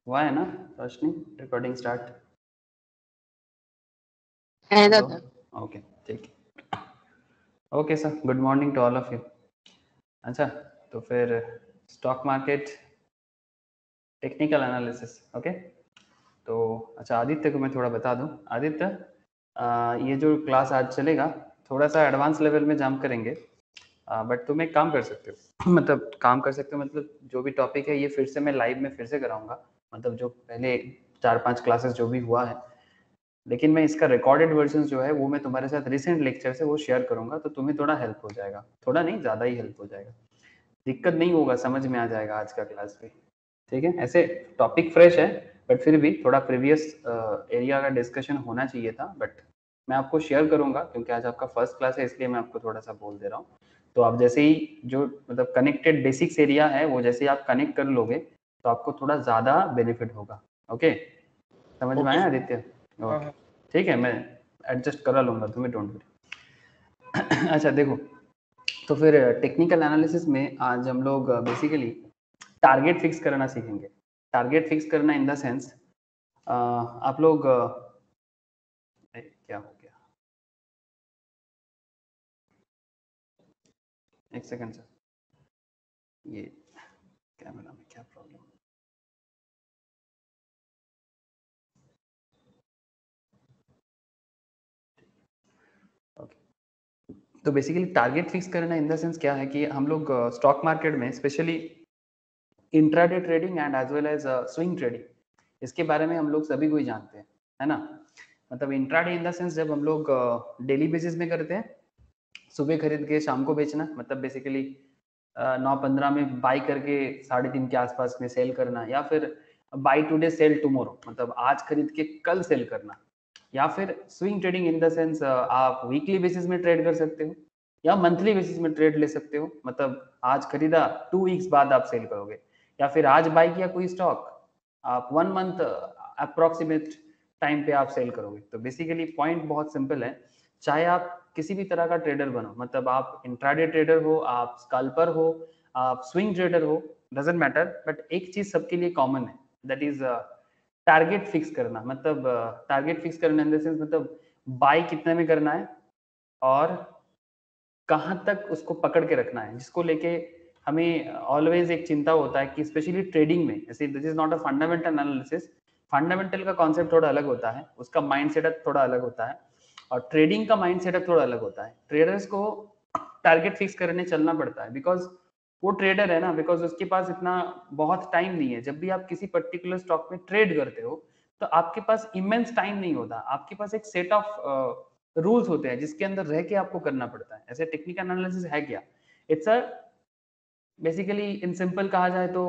हुआ है ना रोशनी? Recording start. है हेलो, दादा। ओके ठीक है। Okay sir, good morning to all of you. अच्छा, तो फिर stock market technical analysis, okay. तो अच्छा, आदित्य को मैं थोड़ा बता दूं। आदित्य, ये जो क्लास आज चलेगा थोड़ा सा एडवांस लेवल में जाम करेंगे, बट तुम एक काम कर सकते हो मतलब काम कर सकते हो मतलब जो भी टॉपिक है ये फिर से मैं लाइव में फिर से कराऊंगा, मतलब जो पहले 4-5 क्लासेस जो भी हुआ है, लेकिन मैं इसका रिकॉर्डेड वर्जन जो है वो मैं तुम्हारे साथ रिसेंट लेक्चर से वो शेयर करूंगा, तो तुम्हें थोड़ा हेल्प हो जाएगा, थोड़ा नहीं ज़्यादा ही हेल्प हो जाएगा। दिक्कत नहीं होगा, समझ में आ जाएगा आज का क्लास भी, ठीक है। ऐसे टॉपिक फ्रेश है बट फिर भी थोड़ा प्रीवियस एरिया का डिस्कशन होना चाहिए था, बट मैं आपको शेयर करूंगा क्योंकि आज आपका फर्स्ट क्लास है, इसलिए मैं आपको थोड़ा सा बोल दे रहा हूँ। तो आप जैसे ही जो मतलब कनेक्टेड बेसिक्स एरिया है वो जैसे ही आप कनेक्ट कर लोगे तो आपको थोड़ा ज़्यादा बेनिफिट होगा, ओके। समझ में आया आदित्य? ओके ठीक है, मैं एडजस्ट करा लूँगा, तुम्हें डोंट वरी। अच्छा देखो, तो फिर टेक्निकल एनालिसिस में आज हम लोग बेसिकली टारगेट फिक्स करना सीखेंगे। टारगेट फिक्स करना इन द सेंस आप लोग क्या हो गया, एक सेकंड सर, ये कैमरा में क्या प्रॉब्लम। ओके, तो बेसिकली टारगेट फिक्स करना इन द सेंस क्या है कि हम लोग स्टॉक मार्केट में specially intraday trading and as well as swing trading, इसके बारे में हम लोग सभी को ही जानते हैं, है ना। मतलब इंट्राडे इन द सेंस जब हम लोग डेली बेसिस में करते हैं, सुबह खरीद के शाम को बेचना, मतलब बेसिकली 9:15 में बाई करके 3:30 के आसपास में सेल करना, या फिर बाई टुडे सेल टुमारो, मतलब आज खरीद के कल सेल करना। या फिर swing trading in the sense आप वीकली बेसिस में ट्रेड कर सकते हो या मंथली बेसिस में ट्रेड ले सकते हो, मतलब आज खरीदा 2 वीक्स बाद आप सेल करोगे, या फिर आज बाई किया कोई स्टॉक आप 1 मंथ अप्रोक्सीमेट टाइम पे आप सेल करोगे। तो बेसिकली पॉइंट बहुत सिंपल है, चाहे आप किसी भी तरह का ट्रेडर बनो, मतलब आप इंट्राडे ट्रेडर हो, आप स्कैल्पर हो, आप स्विंग ट्रेडर हो, डजंट मैटर, बट एक चीज सबके लिए कॉमन है, दैट इज टारगेट फिक्स करना। मतलब टारगेट फिक्स करना इन द सेंस मतलब बाय कितने में करना है और कहाँ तक उसको पकड़ के रखना है, जिसको लेके हमें ऑलवेज एक चिंता होता है कि स्पेशली ट्रेडिंग में, जैसे this is not a fundamental analysis, fundamental का कॉन्सेप्ट थोड़ा अलग होता है, उसका माइंड सेटअप थोड़ा अलग होता है, और ट्रेडिंग का माइंड सेटअप थोड़ा अलग होता है। ट्रेडर्स को टारगेट फिक्स करने चलना पड़ता है बिकॉज वो ट्रेडर है ना, बिकॉज उसके पास इतना बहुत टाइम नहीं है। जब भी आप किसी पर्टिकुलर स्टॉक में ट्रेड करते हो तो आपके पास इमेंस टाइम नहीं होता, आपके पास एक सेट ऑफ रूल्स होते हैं जिसके अंदर रह के आपको करना पड़ता है। ऐसे टेक्निकल एनालिसिस है क्या, it's a basically in simple कहा जाए तो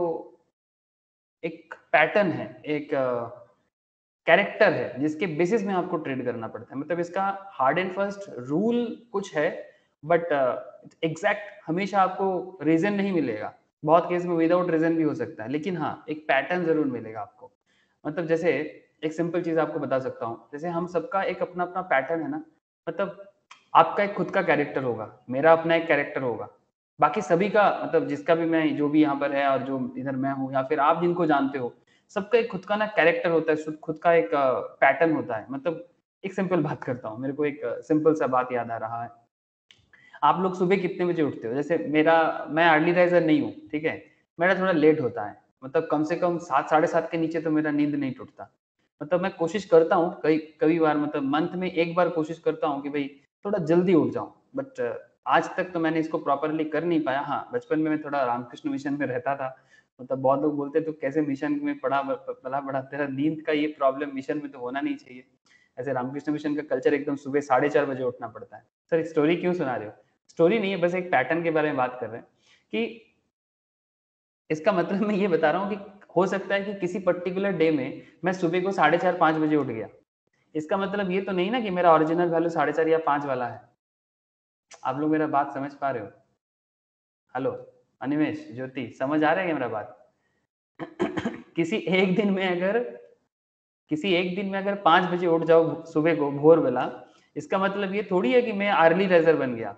एक पैटर्न है, एक कैरेक्टर है जिसके बेसिस में आपको ट्रेड करना पड़ता है। मतलब इसका हार्ड एंड फर्स्ट रूल कुछ है, बट एग्जैक्ट हमेशा आपको रीजन नहीं मिलेगा, बहुत केस में विदाउट रीजन भी हो सकता है, लेकिन हाँ एक पैटर्न जरूर मिलेगा आपको। मतलब जैसे एक सिंपल चीज आपको बता सकता हूँ, जैसे हम सबका एक अपना अपना पैटर्न है ना, मतलब आपका एक खुद का कैरेक्टर होगा, मेरा अपना एक कैरेक्टर होगा, बाकी सभी का, मतलब जिसका भी मैं जो भी यहाँ पर है और जो इधर मैं हूँ या फिर आप जिनको जानते हो, सबका एक खुद का ना कैरेक्टर होता है, खुद का एक पैटर्न होता है। मतलब एक सिंपल बात करता हूँ, मेरे को एक सिंपल सा बात याद आ रहा है। आप लोग सुबह कितने बजे उठते हो? जैसे मैं अर्ली राइजर नहीं हूँ, ठीक है, मेरा थोड़ा लेट होता है, मतलब कम से कम 7 7:30 के नीचे तो मेरा नींद नहीं टूटता। मतलब मैं कोशिश करता हूँ कई कभी बार, मतलब मंथ में एक बार कोशिश करता हूँ कि भाई थोड़ा जल्दी उठ जाऊँ, बट आज तक तो मैंने इसको प्रॉपरली कर नहीं पाया। हाँ, बचपन में मैं थोड़ा रामकृष्ण मिशन में रहता था, मतलब बहुत लोग बोलते तो कैसे मिशन में पला बड़ा, तेरा नींद का ये प्रॉब्लम मिशन में तो होना नहीं चाहिए। ऐसे रामकृष्ण मिशन का कल्चर एकदम सुबह 4:30 बजे उठना पड़ता है। सर स्टोरी क्यों सुना रहे हो? स्टोरी नहीं है, बस एक पैटर्न के बारे में बात कर रहे हैं कि इसका मतलब मैं ये बता रहा हूँ कि हो सकता है कि किसी पर्टिकुलर डे में मैं सुबह को 4:30-5 बजे उठ गया, इसका मतलब ये तो नहीं ना कि मेरा ओरिजिनल वैल्यू 4:30 या 5 वाला है। आप लोग मेरा बात समझ पा रहे हो? हेलो अनिमेश, ज्योति, समझ आ रहा है क्या मेरा बात? किसी एक दिन में अगर किसी एक दिन में अगर 5 बजे उठ जाओ सुबह को भोर बेला, इसका मतलब ये थोड़ी है कि मैं अर्ली राइजर बन गया,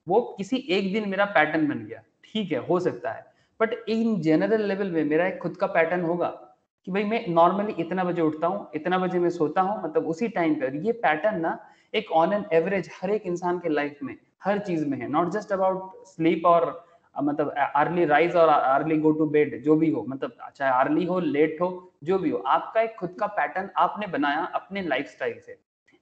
वो किसी एक दिन मेरा पैटर्न बन गया, ठीक है, हो सकता है, बट इन जनरल लेवल में मेरा एक खुद का पैटर्न होगा। कि भाई मैं नॉर्मली इतना बजे उठता हूँ, इतना बजे मैं सोता हूँ, मतलब उसी टाइम पर। ये पैटर्न ना एक ऑन एन एवरेज हर एक इंसान के लाइफ में हर चीज में है, नॉट जस्ट अबाउट स्लीप और मतलब अर्ली राइज और अर्ली गो टू बेड, जो भी हो, मतलब चाहे अर्ली हो लेट हो, जो भी हो, आपका एक खुद का पैटर्न आपने बनाया अपने लाइफस्टाइल से।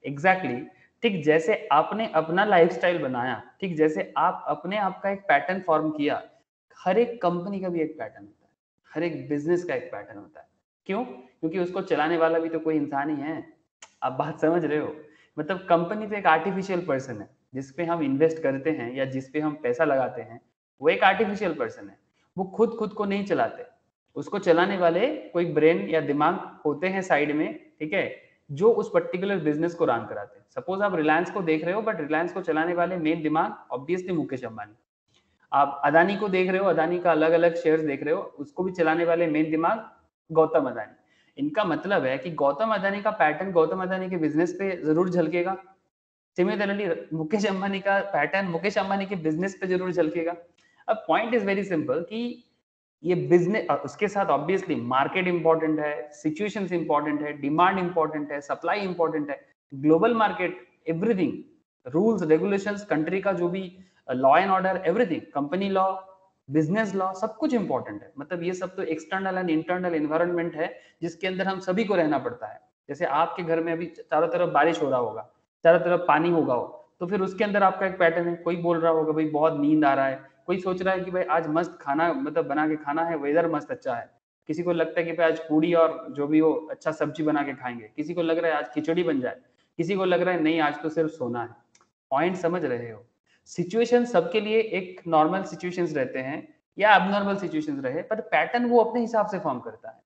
एग्जैक्टली exactly, ठीक जैसे आपने अपना लाइफस्टाइल बनाया, ठीक जैसे आप अपने आप का एक पैटर्न फॉर्म किया, हर एक कंपनी का भी एक पैटर्न होता है, हर एक बिजनेस का एक पैटर्न होता है। क्यों? क्योंकि उसको चलाने वाला भी तो कोई इंसान ही है। आप बात समझ रहे हो? मतलब कंपनी तो एक आर्टिफिशियल पर्सन है, जिसपे हम इन्वेस्ट करते हैं या जिसपे हम पैसा लगाते हैं, वो एक आर्टिफिशियल पर्सन है। वो खुद को नहीं चलाते, उसको चलाने वाले कोई ब्रेन या दिमाग होते हैं साइड में, ठीक है, जो उस पर्टिकुलर बिजनेस को रन कराते हैं। सपोज आप रिलायंस को देख रहे हो, बट रिलायंस को चलाने वाले मेन दिमाग ऑब्वियसली मुकेश अंबानी। आप अदानी को देख रहे हो, अदानी का अलग अलग शेयर्स देख रहे हो, उसको भी चलाने वाले मेन दिमाग गौतम अदानी। इनका मतलब है कि गौतम अदानी का पैटर्न गौतम अदानी के बिजनेस पे जरूर झलकेगा। सिमिलरली मुकेश अंबानी का पैटर्न मुकेश अंबानी के बिजनेस पे जरूर झलकेगा। अब पॉइंट इज वेरी सिंपल कि ये बिजनेस, उसके साथ ऑब्वियसली मार्केट इंपॉर्टेंट है, सिचुएशंस इंपॉर्टेंट है, डिमांड इंपॉर्टेंट है, सप्लाई इंपॉर्टेंट है, global market, everything, rules regulations, country का जो भी law and order, everything, company law, business law, सब कुछ इंपॉर्टेंट है। मतलब ये सब तो एक्सटर्नल एंड इंटरनल एनवायरनमेंट है जिसके अंदर हम सभी को रहना पड़ता है। जैसे आपके घर में अभी चारों तरफ बारिश हो रहा होगा, चारों तरफ पानी होगा हो, तो फिर उसके अंदर आपका एक पैटर्न है। कोई बोल रहा होगा भाई बहुत नींद आ रहा है, कोई सोच रहा है कि भाई आज मस्त खाना मतलब बना के खाना है, वेदर मस्त अच्छा है, किसी को लगता है कि भाई आज पूड़ी और जो भी हो अच्छा सब्जी बना के खाएंगे, किसी को लग रहा है आज खिचड़ी बन जाए, किसी को लग रहा है नहीं आज तो सिर्फ सोना है। पॉइंट समझ रहे हो? सिचुएशन सबके लिए एक नॉर्मल सिचुएशंस रहते हैं या एबनॉर्मल सिचुएशंस रहे, पर पैटर्न वो अपने हिसाब से फॉर्म करता है।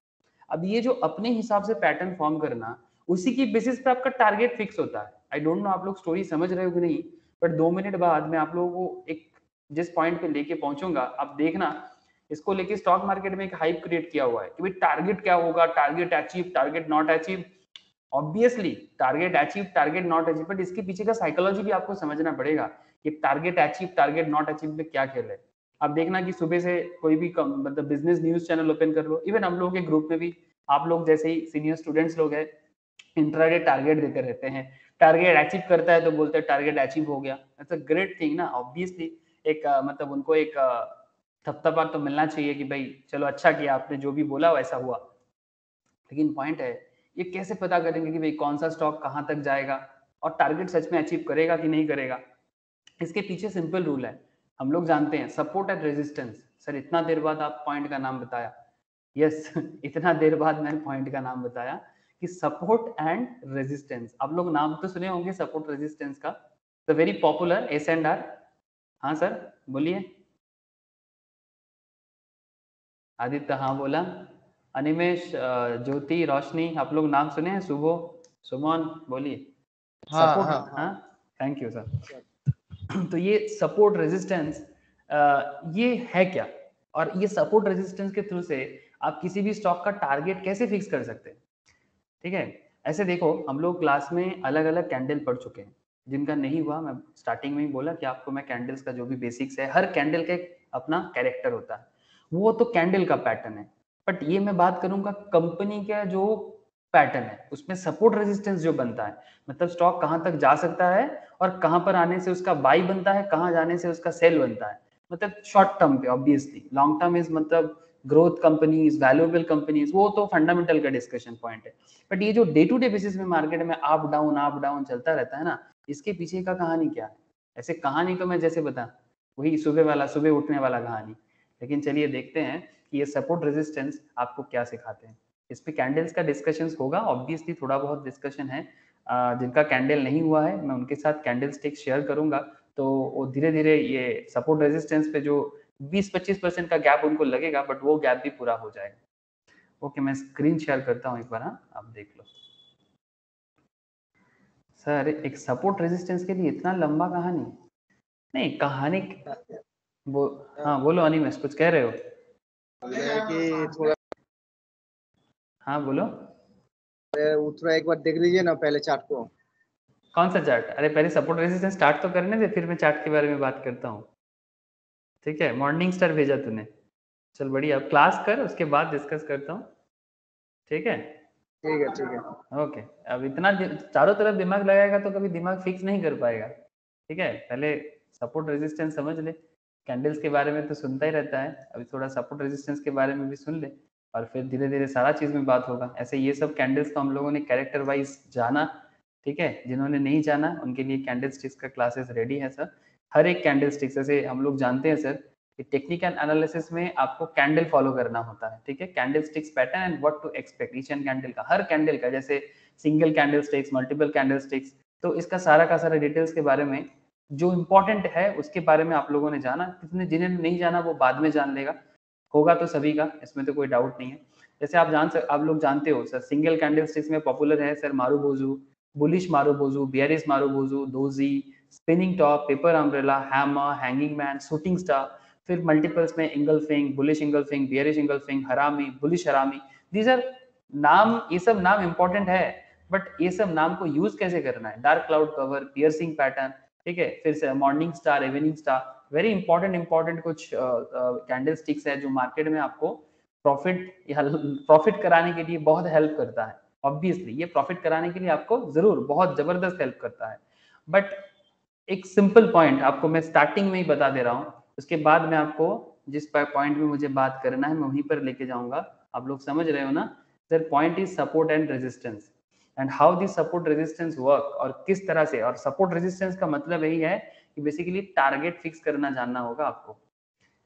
अब ये जो अपने हिसाब से पैटर्न फॉर्म करना, उसी की बेसिस पे आपका टारगेट फिक्स होता है। आई डोंट नो आप लोग स्टोरी समझ रहे हो कि नहीं, बट 2 मिनट बाद मैं आप लोगों को एक जिस पॉइंट पे लेके पहुंचूंगा, आप देखना, इसको लेके स्टॉक मार्केट में एक हाइप क्रिएट किया हुआ है कि भाई टारगेट क्या होगा, target achieve, target not achieve. Obviously target achieve, target not achieve, but इसके पीछे का साइकोलॉजी भी आपको समझना पड़ेगा कि target achieve, target not achieve में क्या खेल है। आप देखना कि सुबह से कोई भी मतलब बिजनेस न्यूज चैनल ओपन कर लो, इवन हम लोगों के ग्रुप में भी आप लोग जैसे ही सीनियर स्टूडेंट्स लोग हैं, इंट्राडे टारगेट देते रहते हैं। टारगेट अचीव करता है तो बोलते हैं टारगेट अचीव हो गया। इट्स अ ग्रेट थिंग ना, ऑब्वियसली एक मतलब उनको एक थपथपा तो मिलना चाहिए कि भाई चलो अच्छा किया आपने, जो भी बोला वैसा हुआ। लेकिन पॉइंट है, ये कैसे पता करेंगे कि भाई कौन सा स्टॉक कहाँ तक जाएगा और टारगेट सच में अचीव करेगा कि नहीं करेगा? इसके पीछे सिंपल रूल है, हम लोग जानते हैं, सपोर्ट एंड रेजिस्टेंस। सर इतना देर बाद आप पॉइंट का नाम बताया। यस इतना देर बाद मैंने पॉइंट का नाम बताया कि सपोर्ट एंड रेजिस्टेंस। आप लोग नाम तो सुने होंगे सपोर्ट रेजिस्टेंस का, the very popular S and R. हाँ सर बोलिए। आदित्य हाँ बोला। अनिमेश, ज्योति, रोशनी, आप लोग नाम सुने हैं? सुबह, सुमन, बोलिए। हाँ सपोर्ट, हाँ हाँ, हाँ थैंक यू सर। तो ये सपोर्ट रेजिस्टेंस ये है क्या, और ये सपोर्ट रेजिस्टेंस के थ्रू से आप किसी भी स्टॉक का टारगेट कैसे फिक्स कर सकते हैं? ठीक है, ऐसे देखो, हम लोग क्लास में अलग अलग कैंडल पढ़ चुके हैं। जिनका नहीं हुआ, मैं स्टार्टिंग में ही बोला कि आपको मैं कैंडल्स का जो भी बेसिक्स है, हर कैंडल का एक अपना कैरेक्टर होता है, वो तो कैंडल का पैटर्न है। बट ये मैं बात करूंगा कंपनी का जो पैटर्न है, उसमें सपोर्ट रेजिस्टेंस जो बनता है, मतलब स्टॉक कहाँ तक जा सकता है और कहाँ पर आने से उसका बाई बनता है, कहाँ जाने से उसका सेल बनता है। मतलब शॉर्ट टर्म पे, ऑब्वियसली लॉन्ग टर्म इज मतलब ग्रोथ कंपनीज, वैल्यूएबल कंपनीज, वो तो फंडामेंटल का डिस्कशन पॉइंट है। बट ये जो डे टू डे बेसिस में मार्केट में अप डाउन चलता रहता है ना, इसके पीछे का कहानी क्या है? ऐसे कहानी तो मैं जैसे बता, वही सुबह वाला, सुबह उठने वाला कहानी। लेकिन चलिए देखते हैं कि ये सपोर्ट रेजिस्टेंस आपको क्या सिखाते हैं। इस पे कैंडल्स का डिस्कशन होगा, ऑब्वियसली थोड़ा बहुत डिस्कशन है। जिनका कैंडल नहीं हुआ है, मैं उनके साथ कैंडल स्टिक शेयर करूंगा, तो वो धीरे धीरे ये सपोर्ट रेजिस्टेंस पे जो 20-25% का गैप उनको लगेगा, बट वो गैप भी पूरा हो जाएगा। ओके, मैं स्क्रीन शेयर करता हूँ एक बार, हाँ आप देख लो। सर एक सपोर्ट रेजिस्टेंस के लिए इतना लंबा कहानी नहीं, कहानी वो, हाँ बोलो अनिमेश, कुछ कह रहे हो? कि थोड़ा हाँ बोलो। वो थोड़ा एक बार देख लीजिए ना पहले चार्ट को। कौन सा चार्ट? अरे पहले सपोर्ट रेजिस्टेंस स्टार्ट तो करने दे, फिर मैं चार्ट के बारे में बात करता हूँ। ठीक है, मॉर्निंग स्टार भेजा तूने, चल बढ़िया, अब क्लास कर, उसके बाद डिस्कस करता हूँ। ठीक है? ठीक है, ठीक है। ओके। अब इतना चारों तरफ दिमाग लगाएगा तो कभी दिमाग फिक्स नहीं कर पाएगा। ठीक है, पहले सपोर्ट रेजिस्टेंस समझ ले। कैंडल्स के बारे में तो सुनता ही रहता है, अभी थोड़ा सपोर्ट रेजिस्टेंस के बारे में भी सुन ले और फिर धीरे धीरे सारा चीज में बात होगा। ऐसे ये सब कैंडल्स को हम लोगों ने कैरेक्टर वाइज जाना। ठीक है, जिन्होंने नहीं जाना उनके लिए कैंडल स्टिक्स का क्लासेस रेडी है सर। हर एक कैंडल स्टिक्स, जैसे हम लोग जानते हैं सर कि टेक्निकल एनालिसिस में आपको कैंडल फॉलो करना होता है। ठीक है, candle sticks pattern and what to expect each and candle का, हर कैंडल का, जैसे single candle sticks, multiple candle sticks, तो इसका सारा का सारा डिटेल्स के बारे में जो इम्पोर्टेंट है उसके बारे में आप लोगों ने जाना। किसने जिन्हें नहीं जाना वो बाद में जान लेगा, होगा तो सभी का, इसमें तो कोई डाउट नहीं है। जैसे आप लोग जानते हो सर, सिंगल कैंडल स्टिक्स में पॉपुलर है sir marubozu, bullish marubozu, bearish marubozu, doji, spinning top, paper umbrella, hammer, hanging man, shooting star. फिर मल्टीपल्स में engulfing, bullish engulfing, bearish engulfing, harami, bullish harami. These are नाम, ये सब नाम important है, but ये सब नाम को यूज कैसे करना है। Dark cloud cover, piercing pattern, ठीक है, फिर से morning star, evening star, very important कुछ कैंडल स्टिक्स है जो मार्केट में आपको प्रॉफिट कराने के लिए बहुत हेल्प करता है। ऑब्वियसली ये प्रॉफिट कराने के लिए आपको जरूर बहुत जबरदस्त हेल्प करता है, बट एक सिंपल पॉइंट आपको मैं स्टार्टिंग में ही बता दे रहा हूँ, उसके बाद मैं आपको जिस पॉइंट में मुझे बात करना है मैं वहीं पर लेके जाऊंगा। आप लोग समझ रहे हो ना sir? Point is support and resistance and how this support resistance work, और किस तरह से। और सपोर्ट रेजिस्टेंस का मतलब यही है कि बेसिकली टारगेट फिक्स करना जानना होगा आपको।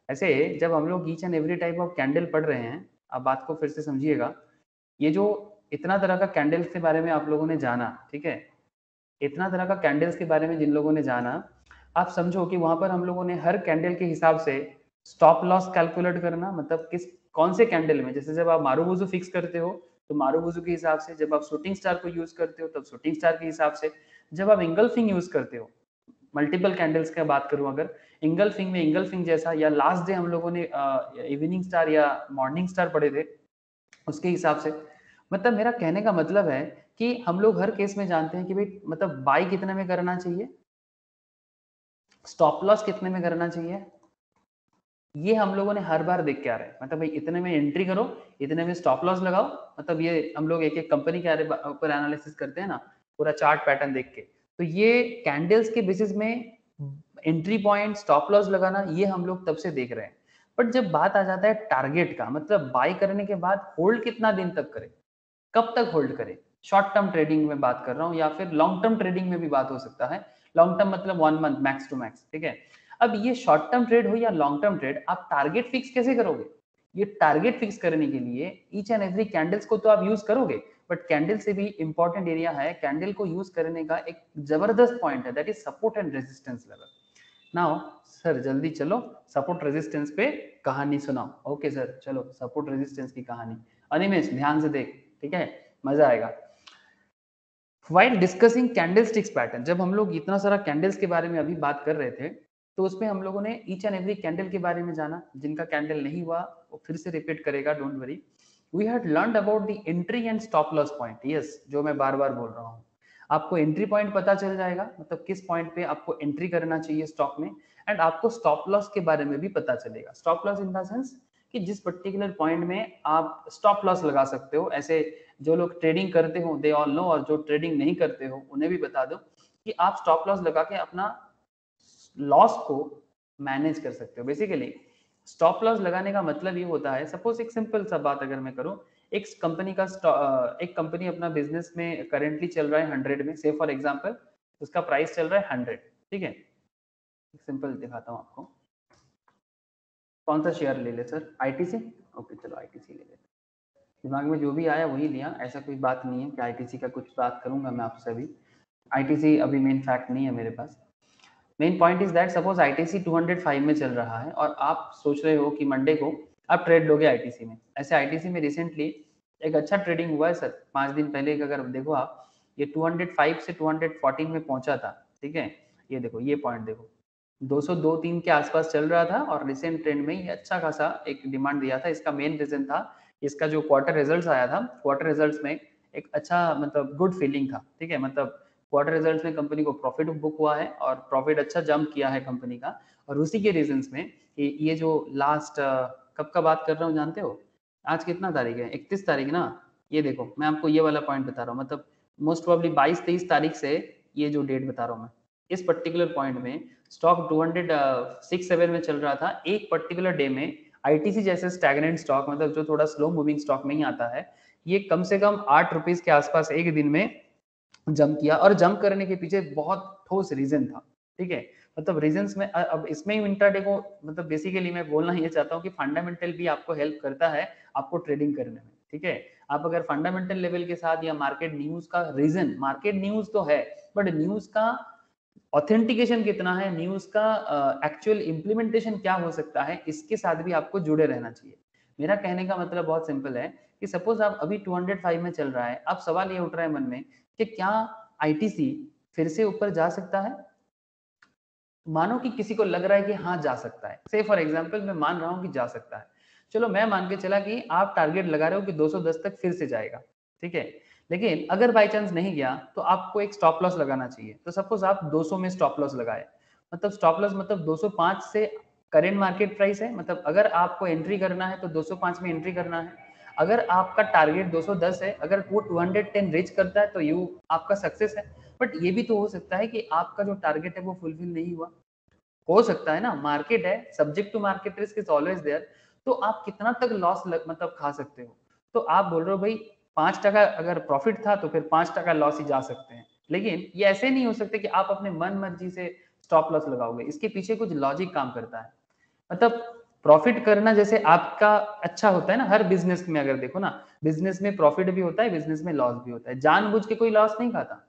ऐसे जब हम लोग each and every type of candle पढ़ रहे हैं, आप बात को फिर से समझिएगा, ये जो इतना तरह का कैंडल्स के बारे में आप लोगों ने जाना, ठीक है, इतना तरह का कैंडल्स के बारे में जिन लोगों ने जाना, आप समझो कि वहां पर हम लोगों ने हर कैंडल के हिसाब से स्टॉप लॉस कैलकुलेट करना, मतलब किस कौन से कैंडल में, जैसे जब आप मारुबुजू फिक्स करते हो तो मारुबुजू के हिसाब से, जब आप शूटिंग स्टार को यूज करते हो तब शूटिंग स्टार के हिसाब से, जब आप इंगल्फिंग यूज करते हो, मल्टीपल कैंडल्स की बात करूं अगर, इंगल्फिंग में इंगल्फिंग जैसा, या लास्ट डे हम लोगों ने इवनिंग स्टार या मॉर्निंग स्टार पढ़े थे उसके हिसाब से। मतलब मेरा कहने का मतलब है कि हम लोग हर केस में जानते हैं कि भाई मतलब बाई कितने में करना चाहिए, स्टॉप लॉस कितने में करना चाहिए, ये हम लोगों ने हर बार देख के आ रहे हैं। मतलब भाई इतने में एंट्री करो, इतने में स्टॉप लॉस लगाओ, मतलब ये हम लोग एक एक कंपनी के ऊपर एनालिसिस करते हैं ना, पूरा चार्ट पैटर्न देख के। तो ये कैंडल्स के बेसिस में एंट्री पॉइंट, स्टॉप लॉस लगाना, ये हम लोग तब से देख रहे हैं। बट जब बात आ जाता है टारगेट का, मतलब बाय करने के बाद होल्ड कितना दिन तक करें, कब तक होल्ड करें, शॉर्ट टर्म ट्रेडिंग में बात कर रहा हूँ या फिर लॉन्ग टर्म ट्रेडिंग में भी बात हो सकता है। लॉन्ग टर्म मतलब 1 मंथ मैक्स टू मैक्स, ठीक है। अब ये शॉर्ट टर्म ट्रेड हो या लॉन्ग टर्म ट्रेड, आप टारगेट फिक्स कैसे करोगे? ये टारगेट फिक्स करने के लिए ईच एंड एवरी कैंडल्स को तो आप यूज करोगे, बट कैंडल से भी इंपॉर्टेंट एरिया है, कैंडल को यूज करने का एक जबरदस्त पॉइंट है, that is support and resistance level. Now sir जल्दी चलो सपोर्ट रेजिस्टेंस पे कहानी सुनाओ। ओके सर, चलो सपोर्ट रेजिस्टेंस की कहानी। अनिमेश ध्यान से देख, ठीक है, मजा आएगा। वाइल डिस्कसिंग कैंडलस्टिक्स पैटर्न, जब हम लोग इतना सारा कैंडल्स के बारे में अभी बात कर रहे थे, तो उसमें हम लोगों ने ईच एंड एवरी कैंडल के बारे में जाना। जिनका कैंडल नहीं हुआ वो फिर से रिपीट करेगा, don't worry. We had learned about the entry and stop loss point. Yes, जो मैं बार बार बोल रहा हूँ, आपको एंट्री पॉइंट पता चल जाएगा, मतलब किस पॉइंट पे आपको एंट्री करना चाहिए स्टॉक में, एंड आपको स्टॉप लॉस के बारे में भी पता चलेगा। Stop loss in the sense कि जिस पर्टिकुलर पॉइंट में आप स्टॉप लॉस लगा सकते हो। ऐसे जो लोग ट्रेडिंग करते हो दे ऑल नो, और जो ट्रेडिंग नहीं करते हो उन्हें भी बता दो कि आप स्टॉप लॉस लगा के अपना लॉस को मैनेज कर सकते हो। बेसिकली स्टॉप लॉस लगाने का मतलब ये होता है, सपोज एक सिंपल सा बात अगर मैं करूं, एक कंपनी का एक कंपनी अपना बिजनेस में करेंटली चल रहा है 100 में, से फॉर एग्जांपल उसका प्राइस चल रहा है 100, ठीक है। एक सिंपल दिखाता हूं आपको, कौन सा शेयर ले ले सर, आईटीसी। ओके चलो आईटीसी ले लेते, दिमाग में जो भी आया वही लिया, ऐसा कोई बात नहीं है कि आईटीसी का कुछ बात करूंगा मैं आपसे अभी। आईटीसी अभी मेन फैक्ट नहीं है मेरे पास। Main point is that suppose ITC 205 में चल रहा है और आप सोच रहे हो कि मंडे को आप ट्रेड लोगे आईटीसी में। ऐसे आईटीसी में रिसेंटली एक अच्छा ट्रेडिंग हुआ है सर, 5 दिन पहले अगर देखो आप, ये 205 से 214 में पहुंचा था, ठीक है। ये देखो, ये पॉइंट देखो, 202-3 के आसपास चल रहा था और रिसेंट ट्रेंड में ये अच्छा खासा एक डिमांड दिया था। इसका मेन रीजन था इसका जो क्वार्टर रिजल्ट्स आया था, क्वार्टर रिजल्ट्स में एक अच्छा मतलब गुड फीलिंग था, ठीक है। मतलब क्वार्टर रिजल्ट्स में कंपनी को प्रॉफिट बुक हुआ है और प्रॉफिट अच्छा जंप किया है कंपनी का, और उसी के रीजंस में कि ये जो लास्ट कब का बात कर रहा हूँ जानते हो, आज कितना तारीख है, 31 तारीख ना, ये देखो मैं आपको ये वाला पॉइंट बता रहा हूँ, मतलब मोस्ट प्रोबेबली 22-23 तारीख से ये जो डेट बता रहा हूँ मैं, इस पर्टिकुलर पॉइंट में स्टॉक 206-7 में चल रहा था। एक पर्टिकुलर डे में आईटीसी जैसे स्टैग्नेंट स्टॉक, मतलब जो थोड़ा स्लो मूविंग स्टॉक में ही आता है, ये कम से कम 8 रुपीज के आसपास एक दिन में जंप किया, और जंप करने के पीछे बहुत ठोस रीजन था। ठीक है, मतलब रीजंस में अब इसमें ही इंट्राडे को, मतलब बेसिकली मैं बोलना ये चाहता हूँ कि फंडामेंटल भी आपको हेल्प करता है आपको ट्रेडिंग करने में। ठीक है, आप अगर फंडामेंटल लेवल के साथ या मार्केट न्यूज का रीजन, मार्केट न्यूज तो है बट न्यूज का ऑथेंटिकेशन कितना है, न्यूज का एक्चुअल इंप्लीमेंटेशन क्या हो सकता है, इसके साथ भी आपको जुड़े रहना चाहिए। मेरा कहने का मतलब बहुत सिंपल है कि सपोज आप अभी 205 में चल रहा है, अब सवाल ये उठ रहा है मन में कि क्या आईटीसी फिर से ऊपर जा सकता है। मानो कि किसी को लग रहा है कि हाँ जा सकता है, से फॉर एग्जांपल मैं मान रहा हूँ कि जा सकता है, चलो मैं मान के चला कि आप टारगेट लगा रहे हो कि 210 तक फिर से जाएगा। ठीक है, लेकिन अगर बाई चांस नहीं गया तो आपको एक स्टॉप लॉस लगाना चाहिए। तो सपोज आप 200 में स्टॉप लॉस लगाए, मतलब स्टॉप लॉस मतलब 205 से करेंट मार्केट प्राइस है, मतलब अगर आपको एंट्री करना है तो 205 में एंट्री करना है। अगर आपका टारगेट 210 है, अगर वो 210 रीच करता है तो यू आपका सक्सेस है। बट ये भी तो हो सकता है कि आपका जो टारगेट है वो फुलफिल नहीं हुआ, हो सकता है ना, मार्केट है, subject to market risk is always there. तो आप कितना तक लॉस मतलब खा सकते हो। तो आप बोल रहे हो भाई 5% अगर प्रॉफिट था तो फिर 5% लॉस ही जा सकते हैं, लेकिन ये ऐसे नहीं हो सकते कि आप अपने मन मर्जी से स्टॉप लॉस लगाओगे, इसके पीछे कुछ लॉजिक काम करता है। मतलब प्रॉफिट करना जैसे आपका अच्छा होता है ना, हर बिजनेस में अगर देखो ना, बिजनेस में प्रॉफिट भी होता है, बिजनेस में लॉस भी होता है, जानबूझ के कोई लॉस नहीं खाता।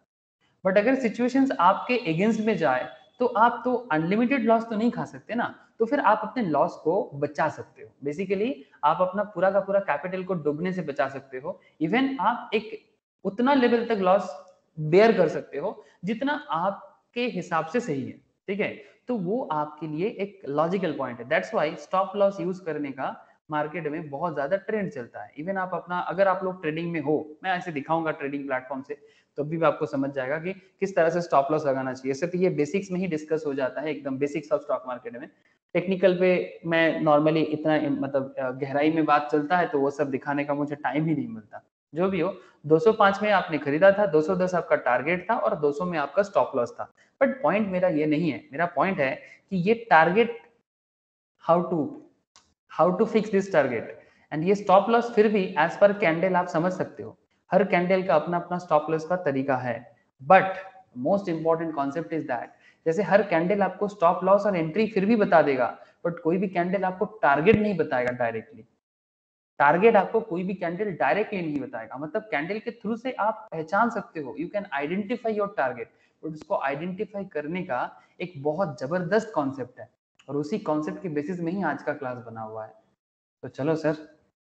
बट अगर सिचुएशंस आपके अगेंस्ट में जाए तो आप तो अनलिमिटेड लॉस तो नहीं खा सकते ना, तो फिर आप अपने लॉस को बचा सकते हो। बेसिकली आप अपना पूरा का पूरा कैपिटल को डूबने से बचा सकते हो। इवन आप एक उतना लेवल तक लॉस बेयर कर सकते हो जितना आपके हिसाब से सही है। ठीक है, तो वो आपके लिए एक लॉजिकल पॉइंट है। That's why stop loss use करने का मार्केट में बहुत ज्यादा ट्रेंड चलता है। इवन आप अपना, अगर आप लोग ट्रेडिंग में हो, मैं ऐसे दिखाऊंगा ट्रेडिंग प्लेटफॉर्म से, तो भी आपको समझ जाएगा कि किस तरह से स्टॉप लॉस लगाना चाहिए। सिर्फ ये बेसिक्स में ही डिस्कस हो जाता है, एकदम बेसिक्स ऑफ स्टॉक मार्केट में। टेक्निकल पे मैं नॉर्मली इतना मतलब गहराई में बात चलता है तो वो सब दिखाने का मुझे टाइम ही नहीं मिलता। जो भी हो, 205 में आपने खरीदा था, 210 आपका टारगेट था और 200 में आपका स्टॉप लॉस था। बट पॉइंट मेरा ये नहीं है, मेरा पॉइंट है कि ये target how to how to fix this target. And ये स्टॉप लॉस फिर भी एज पर कैंडल आप समझ सकते हो, हर कैंडल का अपना अपना स्टॉप लॉस का तरीका है। But most important concept is that जैसे हर कैंडल आपको स्टॉप लॉस और एंट्री फिर भी बता देगा, बट कोई भी कैंडल आपको टारगेट नहीं बताएगा डायरेक्टली। टारगेट आपको कोई भी कैंडल डायरेक्टली नहीं बताएगा, मतलब कैंडल के थ्रू से आप पहचान सकते हो, you can identify your target. But उसको आइडेंटिफाई करने का एक बहुत जबरदस्त कॉन्सेप्ट है, और उसी कॉन्सेप्ट के बेसिस में ही आज का क्लास बना हुआ है। तो चलो सर,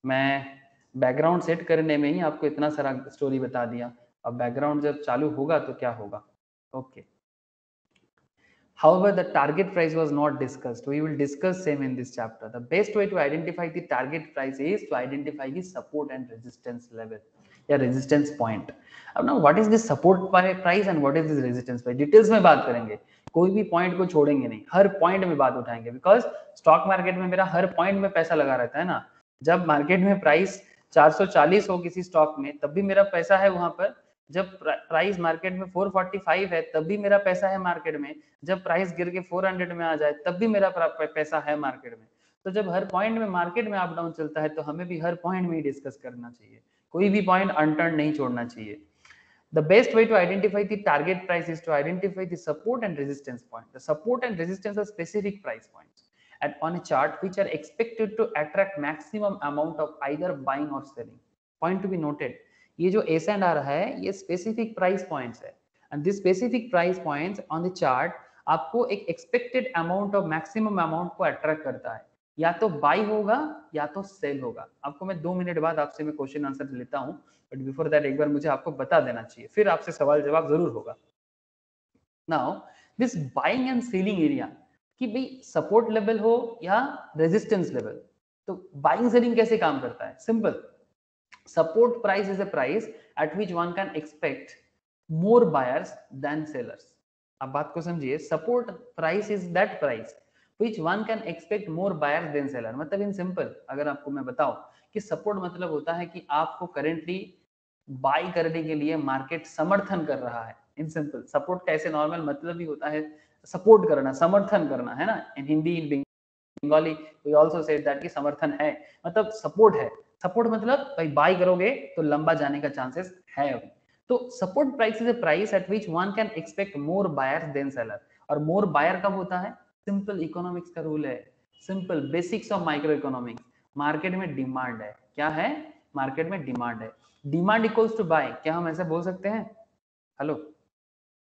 मैं बैकग्राउंड सेट करने में ही आपको इतना सारा स्टोरी बता दिया, अब बैकग्राउंड जब चालू होगा तो क्या होगा। Okay, however the target price was not discussed, we will discuss same in this chapter. The best way to identify the target price is to identify the support and resistance level या resistance point. अब ना what is this support price and what is this resistance price, details में बात करेंगे, कोई भी point को छोड़ेंगे नहीं, हर पॉइंट में बात उठाएंगे। बिकॉज स्टॉक मार्केट में मेरा हर पॉइंट में पैसा लगा रहता है ना। जब मार्केट में प्राइस 440 हो किसी स्टॉक में तब भी मेरा पैसा है वहां पर, जब प्राइस मार्केट में 445 है तब भी मेरा पैसा है मार्केट में, जब प्राइस गिर के 400 में आ जाए तब भी मेरा पैसा है मार्केट में। तो जब हर पॉइंट में मार्केट में अप डाउन चलता है तो हमें भी हर पॉइंट में ही डिस्कस करना चाहिए, कोई भी पॉइंट अनटर्न नहीं छोड़ना चाहिए। The best way to identify the target price is to identify the support and resistance point. The support and resistance are specific price points and on a chart which are expected to attract maximum amount of either buying or selling. Point to be noted, ये जो S and are है ये specific price points है, and this specific price points on the chart आपको एक expected amount of maximum amount को attract करता है, या तो बाई होगा या तो सेल होगा। आपको मैं 2 मिनट बाद आपसे मैं क्वेश्चन आंसर लेता हूं, बट बिफोर दैट एक बार मुझे आपको बता देना चाहिए, फिर आपसे सवाल जवाब जरूर होगा। Now this buying and selling area, कि भाई सपोर्ट लेवल हो या रेजिस्टेंस लेवल, तो बाइंग सेलिंग कैसे काम करता है, simple. Support price is a price at which one can expect more buyers than sellers. अब बात को समझिए, support price is that price which one can expect more buyers than seller। मतलब इन सिंपल अगर आपको मैं बताऊं कि support मतलब होता है कि आपको currently बाई करने के लिए मार्केट समर्थन कर रहा है। इन सिंपल, सपोर्ट का ऐसे नॉर्मल मतलब ही होता है सपोर्ट करना, समर्थन करना, है ना। In Hindi, in Bengali we also said that कि समर्थन है, मतलब सपोर्ट है। सपोर्ट मतलब भाई बाई करोगे तो लंबा जाने का चांसेस है अभी। तो support price is a price at which one can expect more buyers than seller. और मोर बायर कब होता है? सिंपल इकोनॉमिक्स का रूल है, simple basics of micro economics. Market में डिमांड है, क्या है? मार्केट में डिमांड है, डिमांड इक्वल्स टू बाय। क्या हम ऐसे बोल सकते हैं? हेलो,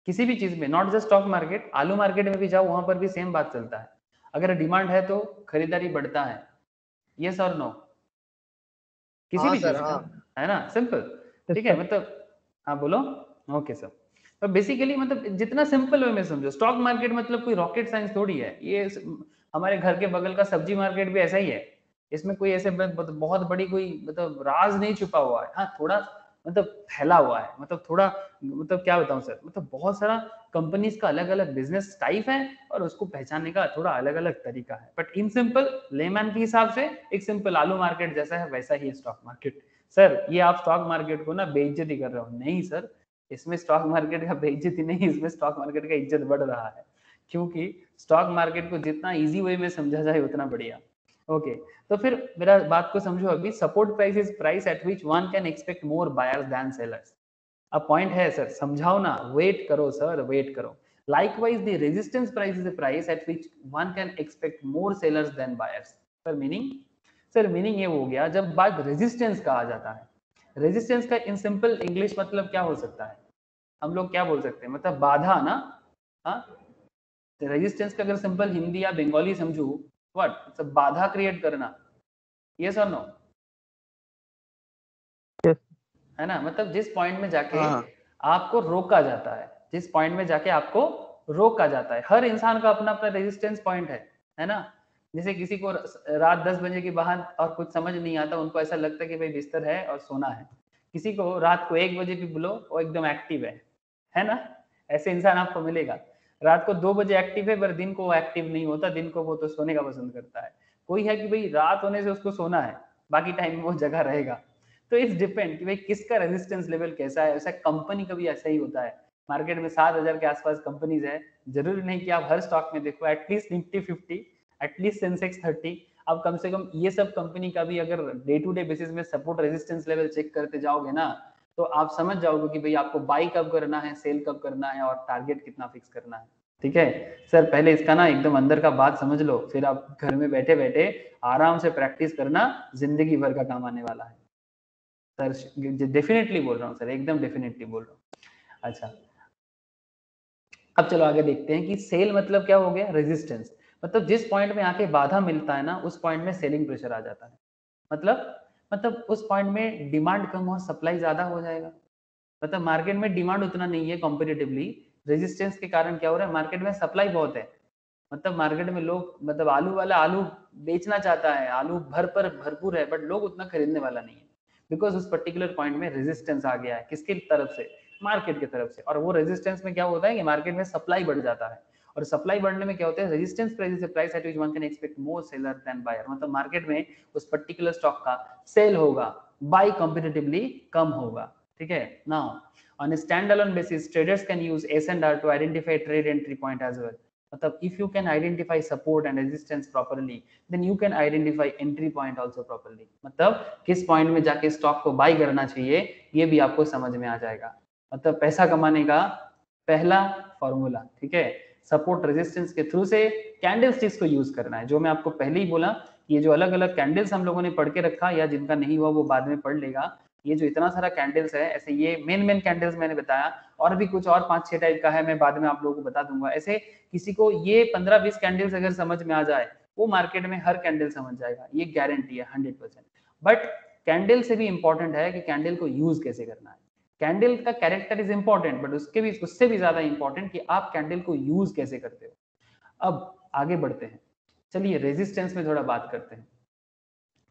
किसी भी चीज में, नॉट जस्ट स्टॉक मार्केट, आलू मार्केट में भी जाओ वहां पर भी सेम बात चलता है। अगर डिमांड है तो खरीदारी बढ़ता है, यस और नो? किसी हाँ भी सर चीज का, हाँ। है ना, सिंपल। ठीक है, मतलब हाँ बोलो। Okay sir. तो बेसिकली मतलब जितना सिंपल वे में समझो, स्टॉक मार्केट मतलब कोई रॉकेट साइंस थोड़ी है ये। हमारे घर के बगल का सब्जी मार्केट भी ऐसा ही है। इसमें कोई ऐसे बहुत बड़ी कोई मतलब राज नहीं छुपा हुआ है। हाँ थोड़ा मतलब फैला हुआ है, मतलब थोड़ा, मतलब क्या बताऊं सर, मतलब बहुत सारा कंपनीज का अलग अलग बिजनेस टाइप है और उसको पहचानने का थोड़ा अलग अलग तरीका है। बट इन सिंपल लेमैन के हिसाब से एक सिंपल आलू मार्केट जैसा है वैसा ही है स्टॉक मार्केट। सर ये आप स्टॉक मार्केट को ना बेइज्जती कर रहे हो। नहीं सर, इसमें स्टॉक मार्केट का बेइज्जती नहीं, इसमें स्टॉक मार्केट का इज्जत बढ़ रहा है, क्योंकि स्टॉक मार्केट को जितना इजी वे में समझा जाए उतना बढ़िया। ओके, तो फिर मेरा बात को समझो अभी। Support price is price at which one can expect more buyers than sellers. अब पॉइंट है सर, समझाओ ना, वेट करो सर, वेट करो। Likewise the resistance price is a price at which one can expect more sellers than buyers. Sir meaning? Sir meaning ये हो गया जब बात रेजिस्टेंस का आ जाता है। रेजिस्टेंस का इन सिंपल इंग्लिश मतलब क्या हो सकता है? हम लोग क्या बोल सकते हैं, मतलब बाधा ना। हाँ, रेजिस्टेंस का अगर सिंपल हिंदी या बंगाली समझू, व्हाट, सब बाधा क्रिएट करना, यस और नो? यस। है ना, मतलब जिस पॉइंट में जाके हाँ आपको रोका जाता है, जिस पॉइंट में जाके आपको रोका जाता है। हर इंसान का अपना अपना रेजिस्टेंस पॉइंट है ना। जैसे किसी को रात 10 बजे के बाद और कुछ समझ नहीं आता, उनको ऐसा लगता है कि भाई बिस्तर है और सोना है। किसी को रात को 1 बजे भी बोलो वो एकदम एक्टिव है ना। ऐसे इंसान आपको मिलेगा। रात को 2 बजे एक्टिव है पर दिन को वो एक्टिव नहीं होता, दिन को वो तो सोने का पसंद करता है। कोई है कि भाई रात होने से उसको सोना है, बाकी टाइम में वो जगह रहेगा। तो इट्स डिपेंड कि भाई किसका रेजिस्टेंस लेवल कैसा है। वैसा कंपनी का भी ऐसा ही होता है। मार्केट में 7,000 के आसपास कंपनीज है, जरूरी नहीं कि आप हर स्टॉक में देखो। एटलीस्ट निफ्टी 50, एटलीस्ट सेंसेक्स 30, अब कम से कम ये सब कंपनी का भी अगर डे टू डे बेसिस में सपोर्ट रेजिस्टेंस लेवल चेक करते जाओगे ना, तो आप समझ जाओगे कि भाई आपको बाई कब करना है, सेल कब करना है और टारगेट कितना फिक्स करना है। ठीक है सर, पहले इसका ना एकदम अंदर का बात समझ लो, फिर आप घर में बैठे बैठे आराम से प्रैक्टिस करना, जिंदगी भर का काम आने वाला है। सर डेफिनेटली बोल रहा हूँ सर, एकदम डेफिनेटली बोल रहा हूँ। अच्छा, अब चलो आगे देखते हैं कि सेल मतलब क्या हो गया? रेजिस्टेंस। मतलब जिस पॉइंट में आके बाधा मिलता है ना, उस पॉइंट में सेलिंग प्रेशर आ जाता है। मतलब उस पॉइंट में डिमांड कम और सप्लाई ज्यादा हो जाएगा। मतलब मार्केट में डिमांड उतना नहीं है कंपेरेटिवली, रेजिस्टेंस के कारण क्या हो रहा है, मार्केट में सप्लाई बहुत है। मतलब मार्केट में लोग, मतलब आलू वाला आलू बेचना चाहता है, आलू भरपूर है, बट लोग उतना खरीदने वाला नहीं है। बिकॉज उस पर्टिकुलर पॉइंट में रेजिस्टेंस आ गया है, किसकी तरफ से? मार्केट की तरफ से। और वो रेजिस्टेंस में क्या होता है कि मार्केट में सप्लाई बढ़ जाता है, और सप्लाई बढ़ने में क्या होता है, resistance price is the price at which one can expect more seller than buyer. मतलब मार्केट में उस पर्टिकुलर स्टॉक का सेल होगा, बाई कंपेरेटिवली कम होगा। ठीक है, now on a standalone basis traders can use S&R to identify trade entry point as well. मतलब if you can identify support and resistance properly, then you can identify entry point also properly. मतलब किस point में जाके stock को by करना चाहिए ये भी आपको समझ में आ जाएगा। मतलब पैसा कमाने का पहला फॉर्मूला, ठीक है, सपोर्ट रेजिस्टेंस के थ्रू से कैंडल स्टिक्स को यूज करना है। जो मैं आपको पहले ही बोला, ये जो अलग अलग कैंडल्स हम लोगों ने पढ़ के रखा, या जिनका नहीं हुआ वो बाद में पढ़ लेगा। ये जो इतना सारा कैंडल्स है, ऐसे ये मेन कैंडल्स मैंने बताया, और भी कुछ और 5-6 टाइप का है, मैं बाद में आप लोगों को बता दूंगा। ऐसे किसी को ये 15-20 कैंडल्स अगर समझ में आ जाए, वो मार्केट में हर कैंडल समझ जाएगा, ये गारंटी है 100%। बट कैंडल से भी इंपॉर्टेंट है कि कैंडल को यूज कैसे करना है। कैंडल का कैरेक्टर इज इंपॉर्टेंट, बट उससे भी ज्यादा इंपॉर्टेंट कि आप कैंडल को यूज कैसे करते हो। अब आगे बढ़ते हैं, चलिए रेजिस्टेंस में थोड़ा बात करते हैं।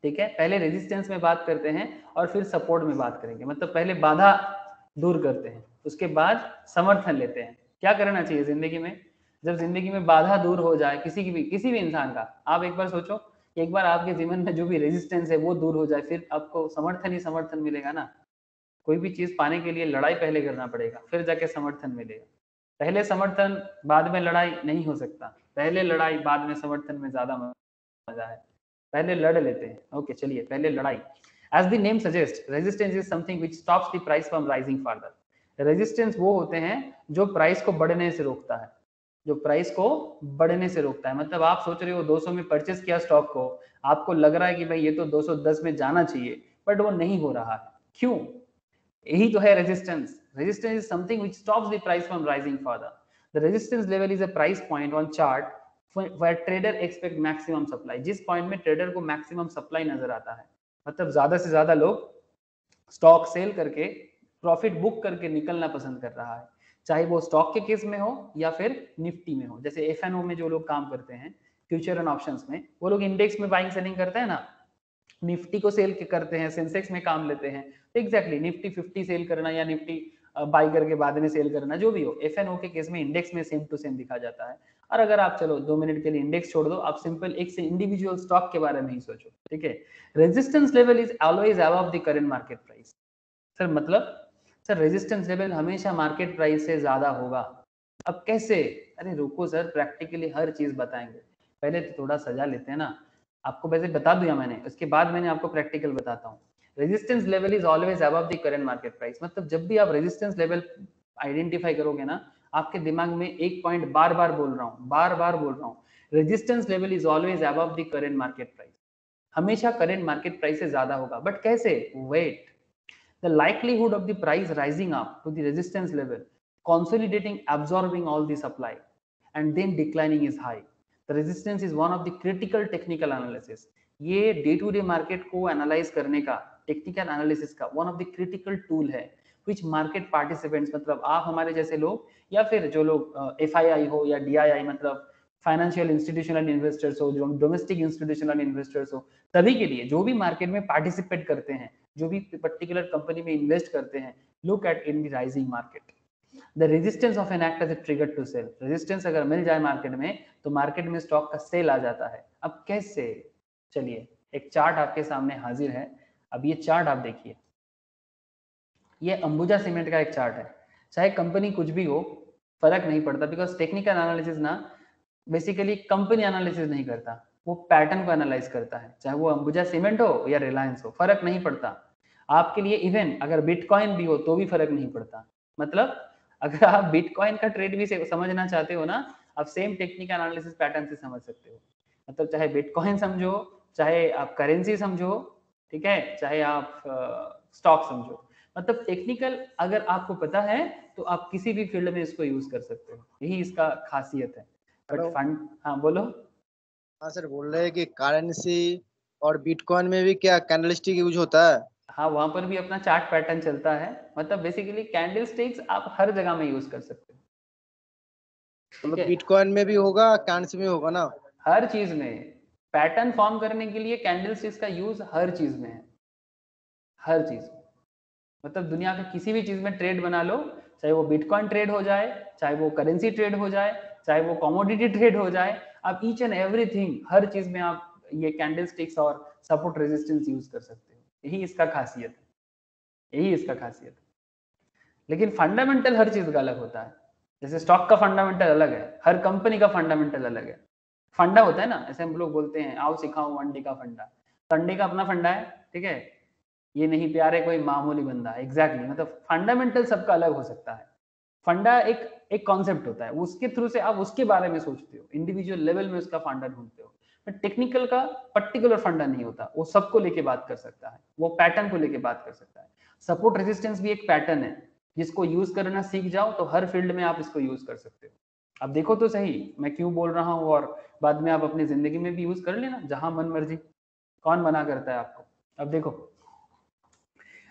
ठीक है, पहले रेजिस्टेंस में बात करते हैं और फिर सपोर्ट में बात करेंगे। मतलब पहले बाधा दूर करते हैं, उसके बाद समर्थन लेते हैं। क्या करना चाहिए जिंदगी में? जब जिंदगी में बाधा दूर हो जाए किसी भी इंसान का, आप एक बार सोचो, एक बार आपके जीवन में जो भी रेजिस्टेंस है वो दूर हो जाए, फिर आपको समर्थन ही समर्थन मिलेगा ना। कोई भी चीज पाने के लिए लड़ाई पहले करना पड़ेगा, फिर जाके समर्थन मिलेगा। पहले समर्थन बाद में लड़ाई नहीं हो सकता, पहले लड़ाई बाद में समर्थन में ज्यादा मजा है। पहले लड़ लेते हैं। ओके चलिए, पहले लड़ाई। As the name suggest, resistance is something which stops the price from rising further. Resistance वो होते हैं जो प्राइस को बढ़ने से रोकता है, जो प्राइस को बढ़ने से रोकता है। मतलब आप सोच रहे हो 200 में परचेस किया स्टॉक को, आपको लग रहा है कि भाई ये तो 210 में जाना चाहिए, बट वो नहीं हो रहा है। क्यों? यही तो है resistance. Resistance is something which stops the price from rising further. The resistance level is a price point on chart where trader expect maximum supply. जिस पॉइंट में ट्रेडर को मैक्सिमम सप्लाई नजर आता है, मतलब ज्यादा से ज्यादा लोग स्टॉक सेल करके प्रॉफिट बुक करके निकलना पसंद कर रहा है, चाहे वो स्टॉक के केस में हो या फिर निफ्टी में हो। जैसे एफएनओ में जो लोग काम करते हैं, फ्यूचर एंड ऑप्शंस में, वो लोग इंडेक्स में बाइंग सेलिंग करते हैं ना, निफ्टी को सेल करते हैं, सेंसेक्स में काम लेते हैं। एग्जैक्टली निफ्टी 50 सेल करना या निफ्टी बाई करके बाद में सेल करना, जो भी हो, एफएनओ के केस में इंडेक्स में सेम टू सेम दिखा जाता है। और अगर आप चलो 2 मिनट के लिए इंडेक्स छोड़ दो, आप सिंपल एक से इंडिविजुअल स्टॉक के बारे में ही सोचो, ठीक है। Resistance level is always above the current market price. Sir मतलब, सर रेजिस्टेंस लेवल हमेशा मार्केट प्राइस से ज्यादा होगा। अब कैसे? अरे रुको सर, प्रैक्टिकली हर चीज बताएंगे, पहले तो थोड़ा सजा लेते हैं ना। आपको वैसे बता दिया मैंने, उसके बाद मैंने आपको प्रैक्टिकल बताता हूँ। Resistance level is always above the current market price. मतलब जब भी आप रेजिस्टेंस लेवल आइडेंटिफाई करोगे ना, आपके दिमाग में एक पॉइंट बार बार बोल रहा हूँ, बार बार बोल रहा हूँ, resistance level is always above the current market price. हमेशा करंट मार्केट प्राइस से ज्यादा होगा। बट कैसे? Wait, the likelihood of the price rising up to the resistance level, consolidating, absorbing all the supply, and then declining is high. The resistance is one of the critical technical analysis. ये day to day market को analyse करने का, technical analysis का one of the critical tool है, विच market participants, मतलब आप हमारे जैसे लोग, या फिर जो लोग एफआईआई हो या डीआईआई, मतलब फाइनेंशियल इंस्टीट्यूशनल इन्वेस्टर्स हो, जो डोमेस्टिक इंस्टीट्यूशनल इन्वेस्टर्स हो, सभी के लिए जो भी मार्केट में पार्टिसिपेट करते हैं, जो भी पर्टिकुलर कंपनी में इन्वेस्ट करते हैं, look at in the rising market the resistance of an act as a trigger to sell. Resistance अगर मिल जाए मार्केट में, तो मार्केट में स्टॉक का सेल आ जाता है। अब कैसे? चलिए, एक चार्ट आपके सामने हाजिर है। अब ये चार्ट आप देखिए, ये अंबुजा सीमेंट का एक चार्ट है। चाहे कंपनी कुछ भी हो, फर्क नहीं पड़ता, बिकॉज टेक्निकल एनालिसिस ना बेसिकली कंपनी एनालिसिस नहीं करता, वो पैटर्न को एनालाइज करता है। चाहे वो अंबुजा सीमेंट हो या रिलायंस हो, फर्क नहीं पड़ता आपके लिए। इवन अगर बिटकॉइन भी हो तो भी फर्क नहीं पड़ता। मतलब अगर आप बिटकॉइन का ट्रेड भी समझना चाहते हो ना, आप सेम टेक्निकल एनालिसिस पैटर्न से समझ सकते हो। मतलब चाहे बिटकॉइन समझो, चाहे आप करेंसी समझो, ठीक है, चाहे आप स्टॉक समझो, मतलब टेक्निकल अगर आपको पता है तो आप किसी भी फील्ड में इसको यूज कर सकते हो। यही इसका खासियत है। But hello. फंड, हाँ बोलो। हाँ सर, बोल रहे हैं कि करेंसी और बिटकॉइन में भी क्या कैंडलस्टिक यूज होता है? हाँ, वहां पर भी अपना चार्ट पैटर्न चलता है। मतलब बेसिकली कैंडल स्टिक्स आप हर जगह में यूज कर सकते हो, ठीक मतलब है। बिटकॉइन में भी होगा, करेंसी में होगा ना? हर चीज में पैटर्न फॉर्म करने के लिए कैंडल स्टिक्स का यूज हर चीज में है, हर चीज में। मतलब दुनिया के किसी भी चीज में ट्रेड बना लो, चाहे वो बिटकॉइन ट्रेड हो जाए, चाहे वो करेंसी ट्रेड हो जाए, चाहे वो कमोडिटी ट्रेड हो जाए, आप ईच एंड एवरीथिंग, हर चीज में आप ये कैंडल स्टिक्स और सपोर्ट रेजिस्टेंस यूज कर सकते हो। यही इसका खासियत है, यही इसका खासियत है। लेकिन फंडामेंटल हर चीज का अलग होता है। जैसे स्टॉक का फंडामेंटल अलग है, हर कंपनी का फंडामेंटल अलग है। फंडा होता है ना, ऐसे हम लोग बोलते हैं आओ सिखाओ अंडे का फंडा, तो अंडे का अपना फंडा है, ठीक है। ये नहीं प्यारे कोई मामूली बंदा, एग्जैक्टली मतलब फंडामेंटल सबका अलग हो सकता है। फंडा एक एक कॉन्सेप्ट होता है, उसके थ्रू से आप उसके बारे में सोचते हो, इंडिविजुअल लेवल में उसका फंडा ढूंढते हो। बट टेक्निकल का पर्टिकुलर फंडा नहीं होता, वो सबको लेके बात कर सकता है, वो पैटर्न को लेके बात कर सकता है। सपोर्ट रेजिस्टेंस भी एक पैटर्न है, जिसको यूज करना सीख जाओ तो हर फील्ड में आप इसको यूज कर सकते हो। अब देखो तो सही मैं क्यों बोल रहा हूँ, और बाद में आप अपनी जिंदगी में भी यूज कर लेना जहां मन मर्जी। कौन मना करता है आपको? अब देखो,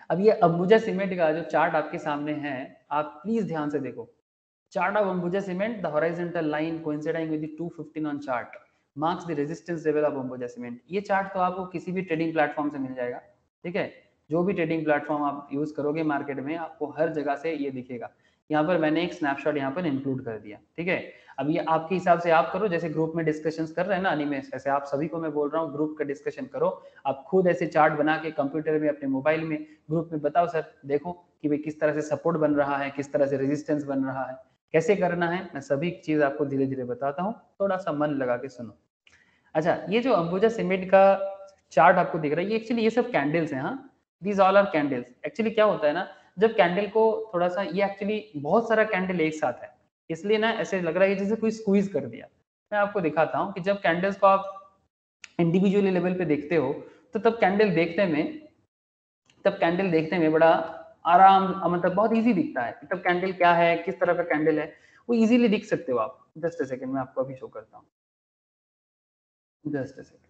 अब ये अंबुजा सीमेंट का जो चार्ट आपके सामने है, आप प्लीज ध्यान से देखो। Chart of Ambuja cement, the horizontal line coinciding with the 215 on chart marks the resistance level of Ambuja cement. ये चार्ट तो आपको किसी भी ट्रेडिंग प्लेटफॉर्म से मिल जाएगा, ठीक है। जो भी ट्रेडिंग प्लेटफॉर्म आप यूज करोगे मार्केट में, आपको हर जगह से ये दिखेगा। यहाँ पर मैंने एक स्नैपशॉट यहाँ पर इंक्लूड कर दिया, ठीक है। अब ये आपके हिसाब से आप करो, जैसे ग्रुप में डिस्कशंस कर रहे हैं ना अनिमेश, ऐसे आप सभी को मैं बोल रहा हूँ ग्रुप का डिस्कशन करो। आप खुद ऐसे चार्ट बना के कंप्यूटर में अपने मोबाइल में ग्रुप में बताओ सर, देखो कि भाई किस तरह से सपोर्ट बन रहा है, किस तरह से रेजिस्टेंस बन रहा है, कैसे करना है। मैं सभी चीज आपको धीरे धीरे बताता हूँ, थोड़ा सा मन लगा के सुनो। अच्छा, ये जो अंबुजा सीमेंट का चार्ट आपको दिख रहा है, ये एक्चुअली ये सब कैंडल्स हैं। हाँ, these all are candles. Actually क्या होता है ना, जब कैंडल को थोड़ा सा, ये एक्चुअली बहुत सारा कैंडल एक साथ है, इसलिए ना ऐसे लग रहा है जैसे कोई स्क्वीज कर दिया। मैं आपको दिखाता हूँ कि जब कैंडल्स को आप इंडिविजुअली लेवल पे देखते हो, तो तब कैंडल देखने में बड़ा आराम, मतलब बहुत इजी दिखता है। तब कैंडल क्या है, किस तरह का कैंडल है, वो इजीली दिख सकते हो आप। जस्ट अ सेकंड, मैं आपको अभी शो करता हूँ, जस्ट अ सेकंड।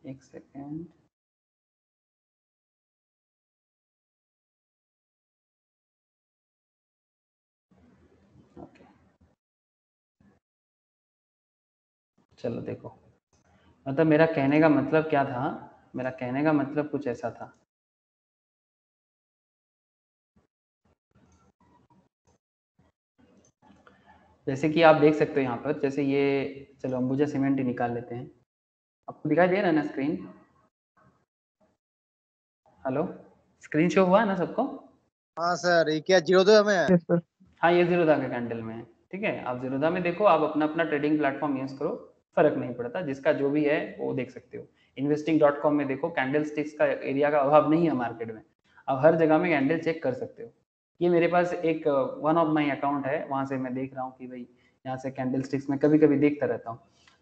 एक सेकेंड। ओके, चलो देखो, मतलब मेरा कहने का मतलब क्या था, मेरा कहने का मतलब कुछ ऐसा था। जैसे कि आप देख सकते हो यहाँ पर, जैसे ये, चलो अंबुजा सीमेंट ही निकाल लेते हैं। आपको दिखाई दे रहा है ना स्क्रीन? हेलो, स्क्रीन शो हुआ है ना सबको? हाँ सर, ये क्या जीरोधा में है? Yes sir. हाँ, ये जीरोधा के कैंडल में है, ठीक है। आप जीरोधा में देखो, आप अपना अपना ट्रेडिंग प्लेटफॉर्म यूज करो, फर्क नहीं पड़ता, जिसका जो भी है वो देख सकते हो। investing.com में देखो, कैंडल स्टिक्स का एरिया का अभाव नहीं है मार्केट में, आप हर जगह में कैंडल चेक कर सकते हो। ये मेरे पास एक वन ऑफ माई अकाउंट है, वहां से मैं देख रहा हूँ कि भाई यहाँ से कैंडल स्टिक्स में कभी कभी देखता रहता हूँ।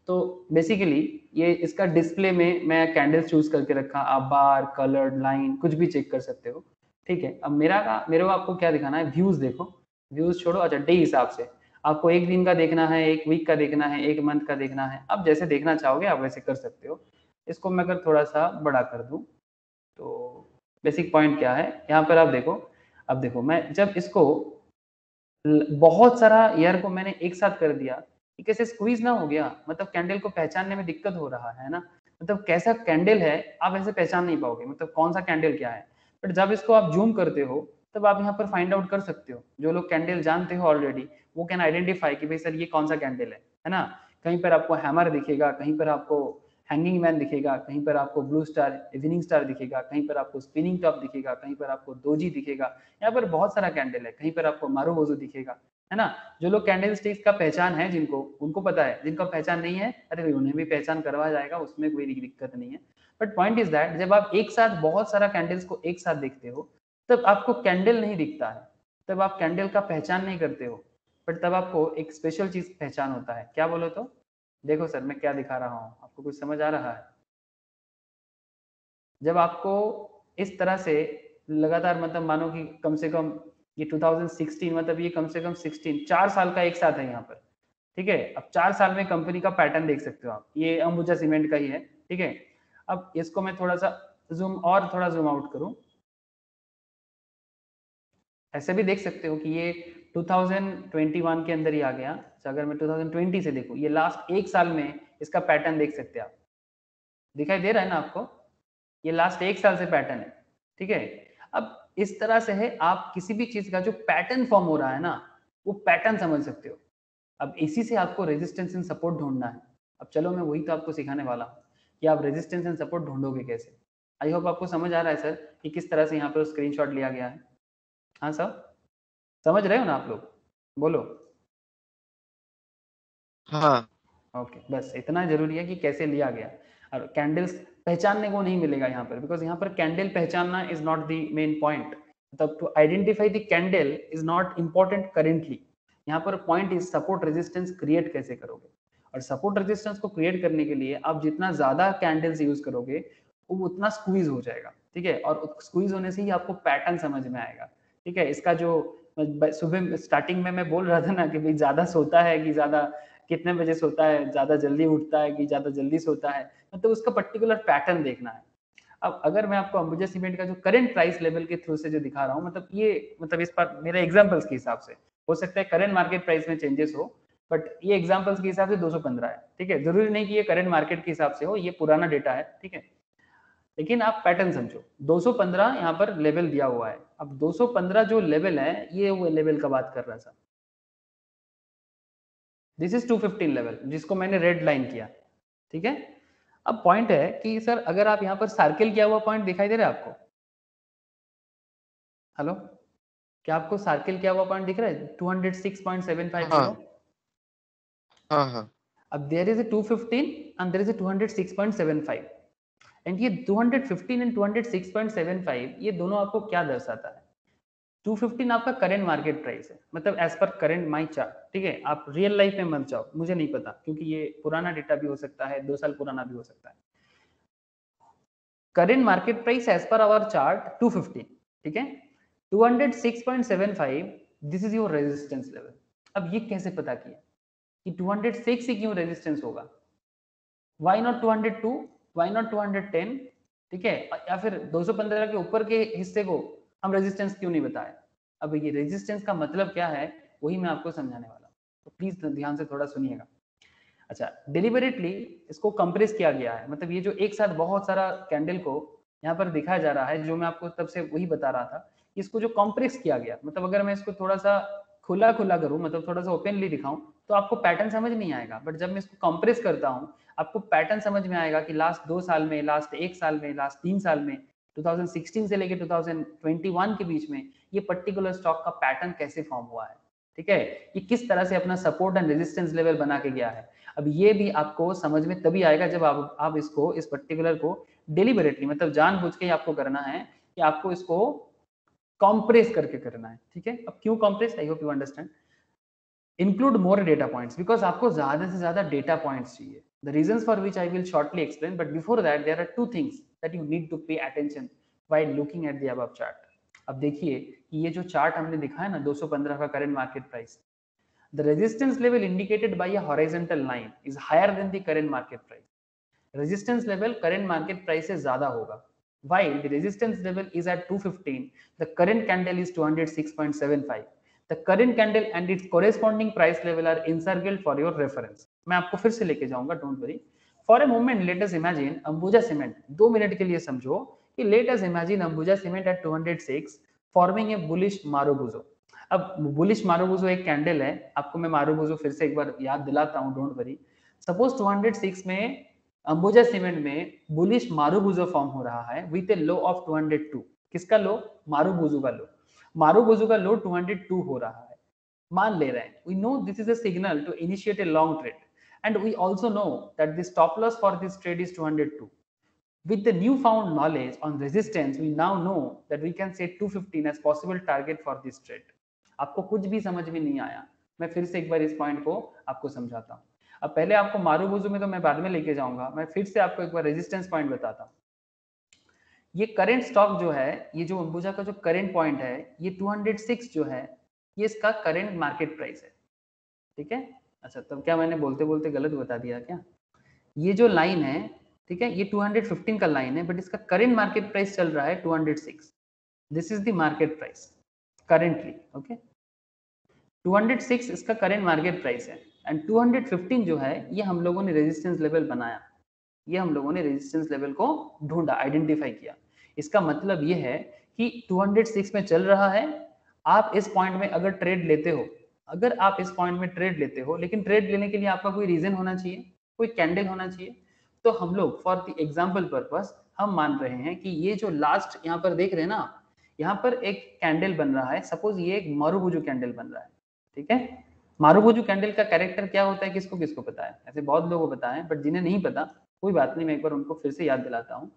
तो बेसिकली ये इसका डिस्प्ले में मैं कैंडल्स चूज करके रखा, आप बार, कलर्ड, लाइन कुछ भी चेक कर सकते हो, ठीक है। अब मेरे को आपको क्या दिखाना है, व्यूज देखो, व्यूज छोड़ो। अच्छा, डे हिसाब से आपको एक दिन का देखना है, एक वीक का देखना है, एक मंथ का देखना है, आप जैसे देखना चाहोगे आप वैसे कर सकते हो। इसको मैं अगर थोड़ा सा बड़ा कर दूं, तो बेसिक पॉइंट क्या है यहाँ पर आप देखो। अब देखो, मैं जब इसको बहुत सारा ईयर को मैंने एक साथ कर दिया, ये कैसे स्क्वीज ना हो गया, मतलब कैंडल को पहचानने में दिक्कत हो रहा है ना, मतलब कैसा कैंडल है आप ऐसे पहचान नहीं पाओगे, मतलब कौन सा कैंडल क्या है। बट जब इसको आप जूम करते हो, तब आप यहाँ पर फाइंड आउट कर सकते हो। जो लोग कैंडल जानते हो ऑलरेडी, वो कैन आइडेंटिफाई कि भाई सर ये कौन सा कैंडल है ना। कहीं पर आपको हैमर दिखेगा, कहीं पर आपको हैंगिंग मैन दिखेगा, कहीं पर आपको ब्लू स्टार, इवनिंग स्टार दिखेगा, कहीं पर आपको स्पिनिंग टॉप दिखेगा, कहीं पर आपको दोजी दिखेगा। यहाँ पर बहुत सारा कैंडल है, कहीं पर आपको मारूबोजो दिखेगा, है ना। जो लोग कैंडल स्टिक्स का पहचान है जिनको, उनको पता है, जिनका पहचान नहीं है, अरे उन्हें भी पहचान करवाया जाएगा, उसमें कोई दिक्कत नहीं है। बट पॉइंट इज दैट जब आप एक साथ बहुत सारा कैंडल्स को एक साथ देखते हो, तब आपको कैंडल नहीं दिखता है, तब आप कैंडल का पहचान नहीं करते हो, बट तब आपको एक स्पेशल चीज पहचान होता है। क्या बोलो तो? देखो सर, मैं क्या दिखा रहा हूँ, आपको कुछ समझ आ रहा है? जब आपको इस तरह से लगातार, मतलब मानो कि कम से कम ये 2016, मतलब ये कम से कम 16 4 साल का एक साथ है यहाँ पर, ठीक है। अब 4 साल में कंपनी का पैटर्न देख सकते हो आप, ये अंबुजा सीमेंट का ही है, ठीक है। अब इसको मैं थोड़ा सा थोड़ा जूम आउट करूं, ऐसे भी देख सकते हो कि ये 2021 के अंदर ही आ गया। तो अगर मैं 2020 से देखूं, ये लास्ट एक साल में इसका पैटर्न देख सकते हैं आप, दिखाई दे रहा है ना आपको? ये लास्ट एक साल से पैटर्न है, ठीक है। अब इस तरह से है, आप किसी भी चीज का जो पैटर्न फॉर्म हो रहा है ना, वो पैटर्न समझ सकते हो। अब इसी से आपको रेजिस्टेंस एंड सपोर्ट ढूंढना है। अब चलो मैं वही तो आपको सिखाने वाला हूँ कि आप रेजिस्टेंस एंड सपोर्ट ढूंढोगे कैसे। आई होप आपको समझ आ रहा है सर कि किस तरह से यहाँ पर स्क्रीनशॉट लिया गया है। हाँ सर, समझ रहे हो ना आप लोग? बोलो। हाँ। ओके, बस इतना जरूरी है कि कैसे लिया गया। और कैंडल्स पहचानने को नहीं मिलेगा यहाँ पर, बिकॉज यहाँ पर कैंडल पहचानना is not the main point, मतलब to identify the candle is not important currently. यहाँ पर point is support resistance create कैसे करोगे। और सपोर्ट रेजिस्टेंस को क्रिएट करने के लिए आप जितना ज्यादा कैंडल्स यूज करोगे, वो उतना स्क्वीज हो जाएगा, ठीक है। और स्क्वीज होने से ही आपको पैटर्न समझ में आएगा, ठीक है। इसका जो सुबह स्टार्टिंग में मैं बोल रहा था ना कि भाई ज्यादा सोता है कि ज्यादा कितने बजे सोता है, ज्यादा जल्दी उठता है कि ज्यादा जल्दी सोता है, मतलब उसका पर्टिकुलर पैटर्न देखना है। अब अगर मैं आपको अंबुजा सीमेंट का जो करंट प्राइस लेवल के थ्रू से जो दिखा रहा हूँ, मतलब ये मतलब इस पर मेरे एग्जांपल्स के हिसाब से हो सकता है करंट मार्केट प्राइस में चेंजेस हो, बट ये एग्जांपल्स के हिसाब से 215 है, ठीक है। जरूरी नहीं कि ये करंट मार्केट के हिसाब से हो, ये पुराना डेटा है, ठीक है। लेकिन आप पैटर्न समझो, 215 यहाँ पर लेवल दिया हुआ है। अब 215 जो लेवल है, ये वो लेवल का बात कर रहा था। दिस इज 215 लेवल, जिसको मैंने रेड लाइन किया, ठीक है। अब पॉइंट है कि सर अगर आप यहाँ पर सर्किल किया हुआ पॉइंट दिखाई दे रहा है आपको, हेलो, क्या आपको सर्किल किया हुआ पॉइंट दिख रहा है 206.750? हाँ हाँ हाँ अब there is a 215 and there is a 206.75, and ये 215 एंड 206.75 ये दोनों आपको क्या दर्शाता है? 215 आपका करंट मार्केट प्राइस है, मतलब एज पर करंट माई चार्ट, ठीक है। आप रियल लाइफ में मत जाओ, मुझे नहीं पता, क्योंकि ये पुराना डेटा भी हो सकता है, 2 साल पुराना भी हो सकता है। Current market price as per our chart 215, ठीक है। 206.75 this is your resistance level. अब ये कैसे पता किया कि 206 ही क्यों रेजिस्टेंस होगा? वाई नॉट 202, वाई नॉट 210, ठीक है, या फिर 215 के ऊपर के हिस्से को हम रेजिस्टेंस क्यों नहीं बताए? अब ये रेजिस्टेंस का मतलब क्या है, वही मैं आपको समझाने वाला हूँ, तो प्लीज ध्यान से थोड़ा सुनिएगा। अच्छा, डिलिबरेटली इसको कंप्रेस किया गया है, मतलब ये जो एक साथ बहुत सारा कैंडल को यहाँ पर दिखाया जा रहा है, जो मैं आपको तब से वही बता रहा था, इसको जो कंप्रेस किया गया, मतलब अगर मैं इसको थोड़ा सा खुला खुला करूं, मतलब थोड़ा सा ओपनली दिखाऊं, तो आपको पैटर्न समझ नहीं आएगा, बट जब मैं इसको कंप्रेस करता हूं, आपको पैटर्न समझ में आएगा कि लास्ट 2 साल में, लास्ट 1 साल में, लास्ट 3 साल में, 2016 से लेकर 2021 के बीच में ये पर्टिकुलर स्टॉक का पैटर्न कैसे फॉर्म हुआ है, ठीक है। ये किस तरह से अपना सपोर्ट एंड रेजिस्टेंस लेवल बना के गया है। अब ये भी आपको समझ में तभी आएगा जब आप इसको, इस पर्टिकुलर को डिलिबरेटली, मतलब जानबूझ के आपको करना है कि आपको इसको कॉम्प्रेस करके करना है, ठीक है। अब क्यों compress, I hope you understand. Include more data points, because आपको ज्यादा से ज्यादा डेटा पॉइंट्स चाहिए। The reasons for which I will shortly explain, but before that there are 2 things that you need to pay attention while looking at the above chart. अब देखिए कि ये जो चार्ट हमने दिखाया ना 215 का current market price, the resistance level indicated by a horizontal line is higher than the current market price. Resistance level current market price से ज्यादा होगा, while the resistance level is at 215, the current candle is 206.75. The current candle and its corresponding price level are encircled for your reference. मैं आपको फिर से लेके जाऊंगा, don't worry. For a moment let us imagine Ambuja Cement, 2 minute के लिए समझो कि let us imagine Ambuja Cement at 206 forming a bullish Marubozu. अब बुलिश मारुबुजो एक कैंडल है, आपको मैं मारुबुजो फिर से एक बार याद दिलाता हूं, डोंट वरी। सपोज 206 में अंबुजा सीमेंट में बुलिश मारुबुजो फॉर्म हो रहा है विद ए लो ऑफ 202। किसका लो? मारुबुजो का लो। मारुबुजो का लो 202 हो रहा है, मान ले रहे हैं। We know this is a signal to initiate a long trade, and we also know that the stop loss for this trade is 202। With the newfound knowledge on resistance, we now know that we can set 215 as possible target for this trade. आपको कुछ भी समझ में नहीं आया, मैं फिर से एक बार इस पॉइंट को आपको समझाता हूँ। अब पहले आपको मारुबुजू में तो मैं बाद में लेके जाऊंगा, मैं फिर से आपको एक बार रेजिस्टेंस पॉइंट बताता हूँ। ये करंट स्टॉक जो है, ये जो अंबुजा का जो करंट पॉइंट है, ये 206 जो है, ये इसका करंट मार्केट प्राइस है, ठीक है। अच्छा, तब क्या मैंने बोलते बोलते गलत बता दिया क्या? ये जो लाइन है, ठीक है, ये 215 का लाइन है, बट इसका करंट मार्केट प्राइस चल रहा है 206। This is the market price currently, okay. 206 इसका करंट मार्केट प्राइस है, एंड 215 जो है ये हम लोगों ने रेजिस्टेंस लेवल बनाया, ये हम लोगों ने रेजिस्टेंस लेवल को ढूंढा, आइडेंटिफाई किया। इसका मतलब ये है कि 206 में चल रहा है, आप इस पॉइंट में अगर ट्रेड लेते हो, अगर आप इस पॉइंट में ट्रेड लेते हो, लेकिन ट्रेड लेने के लिए आपका कोई रीजन होना चाहिए, कोई कैंडल होना चाहिए, तो हम लोग फॉर द एग्जांपल पर्पस हम मान रहे हैं कि ये जो लास्ट यहाँ पर देख रहे हैं ना, यहाँ पर एक कैंडल बन रहा है, सपोज ये एक मारुबुजू कैंडल बन रहा है, ठीक है। मारुबुजू कैंडल का कैरेक्टर क्या होता है, किसको किसको पता है? ऐसे बहुत लोगों को पता है, बट जिन्हें नहीं पता कोई बात नहीं, मैं एक बार उनको फिर से याद दिलाता हूँ।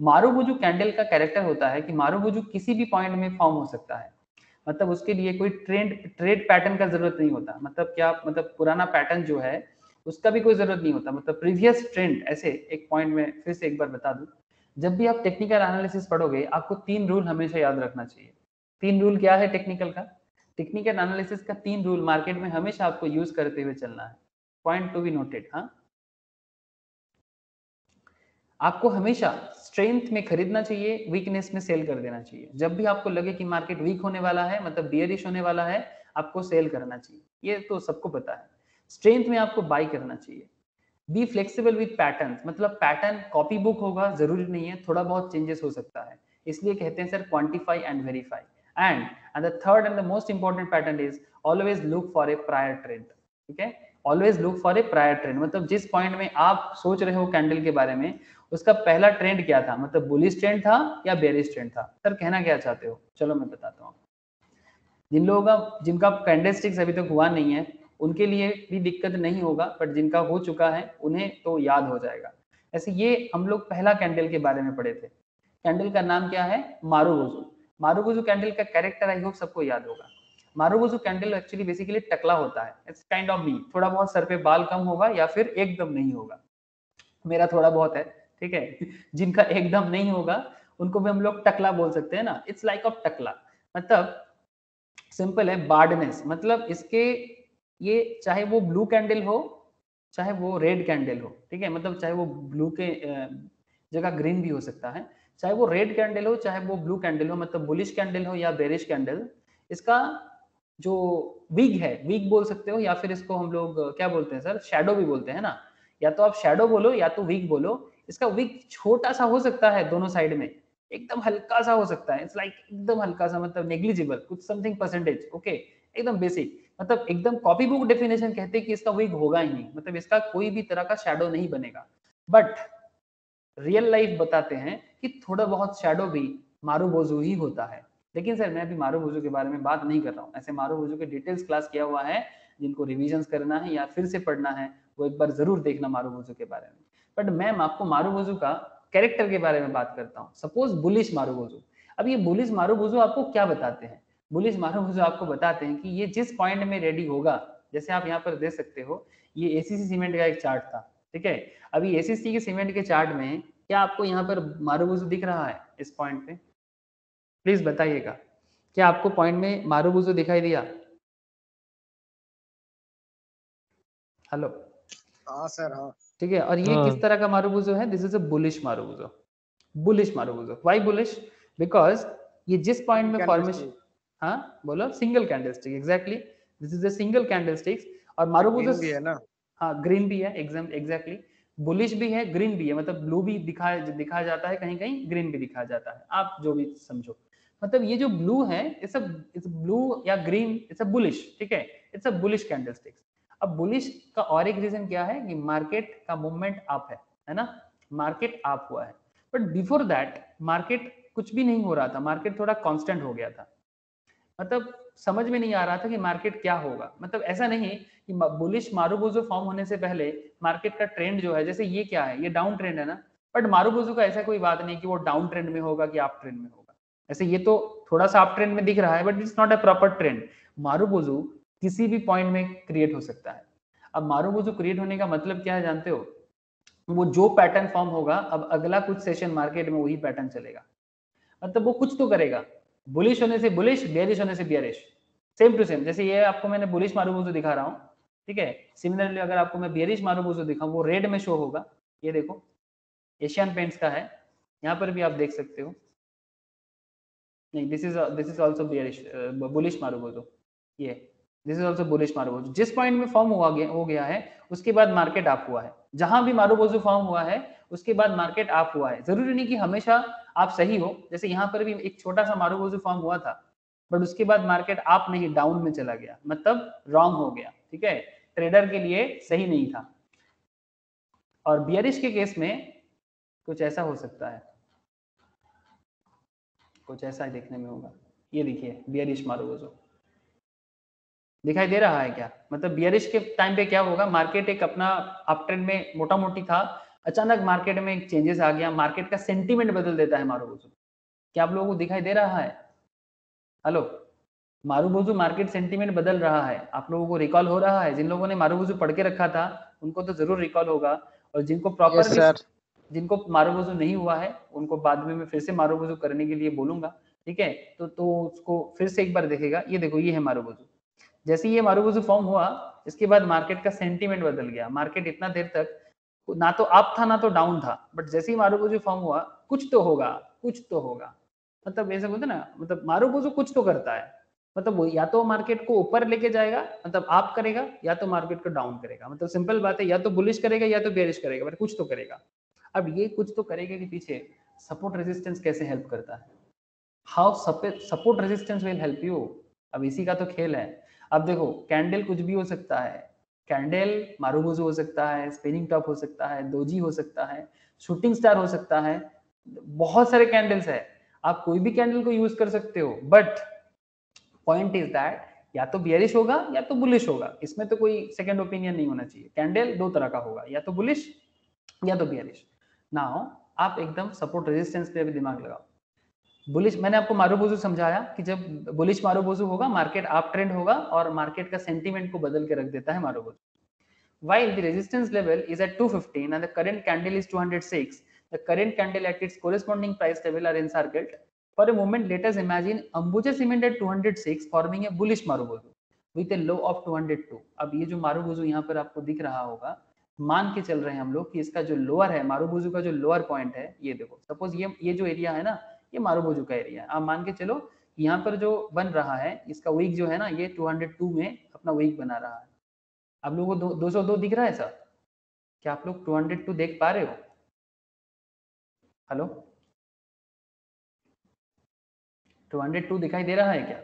मारुबुजू कैंडल का कैरेक्टर होता है कि मारुबुजू किसी भी पॉइंट में फॉर्म हो सकता है, मतलब उसके लिए कोई ट्रेड पैटर्न का जरूरत नहीं होता। मतलब क्या, मतलब पुराना पैटर्न जो है उसका भी कोई जरूरत नहीं होता, मतलब प्रीवियस ट्रेंड। ऐसे एक पॉइंट में फिर से एक बार बता दूं, जब भी आप टेक्निकल एनालिसिस पढ़ोगे, आपको 3 रूल हमेशा याद रखना चाहिए। 3 रूल क्या है टेक्निकल का? टेक्निकल एनालिसिस का 3 रूल मार्केट में हमेशा आपको यूज करते हुए चलना है। Point to be noted. हाँ, आपको हमेशा स्ट्रेंथ में खरीदना चाहिए, वीकनेस में सेल कर देना चाहिए। जब भी आपको लगे कि मार्केट वीक होने वाला है, मतलब बियरिश होने वाला है, आपको सेल करना चाहिए, ये तो सबको पता है। स्ट्रेंथ में आपको बाई करना चाहिए। बी फ्लेक्सिबल विद पैटर्न, मतलब पैटर्न कॉपी बुक होगा जरूरी नहीं है, थोड़ा बहुत चेंजेस हो सकता है, इसलिए कहते हैं sir quantify and verify. And the third and the most important pattern is always look for A prior trend. ठीक है, always look for A prior trend, मतलब जिस पॉइंट में आप सोच रहे हो कैंडल के बारे में, उसका पहला ट्रेंड क्या था, मतलब बुलिश ट्रेंड था या बेरिश ट्रेंड था। सर कहना क्या चाहते हो, चलो मैं बताता हूँ। जिन लोगों का जिनका कैंडलस्टिक्स अभी तक हुआ नहीं है उनके लिए भी दिक्कत नहीं होगा, बट जिनका हो चुका है उन्हें तो याद हो जाएगा। ऐसे ये हम लोग पहला कैंडल के बारे में पढ़े थे। कैंडल का नाम क्या है, मारुबुजु। मारुबुजु कैंडल का कैरेक्टर आई होप सबको याद होगा। मारुबुजु कैंडल एक्चुअली बेसिकली टकला होता है, इट्स काइंड ऑफ वी, थोड़ा बहुत सर पे बाल कम होगा या फिर एकदम नहीं होगा। मेरा थोड़ा बहुत है, ठीक है। जिनका एकदम नहीं होगा उनको भी हम लोग टकला बोल सकते हैं ना, इट्स लाइक ऑफ टकला, मतलब सिंपल है, बार्डनेस, मतलब इसके ये चाहे वो ब्लू कैंडल हो चाहे वो रेड कैंडल हो, ठीक है, मतलब चाहे वो ब्लू के जगह ग्रीन भी हो सकता है, चाहे वो रेड कैंडल हो चाहे वो ब्लू कैंडल हो, मतलब बुलिश कैंडल हो या बेरिश कैंडल, इसका जो वीक है, वीक बोल सकते हो, या फिर इसको हम लोग क्या बोलते हैं सर, शैडो भी बोलते हैं ना, या तो आप शैडो बोलो या तो वीक बोलो। इसका वीक छोटा सा हो सकता है दोनों साइड में, एकदम हल्का सा हो सकता है, इट्स लाइक एकदम हल्का सा, मतलब नेग्लिजिबल, कुछ समथिंग परसेंटेज, ओके, एकदम बेसिक, मतलब एकदम कॉपी बुक डेफिनेशन कहते हैं कि इसका वीक होगा ही नहीं, मतलब इसका कोई भी तरह का शैडो नहीं बनेगा। बट रियल लाइफ बताते हैं कि थोड़ा बहुत शैडो भी मारुबुजु ही होता है। लेकिन सर मैं अभी मारुबुजु के बारे में बात नहीं कर रहा हूँ, ऐसे मारुबुजु के डिटेल्स क्लास किया हुआ है, जिनको रिविजन्स करना है या फिर से पढ़ना है वो एक बार जरूर देखना मारुबुजु के बारे में। बट मैम आपको मारुबुजु का कैरेक्टर के बारे में बात करता हूँ। सपोज बुलिश मारुबुजु, अब ये बुलिश मारुबुजु आपको क्या बताते हैं, बुलिश मारुबुजु आपको बताते हैं कि ये जिस पॉइंट में रेडी होगा, जैसे आप यहाँ पर देख सकते हो, ये एसीसी सीमेंट का एक चार्ट था, ठीक है। अभी एसीसी के सीमेंट के चार्ट में क्या आपको यहाँ पर मारुबुजु दिख रहा है इस पॉइंट पे, प्लीज बताइएगा, क्या आपको पॉइंट में मारुबुजु दिखाई दिया? हेलो, हाँ सर, हाँ। ठीक है, और ये किस तरह का मारुबुजु है, this is a bullish marubozu. Bullish marubozu, why bullish, because ये जिस पॉइंट में फॉर्मेशन, हाँ बोलो, single candlestick, exactly, this is a single candlestick. और मारुबुजु भी है ना, हाँ ग्रीन भी है, एग्जैक्टली, बुलिश भी है, ग्रीन भी है, मतलब ब्लू भी दिखाया जाता है कहीं कहीं, ग्रीन भी दिखाया जाता है, आप जो भी समझो। मतलब ये जो ब्लू है, इट्स ब्लू या ग्रीन, इट्स अ बुलिश, ठीक है, इट्स अ बुलिश कैंडलस्टिक्स। अब बुलिश का और एक रीजन क्या है कि मार्केट का मूवमेंट अप है ना, मार्केट अप हुआ है, बट बिफोर दैट मार्केट कुछ भी नहीं हो रहा था, मार्केट थोड़ा कांस्टेंट हो गया था, मतलब समझ में नहीं आ रहा था कि मार्केट क्या होगा। मतलब ऐसा नहीं कि बुलिश मारुबुजु फॉर्म होने से पहले मार्केट का ट्रेंड जो है, जैसे ये क्या है, ये डाउन ट्रेंड है ना, बट मारुबुजु का ऐसा कोई बात नहीं कि वो डाउन ट्रेंड में होगा कि अप ट्रेंड में होगा। ऐसे ये तो थोड़ा सा अप ट्रेंड में दिख रहा है, but it's not a proper trend. Marubozu किसी भी पॉइंट में क्रिएट हो सकता है। अब मारुबुजु क्रिएट होने का मतलब क्या है जानते हो, वो जो पैटर्न फॉर्म होगा, अब अगला कुछ सेशन मार्केट में वही पैटर्न चलेगा, मतलब वो कुछ तो करेगा, बुलिश होने से बुलिश, बेयरिश होने से बेयरिश, सेम टू सेम। जैसे ये आपको मैंने बुलिश मारुबुजु दिखा रहा हूँ, ठीक है, सिमिलरली अगर आपको मैं बेयरिश मारुबुजु दिखाऊं, वो रेड में शो होगा, ये देखो एशियन पेंट्स का है, यहाँ पर भी आप देख सकते हो, नहीं this is also bearish bullish marubozu, ये this is also bullish marubozu. जिस पॉइंट में फॉर्म हो गया है उसके बाद मार्केट अप हुआ है, जहां भी मारुबुजु फॉर्म हुआ है उसके बाद मार्केट अप हुआ है। जरूरी नहीं कि हमेशा आप सही हो, जैसे यहाँ पर भी एक छोटा सा मारुबुजु फॉर्म हुआ था, बट उसके बाद मार्केट अप नहीं डाउन में चला गया, मतलब रॉन्ग हो गया, ठीक है, ट्रेडर के लिए सही नहीं था। और बियरिश के केस में कुछ ऐसा हो सकता है, कुछ ऐसा देखने में होगा, ये देखिए बियरिश मारुबुजु दिखाई दे रहा है क्या, मतलब बियरिश के टाइम पे क्या होगा, मार्केट एक अपना अप ट्रेंड में मोटा मोटी था, अचानक मार्केट में एक चेंजेस आ गया, मार्केट का सेंटीमेंट बदल देता है मारुबुजु। क्या आप लोगों को दिखाई दे रहा है? हेलो, मारुबुजु मार्केट सेंटीमेंट बदल रहा है, आप लोगों को रिकॉल हो रहा है? जिन लोगों ने मारुबुजु पढ़ के रखा था उनको तो जरूर रिकॉल होगा, और जिनको प्रॉपर जिनको मारुबुजु नहीं हुआ है उनको बाद में मैं फिर से मारुबुजु करने के लिए बोलूंगा, ठीक है, तो उसको फिर से एक बार देखेगा। ये देखो, ये है मारुबुजु, जैसे ये मारुबुजू फॉर्म हुआ, इसके बाद मार्केट का सेंटीमेंट बदल गया। मार्केट इतना देर तक ना तो अप था ना तो डाउन था, बट जैसे ही मारुबुजू फॉर्म हुआ, कुछ तो होगा, कुछ तो होगा। मतलब ऐसे बोलते ना, मतलब मारुबुजू कुछ तो करता है, मतलब वो या तो मार्केट को ऊपर लेके जाएगा, मतलब अप करेगा, या तो मार्केट को डाउन करेगा। मतलब सिंपल बात है, या तो बुलिश करेगा या तो बेरिश करेगा, बट कुछ तो करेगा। अब ये कुछ तो करेगा के पीछे सपोर्ट रेजिस्टेंस कैसे हेल्प करता है, how support resistance will help you. अब इसी का तो खेल है। अब देखो, कैंडल कुछ भी हो सकता है, कैंडल मारुबुजू हो सकता है, स्पिनिंग टॉप हो सकता है, दोजी हो सकता है, शूटिंग स्टार हो सकता है, बहुत सारे कैंडल्स है। आप कोई भी कैंडल को यूज कर सकते हो, बट पॉइंट इज दैट या तो बियरिश होगा या तो बुलिश होगा, इसमें तो कोई सेकंड ओपिनियन नहीं होना चाहिए। कैंडल दो तरह का होगा, या तो बुलिश या तो बियरिश। नाउ आप एकदम सपोर्ट रेजिस्टेंस पे भी दिमाग लगाओ। बुलिश, मैंने आपको मारुबुजू समझाया कि जब बुलिश मारुबुजू होगा, मार्केट अप ट्रेंड होगा और मार्केट का सेंटीमेंट को बदल के रख देता है मारुबुजू। While the resistance level is at 215 and the current candle is 206, the current candle at its corresponding price level are encircled. For a moment, let us imagine Ambuja Cement at 206 forming a bullish Marubozu with a low of 202. अब ये जो मारुबुजू यहाँ पर आपको दिख रहा होगा, मान के चल रहे हैं हम लोग कि इसका जो लोअर है, मारुबुजू का जो लोअर पॉइंट है, ये देखो, सपोज ये जो एरिया है ना, ये मारुबुजू का एरिया है। आप मान के चलो यहाँ पर जो बन रहा है, इसका वीक जो है ना, ये 202 में अपना वीक बना रहा है। आप लोगों को 202 दिख रहा है सर? क्या आप लोग 202 देख पा रहे हो? हेलो, 202 दिखाई दे रहा है क्या?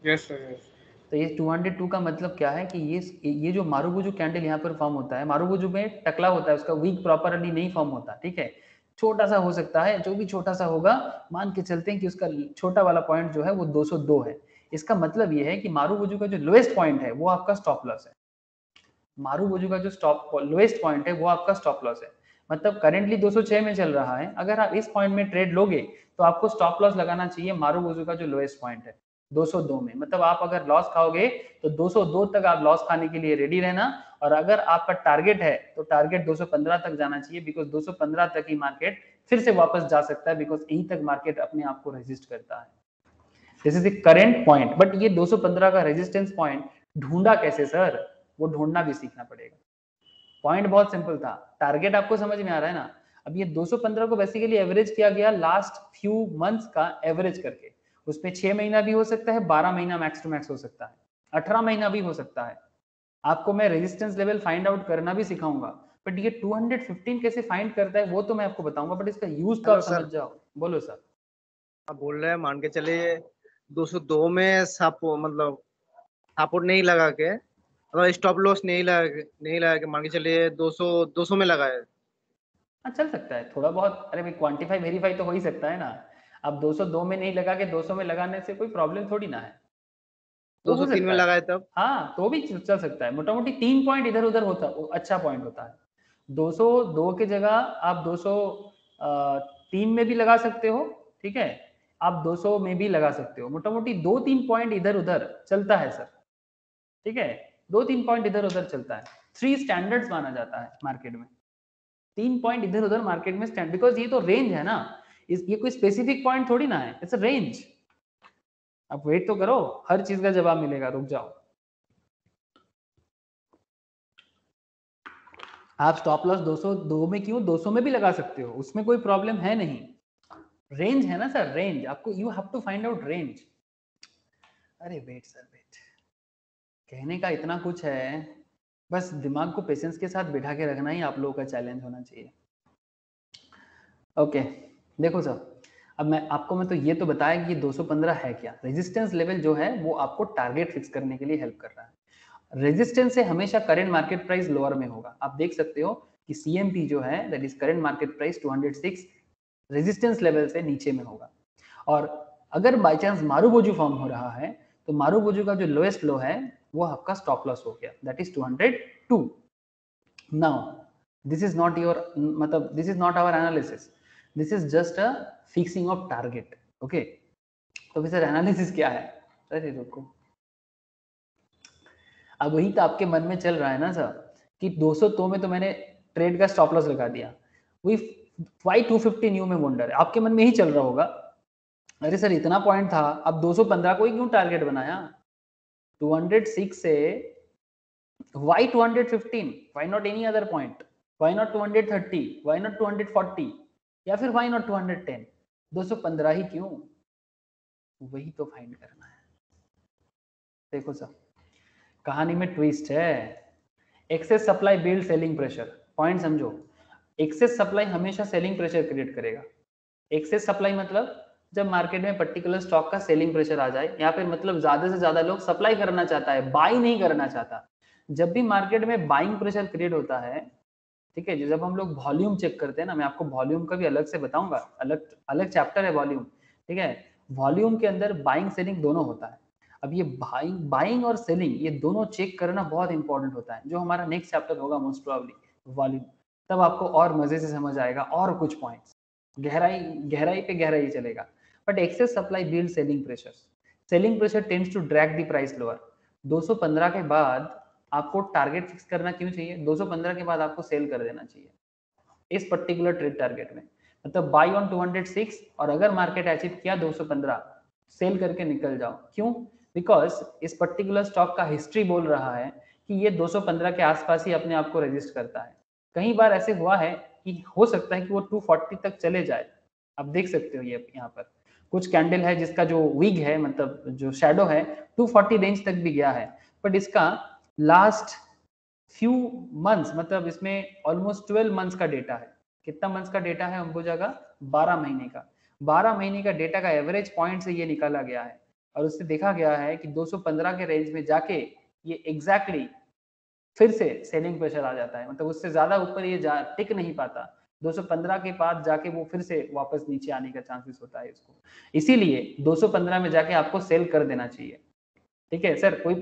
Yes sir, yes. तो ये 202 का मतलब क्या है कि ये जो मारुबुजू कैंडल यहाँ पर फॉर्म होता है, मारुबुजू में टकला होता है, उसका वीक प्रॉपरली नहीं फॉर्म होता, ठीक है, छोटा सा हो सकता है, जो भी छोटा सा होगा, मान के चलते हैं कि उसका छोटा वाला पॉइंट जो है वो 202 है। इसका मतलब ये है कि मारुबुजू का जो लोएस्ट पॉइंट है वो आपका स्टॉप लॉस है। मारुबुजू का जो स्टॉप लोएस्ट पॉइंट है वो आपका स्टॉप लॉस है। मतलब करेंटली 206 में चल रहा है, अगर आप इस पॉइंट में ट्रेड लोगे तो आपको स्टॉप लॉस लगाना चाहिए मारुबुजू का जो लोएस्ट पॉइंट है 202 में। मतलब आप अगर लॉस खाओगे तो 202 तक आप लॉस खाने के लिए रेडी रहना, और अगर आपका टारगेट है तो टारगेट 215 तक जाना चाहिए, बिकॉज 215 तक ही मार्केट फिर से वापस जा सकता है, बिकॉज यहीं तक मार्केट अपने आप को रेजिस्ट करता है। This is the current point, but ये 215 का रेजिस्टेंस पॉइंट ढूंढा कैसे सर? वो ढूंढना भी सीखना पड़ेगा। पॉइंट बहुत सिंपल था, टारगेट आपको समझ में आ रहा है ना? अब ये 215 को बेसिकली एवरेज किया गया लास्ट फ्यू मंथ्स का एवरेज करके, उसमें 6 महीना भी हो सकता है, 12 महीना मैक्स टू मैक्स हो सकता है, 18 महीना भी हो सकता है। आपको मैं रेजिस्टेंस लेवल फाइंड आउट करना भी सिखाऊंगा, बट ये 215 कैसे फाइंड करता है वो तो मैं आपको बताऊंगा, बट इसका यूज तो आप समझ जाओ। बोलो सर। आप बोल रहे हैं, मान के चलिए 202 में मतलब सपोर्ट नहीं लगा के, मतलब स्टॉप लॉस नहीं लगा के, मान के चलिए 200 में लगा है। हाँ, चल सकता है थोड़ा बहुत, अरे भाई क्वांटिफाई वेरीफाई तो हो ही सकता है ना। अब 202 में नहीं लगा के 200 में लगाने से कोई प्रॉब्लम थोड़ी ना है, तो हो 203 में सकता है। लगा है तब। हाँ, तो भी चल सकता है, मोटा मोटी 3 पॉइंट इधर उधर होता, अच्छा पॉइंट होता है। 202 की जगह आप 203 में भी लगा सकते हो, ठीक है, आप 200 में भी लगा सकते हो, मोटा मोटी 2-3 पॉइंट इधर उधर चलता है सर, ठीक है, 2-3 पॉइंट इधर उधर चलता है। 3 स्टैंडर्ड्स माना जाता है मार्केट में, 3 पॉइंट इधर उधर मार्केट में स्टैंड, बिकॉज ये तो रेंज है ना, ये कोई स्पेसिफिक पॉइंट थोड़ी ना है, इट्स अ रेंज। अब वेट तो करो, हर चीज का जवाब मिलेगा, रुक जाओ। आप स्टॉप लॉस 202 में क्यों, 200 में भी लगा सकते हो, उसमें कोई प्रॉब्लम है नहीं। रेंज है ना सर, रेंज आपको, you have to find out range. अरे वेट सर वेट, कहने का इतना कुछ है, बस दिमाग को पेशेंस के साथ बिठा के रखना ही आप लोगों का चैलेंज होना चाहिए। ओके, देखो सर, अब मैं तो ये तो बताया कि ये 215 है क्या, रेजिस्टेंस लेवल जो है वो आपको टारगेट फिक्स करने के लिए हेल्प कर रहा है। रेजिस्टेंस से हमेशा करंट मार्केट प्राइस लोअर में होगा। आप देख सकते हो कि सीएमपी जो है, that is current market price 206, resistance level से नीचे में होगा। और अगर बाय चांस मारुबुजू फॉर्म हो रहा है तो मारुबुजू का जो लोएस्ट लो है वो आपका स्टॉप लॉस हो गया, that is 202। Now this is not your, मतलब this is not our analysis, this is just a fixing of target. Okay, तो फिर सर एनालिसिस क्या है? अरे रुको, अब वही तो आपके मन में चल रहा है ना सर कि 202 में तो मैंने ट्रेड का स्टॉप लॉस लगा दिया, वही वाई 250 न्यू में वंडर है, आपके मन में ही चल रहा होगा, अरे सर इतना पॉइंट था, अब 215 को ही क्यों टारगेट बनाया? 206 से why 215, why not any other point, why not 230, why not 240, या फिर why not 210, 215 ही क्यों, वही तो फाइंड करना है। देखो सर, कहानी में ट्विस्ट है। Access supply build selling pressure, point समझो। एक्सेस सप्लाई हमेशा सेलिंग प्रेशर क्रिएट करेगा। एक्सेस सप्लाई मतलब जब मार्केट में पर्टिकुलर स्टॉक का सेलिंग प्रेशर आ जाए, या फिर मतलब ज्यादा से ज्यादा लोग सप्लाई करना चाहता है, बाई नहीं करना चाहता। जब भी मार्केट में बाइंग प्रेशर क्रिएट होता है, ठीक है, जब हम लोग वॉल्यूम चेक करते हैं ना, मैं आपको वॉल्यूम का भी अलग से बताऊंगा, अलग अलग चैप्टर है वॉल्यूम, ठीक है। वॉल्यूम के अंदर बाइंग सेलिंग दोनों होता है। अब ये बाइंग और सेलिंग ये दोनों चेक करना बहुत इंपॉर्टेंट होता है, जो हमारा नेक्स्ट चैप्टर होगा मोस्ट प्रोबेबली वॉल्यूम। तब आपको और मजे से समझ आएगा और कुछ पॉइंट्स, गहराई पे गहराई चलेगा। But excess supply build selling pressure, selling pressure tends to drag the price lower. 215 के बाद आपको टारगेट फिक्स करना क्यों चाहिए? 215 के बाद आपको सेल कर देना चाहिए इस पर्टिकुलर ट्रेड टारगेट में, मतलब बाई ऑन 206, और अगर मार्केट अचीव किया 215, सेल करके निकल जाओ। क्यों? बिकॉज इस पर्टिकुलर स्टॉक का हिस्ट्री बोल रहा है कि ये 215 के आसपास ही अपने आप को रजिस्ट करता है। कई बार ऐसे हुआ है कि हो सकता है कि वो 240 तक चले जाए। आप देख सकते हो ये यहाँ पर कुछ कैंडल है जिसका जो विग है, मतलब जो शैडो है, 240 रेंज तक भी गया है। बट इसका लास्ट फ्यू मंथ्स, मतलब इसमें ऑलमोस्ट 12 मंथ्स का डेटा है। कितना मंथ्स का डेटा है अंबुजा का? 12 महीने का। 12 महीने का डेटा का एवरेज पॉइंट से ये निकाला गया है, और उससे देखा गया है कि 215 के रेंज में जाके ये एग्जैक्टली फिर से सेलिंग प्रेशर आ जाता है, मतलब उससे ज्यादा ऊपर ये टिक नहीं पाता। 215 के बाद जाके वो फिर से वापस नीचे आने का चांसेस होता है इसको, इसीलिए 215 में जाके आपको सेल कर देना चाहिए। ठीक है सर, कोई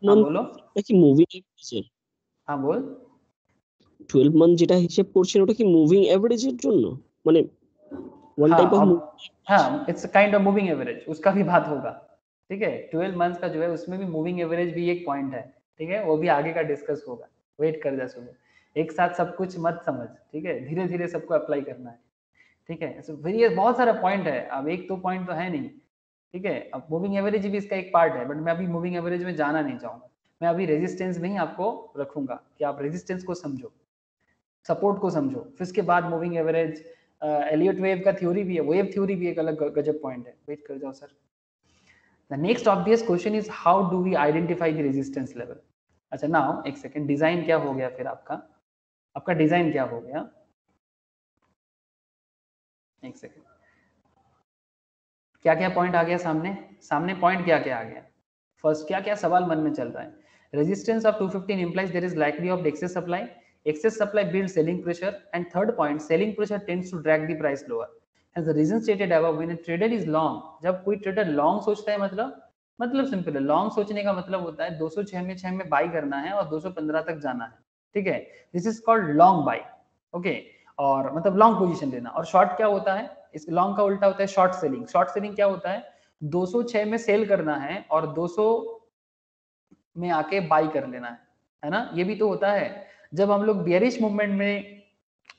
हाँ बोलो। কি মুভিং এভারেজের? हाँ बोल। 12 মান্থ যেটা হিসাব করছেন ওটা কি মুভিং এভারেজের জন্য, মানে वन टाइप ऑफ हाँ, it's kind of moving average, उसका भी बात होगा। ठीक है, 12 मंथ्स का जो है उसमें भी मूविंग एवरेज भी एक पॉइंट है। ठीक है, वो भी आगे का डिस्कस होगा, वेट कर जा सुबह। एक साथ सब कुछ मत समझ, ठीक है, धीरे धीरे सबको अप्लाई करना है। ठीक है, फिर ये बहुत सारा पॉइंट है, अब एक दो पॉइंट तो है नहीं। ठीक है, अब मूविंग एवरेज भी इसका एक पार्ट है, बट मैं अभी मूविंग एवरेज में जाना नहीं चाहूंगा। मैं अभी रेजिस्टेंस में ही आपको रखूंगा कि आप रेजिस्टेंस को समझो, सपोर्ट को समझो, फिर उसके बाद मूविंग एवरेज, एलियट वेव का थ्योरी भी है, वेव थ्योरी भी एक अलग गजब पॉइंट है, वेट कर जाओ sir. The next obvious question is how do we identify the resistance level. अच्छा नाउ एक सेकंड, डिजाइन क्या हो गया फिर आपका डिजाइन क्या हो गया? एक सेकंड, क्या क्या पॉइंट आ गया सामने पॉइंट क्या क्या आ गया? फर्स्ट, क्या क्या सवाल मन में चल रहा है? Resistance of 215 implies there is likely of excess supply. Excess supply builds selling pressure. And third point, selling pressure tends to drag the price lower. As the reason stated above, when a trader is long, जब कोई trader long सोचता है, मतलब simple है, long सोचने का मतलब होता है 206 में बाई करना है और 215 तक जाना है। ठीक है, this is called long by. Okay, और मतलब लॉन्ग पोजीशन लेना। और शॉर्ट क्या होता है? इस लॉन्ग का उल्टा होता है शॉर्ट सेलिंग। शॉर्ट सेलिंग क्या होता है? 206 में सेल करना है और 200 में आके बाई कर लेना है ना? ये भी तो होता है जब हम लोग बियरिश मूवमेंट में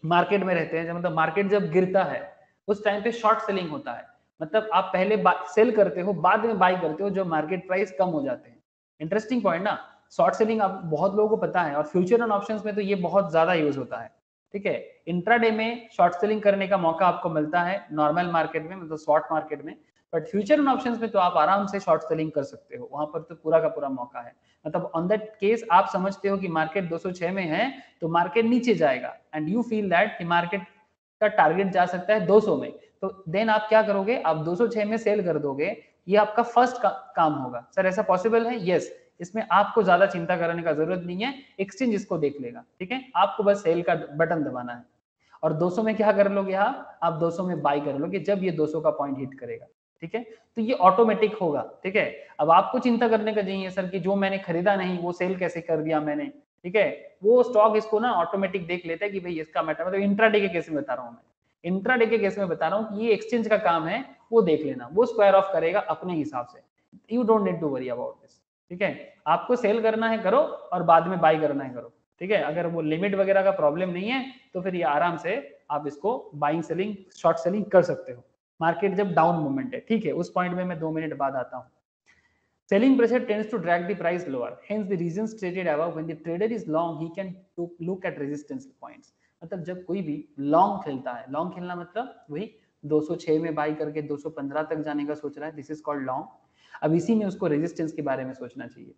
मार्केट में रहते हैं, जब मतलब मार्केट जब गिरता है उस टाइम पे शॉर्ट सेलिंग होता है, मतलब आप पहले सेल करते हो, बाद में बाई करते हो, जो मार्केट प्राइस कम हो जाते हैं। इंटरेस्टिंग पॉइंट ना, शॉर्ट सेलिंग आप बहुत लोगों को पता है, और फ्यूचर एंड ऑप्शंस में तो ये बहुत ज्यादा यूज होता है। ठीक है, इंट्राडे में शॉर्ट सेलिंग करने का मौका आपको मिलता है नॉर्मल मार्केट में, मतलब शॉर्ट मार्केट में, बट फ्यूचर एंड ऑप्शंस में तो आप आराम से शॉर्ट सेलिंग कर सकते हो, वहां पर तो पूरा का पूरा मौका है। मतलब ऑन दैट केस आप समझते हो कि मार्केट 206 में है तो मार्केट नीचे जाएगा, एंड यू फील दैट कि मार्केट का टारगेट जा सकता है 200 में, तो देन आप क्या करोगे? आप 206 में सेल कर दोगे। ये आपका फर्स्ट काम होगा। सर ऐसा पॉसिबल है? यस, इसमें आपको ज्यादा चिंता करने का जरूरत नहीं है, एक्सचेंज इसको देख लेगा। ठीक है, आपको बस सेल का बटन दबाना है, और 200 में क्या कर लोगे? आप 200 में बाई कर लोगे जब ये 200 का पॉइंट हिट करेगा। ठीक है, तो ये ऑटोमेटिक होगा। ठीक है, अब आपको चिंता करने का नहीं है सर कि जो मैंने खरीदा नहीं वो सेल कैसे कर दिया मैंने। ठीक है, वो स्टॉक इसको ना ऑटोमेटिक देख लेता है कि भाई इसका मैटर, मतलब इंट्राडे के केस में बता रहा हूं मैं, इंट्राडे के केस में बता रहा हूं कि ये एक्सचेंज का काम है, वो देख लेना, वो स्क्वायर ऑफ करेगा अपने हिसाब से। You don't need to worry about this. ठीक है, आपको सेल करना है करो और बाद में बाई करना है करो। ठीक है, अगर वो लिमिट वगैरह का प्रॉब्लम नहीं है तो फिर ये आराम से आप इसको बाइंग सेलिंग शॉर्ट सेलिंग कर सकते हो, मार्केट जब डाउन मूवमेंट है। ठीक है, उस पॉइंट में मैं 2 मिनट बाद आता हूँ। Selling pressure tends to drag the price lower. Hence, the reasons stated above, when the trader is long, he can look at resistance points. मतलब जब कोई भी लॉन्ग खेलता है, लॉन्ग खेलना मतलब वही 206 में बाई करके 215 तक जाने का सोच रहा है, दिस इज कॉल्ड लॉन्ग. अब इसी में उसको रेजिस्टेंस के बारे में सोचना चाहिए.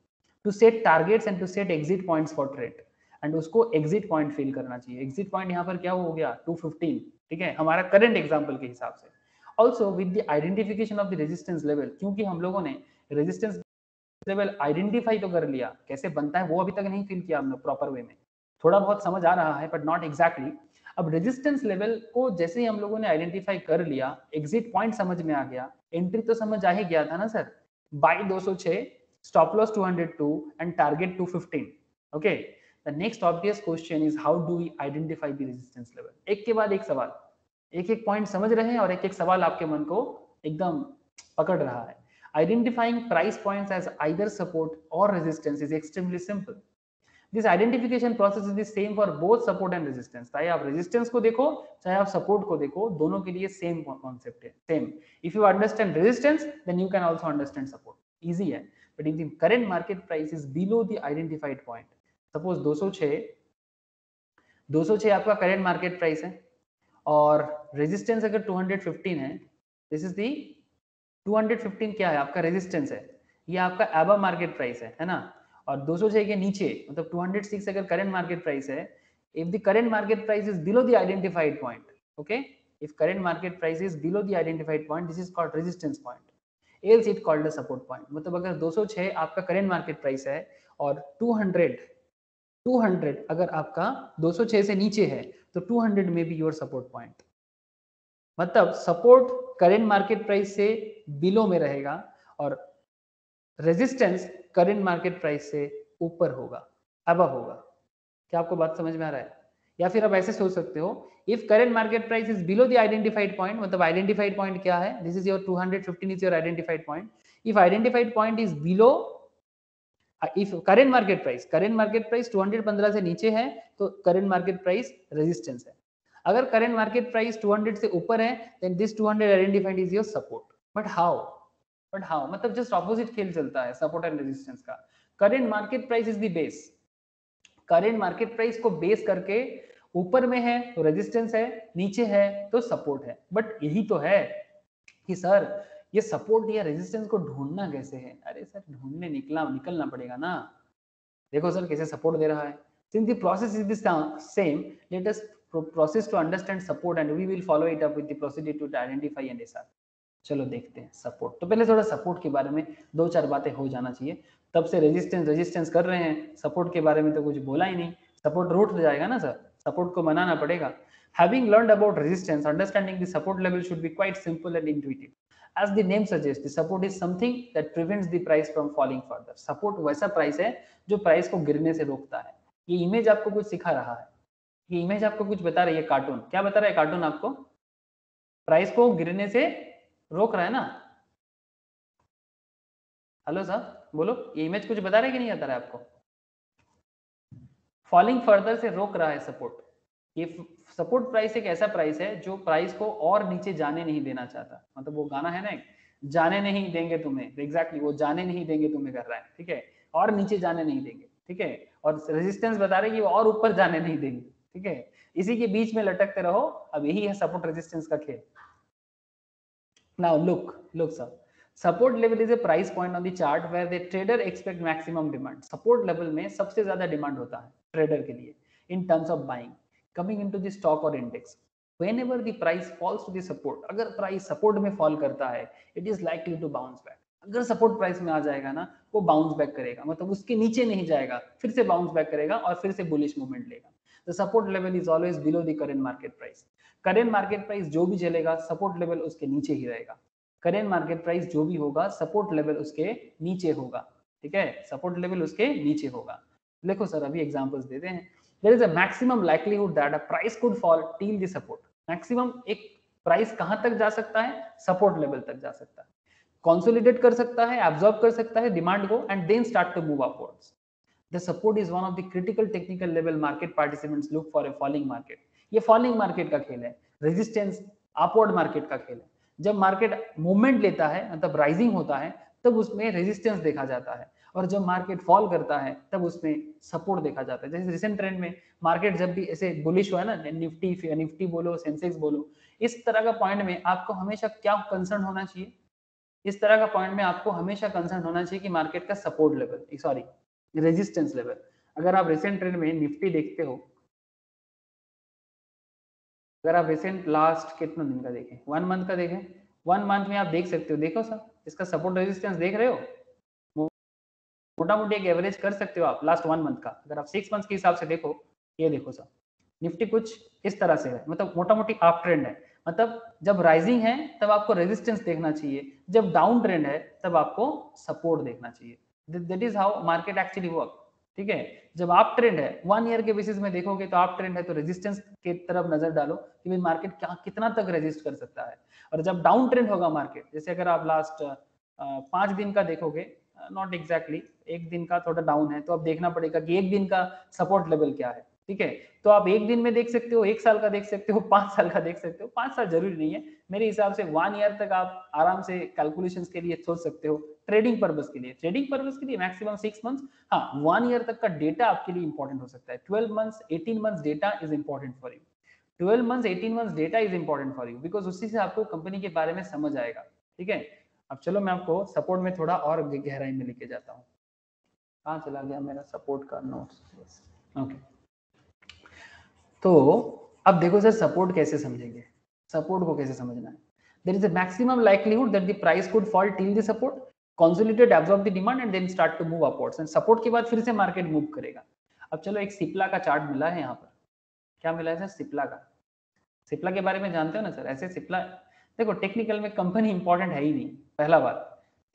To set targets and to set exit points for trade, एंड उसको एग्जिट पॉइंट फील करना चाहिए. एग्जिट पॉइंट यहाँ पर क्या हो गया 215, ठीक है, हमारा करंट एग्जाम्पल के हिसाब से. Also with the identification of the resistance level, क्योंकि हम लोगों ने रेजिस्टेंस लेवल आइडेंटिफाई तो कर लिया, कैसे बनता है वो अभी तक नहीं फील किया हमने प्रॉपर वे में, थोड़ा बहुत समझ आ रहा है बट नॉट एग्जैक्टली. अब रेजिस्टेंस लेवल को जैसे ही हम लोगों ने आइडेंटिफाई कर लिया, एग्जिट पॉइंट समझ में आ गया, एंट्री तो समझ आ ही गया था ना sir, buy 206, stop loss 202 and target 215. Okay, the next obvious question is how do we identify the resistance level. एक के बाद एक सवाल, एक एक पॉइंट समझ रहे हैं और एक एक सवाल आपके मन को एकदम पकड़ रहा है. Identifying price points as either support or resistance is extremely simple. This identification process is the same for both support and resistance. चाहे आप resistance को देखो, चाहे आप support को देखो, दोनों के लिए same concept है, same. If you understand resistance, then you can also understand support. Easy है. But if the current market price is below the identified point, suppose 206 आपका current market price है और resistance अगर 215 है, this is the 215 क्या है आपका resistance है, ये आपका एबव मार्केट प्राइस है ना, और 206 के नीचे मतलब 206 अगर करंट मार्केट प्राइस है, if the current market price is below the identified point, okay, if current market price is below the identified point, this is called resistance point, else it called a support point. मतलब अगर 206 आपका current market price है और 200 अगर आपका 206 से नीचे है, तो 200 में बी योर सपोर्ट पॉइंट. मतलब सपोर्ट करंट मार्केट प्राइस से बिलो में रहेगा और रेजिस्टेंस करंट मार्केट प्राइस से ऊपर होगा, अबव होगा. क्या आपको बात समझ में आ रहा है? या फिर आप ऐसे सोच सकते हो, if current market price is below the identified point, मतलब आइडेंटिफाइड पॉइंट क्या है, this is your 215 is your identified point. If identified point is below, if current market price 215 से नीचे है तो करंट मार्केट प्राइस रेजिस्टेंस है. अगर current market price 200 से ऊपर है, then this 200 identified is your support. But how मतलब जस्ट ऑपोजिट खेल चलता है सपोर्ट एंड रेजिस्टेंस का. Current market price is the base, current market price को बेस करके ऊपर में है तो रेजिस्टेंस है, नीचे है तो सपोर्ट है. बट यही तो है कि सर ये सपोर्ट या रेजिस्टेंस को ढूंढना कैसे है. अरे सर ढूंढने निकलना पड़ेगा ना. देखो सर कैसे सपोर्ट दे रहा है. Since the process is the same, let us process to understand support and we will follow it up with the procedure to identify and SR. चलो देखते हैं सपोर्ट. तो पहले थोड़ा सपोर्ट के बारे में 2-4 बातें हो जाना चाहिए. तब से रेजिस्टेंस कर रहे हैं, सपोर्ट के बारे में तो कुछ बोला ही नहीं. सपोर्ट रूट हो जाएगा ना सर, सपोर्ट को मनाना पड़ेगा. Having learned about resistance, understanding the support level should be quite simple and intuitive. As the name suggests, the support is something that prevents the price from falling further. Support वैसा price है जो price को गिरने से रोकता है. ये image आपको कुछ सिखा रहा है, ये इमेज आपको कुछ बता रही है. कार्टून क्या बता रहा है? कार्टून आपको प्राइस को गिरने से रोक रहा है ना. हेलो सर बोलो, ये इमेज कुछ बता रहा है कि नहीं बता रहा है आपको? फॉलिंग फर्दर से रोक रहा है सपोर्ट. ये सपोर्ट प्राइस एक ऐसा प्राइस है जो प्राइस को और नीचे जाने नहीं देना चाहता. मतलब वो गाना है ना, जाने नहीं देंगे तुम्हें, एग्जैक्टली वो जाने नहीं देंगे तुम्हें कर रहा है, ठीक है, और नीचे जाने नहीं देंगे, ठीक है. और रेजिस्टेंस बता रहे कि वो और ऊपर जाने नहीं देंगे, ठीक है. इसी के बीच में लटकते रहो. अब यही है सपोर्ट रेजिस्टेंस का खेल. Now look sir, support level is a price point on the chart where the trader expect maximum demand. Support level में सबसे ज्यादा डिमांड होता है ट्रेडर के लिए in terms of buying coming into the stock or index. Whenever the price falls to the support, अगर price support में fall करता है, it is likely to bounce back. अगर सपोर्ट प्राइस में आ जाएगा ना, वो बाउंस बैक करेगा, मतलब उसके नीचे नहीं जाएगा, फिर से बाउंस बैक करेगा और फिर से बुलिश मूवमेंट लेगा. The support level is always below the current market price. Current market price जो भी चलेगा, सपोर्ट लेवल उसके नीचे ही रहेगा. करंट मार्केट प्राइस जो भी होगा, सपोर्ट लेवल उसके नीचे होगा, ठीक है, सपोर्ट लेवल उसके नीचे होगा. देखो सर अभी एग्जांपल्स देते हैं. There is a maximum likelihood that a price could fall till the support. Maximum एक प्राइस कहां तक जा सकता है? सपोर्ट लेवल तक जा सकता है. कंसोलिडेट कर सकता है, एब्जॉर्ब कर सकता है डिमांड को and then start to move upwards. The support is one of the critical technical level market participants look for a falling market. ये फॉलिंग मार्केट का खेल है. रेजिस्टेंस अपवर्ड मार्केट का खेल है. जब मार्केट मूवमेंट लेता है, मतलब राइजिंग होता है, तब उसमें रेजिस्टेंस देखा जाता है, और जब मार्केट फॉल करता है तब उसमें सपोर्ट देखा जाता है। जैसे रिसेंट ट्रेंड में मार्केट जब भी ऐसे बुलिश हुआ है ना, निफ्टी बोलो, सेंसेक्स बोलो, इस तरह का पॉइंट में आपको हमेशा क्या कंसर्न होना चाहिए, इस तरह का पॉइंट में आपको हमेशा कंसर्न होना चाहिए कि मार्केट का support level, sorry resistance level. अगर आप रिसेंट ट्रेंड में निफ्टी देखते हो, अगर आप रिसेंट लास्ट कितना दिन का देखें, 1 मंथ का देखें, 1 मंथ में आप देख सकते हो, देखो सर इसका सपोर्ट रेजिस्टेंस देख रहे हो, मोटा मोटी एक एवरेज कर सकते हो आप लास्ट 1 मंथ का। अगर आप 6 मंथ के हिसाब से देखो, ये देखो सर निफ्टी कुछ इस तरह से है, मतलब मोटा मोटी अप ट्रेंड है, मतलब जब राइजिंग है तब आपको रेजिस्टेंस देखना चाहिए, जब डाउन ट्रेंड है तब आपको सपोर्ट देखना चाहिए। That is how market actually work, ठीक है। जब आप ट्रेंड है 1 ईयर के बेसिस में देखोगे तो आप ट्रेंड है तो रेजिस्टेंस की तरफ नजर डालो कि भाई मार्केट क्या कितना तक रेजिस्ट कर सकता है। और जब डाउन ट्रेंड होगा मार्केट, जैसे अगर आप लास्ट 5 दिन का देखोगे, नॉट एग्जैक्टली एक दिन का थोड़ा डाउन है, तो अब देखना पड़ेगा कि एक दिन का सपोर्ट लेवल क्या है, ठीक है। तो आप एक दिन में देख सकते हो, 1 साल का देख सकते हो, 5 साल का देख सकते हो, 5 साल जरूरी नहीं है, मेरे हिसाब से 1 ईयर तक आप आराम से कैलकुलेशंस के लिए सोच सकते हो। ट्रेडिंग पर्पस के लिए, मैक्सिमम 6 मंथ्स, हाँ 1 ईयर तक का डेटा आपके लिए इंपॉर्टेंट हो सकता है। 12 months 18 months data is important for you, 12 months 18 months data is important for you, because उसी से आपको कंपनी के बारे में समझ आएगा, ठीक है। अब चलो मैं आपको सपोर्ट में थोड़ा और गहराई में लेके जाता हूँ। कहाँ चला गया मेरा सपोर्ट का नोट्स, ओके। तो अब देखो सर सपोर्ट कैसे समझेंगे, सपोर्ट को कैसे समझना है। There is a maximum likelihood that the price could fall till the support, consolidate, absorb the demand and then start to move upwards, and support के बाद फिर से मार्केट मूव करेगा। अब चलो एक सिप्ला का चार्ट मिला है यहाँ पर, क्या मिला है सर, सिप्ला का। सिप्ला के बारे में जानते हो ना सर, ऐसे सिप्ला देखो टेक्निकल में कंपनी इंपॉर्टेंट है ही नहीं, पहला बात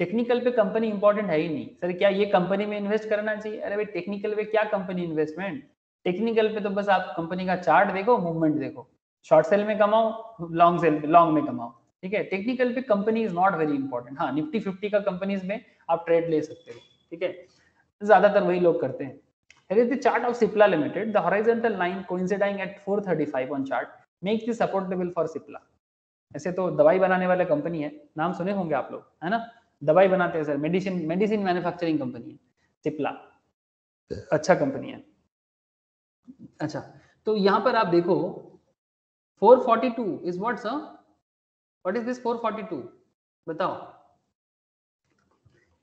टेक्निकल पे कंपनी इंपॉर्टेंट है ही नहीं। सर क्या ये कंपनी में इन्वेस्ट करना चाहिए, अरे भाई टेक्निकल पे क्या कंपनी इन्वेस्टमेंट, टेक्निकल पे तो बस आप कंपनी का चार्ट देखो, मूवमेंट देखो, शॉर्ट सेल में कमाओ, लॉन्ग सेल लॉन्ग में कमाओ, ठीक है। टेक्निकल पे company is not very important. हाँ निफ्टी 50 का कंपनीज में आप ट्रेड ले सकते हो, ठीक है, ज्यादातर वही लोग करते हैं। Here is the chart of Cipla Limited. The horizontal line coinciding at 435 on chart makes the support level for Cipla. ऐसे तो दवाई बनाने वाले कंपनी है, नाम सुने होंगे आप लोग, है ना, दवाई बनाते हैं सर, मेडिसिन मैन्युफैक्चरिंग कंपनी है सिप्ला, अच्छा कंपनी है। अच्छा तो यहाँ पर आप देखो 442 is what sir, what is this 442 बताओ,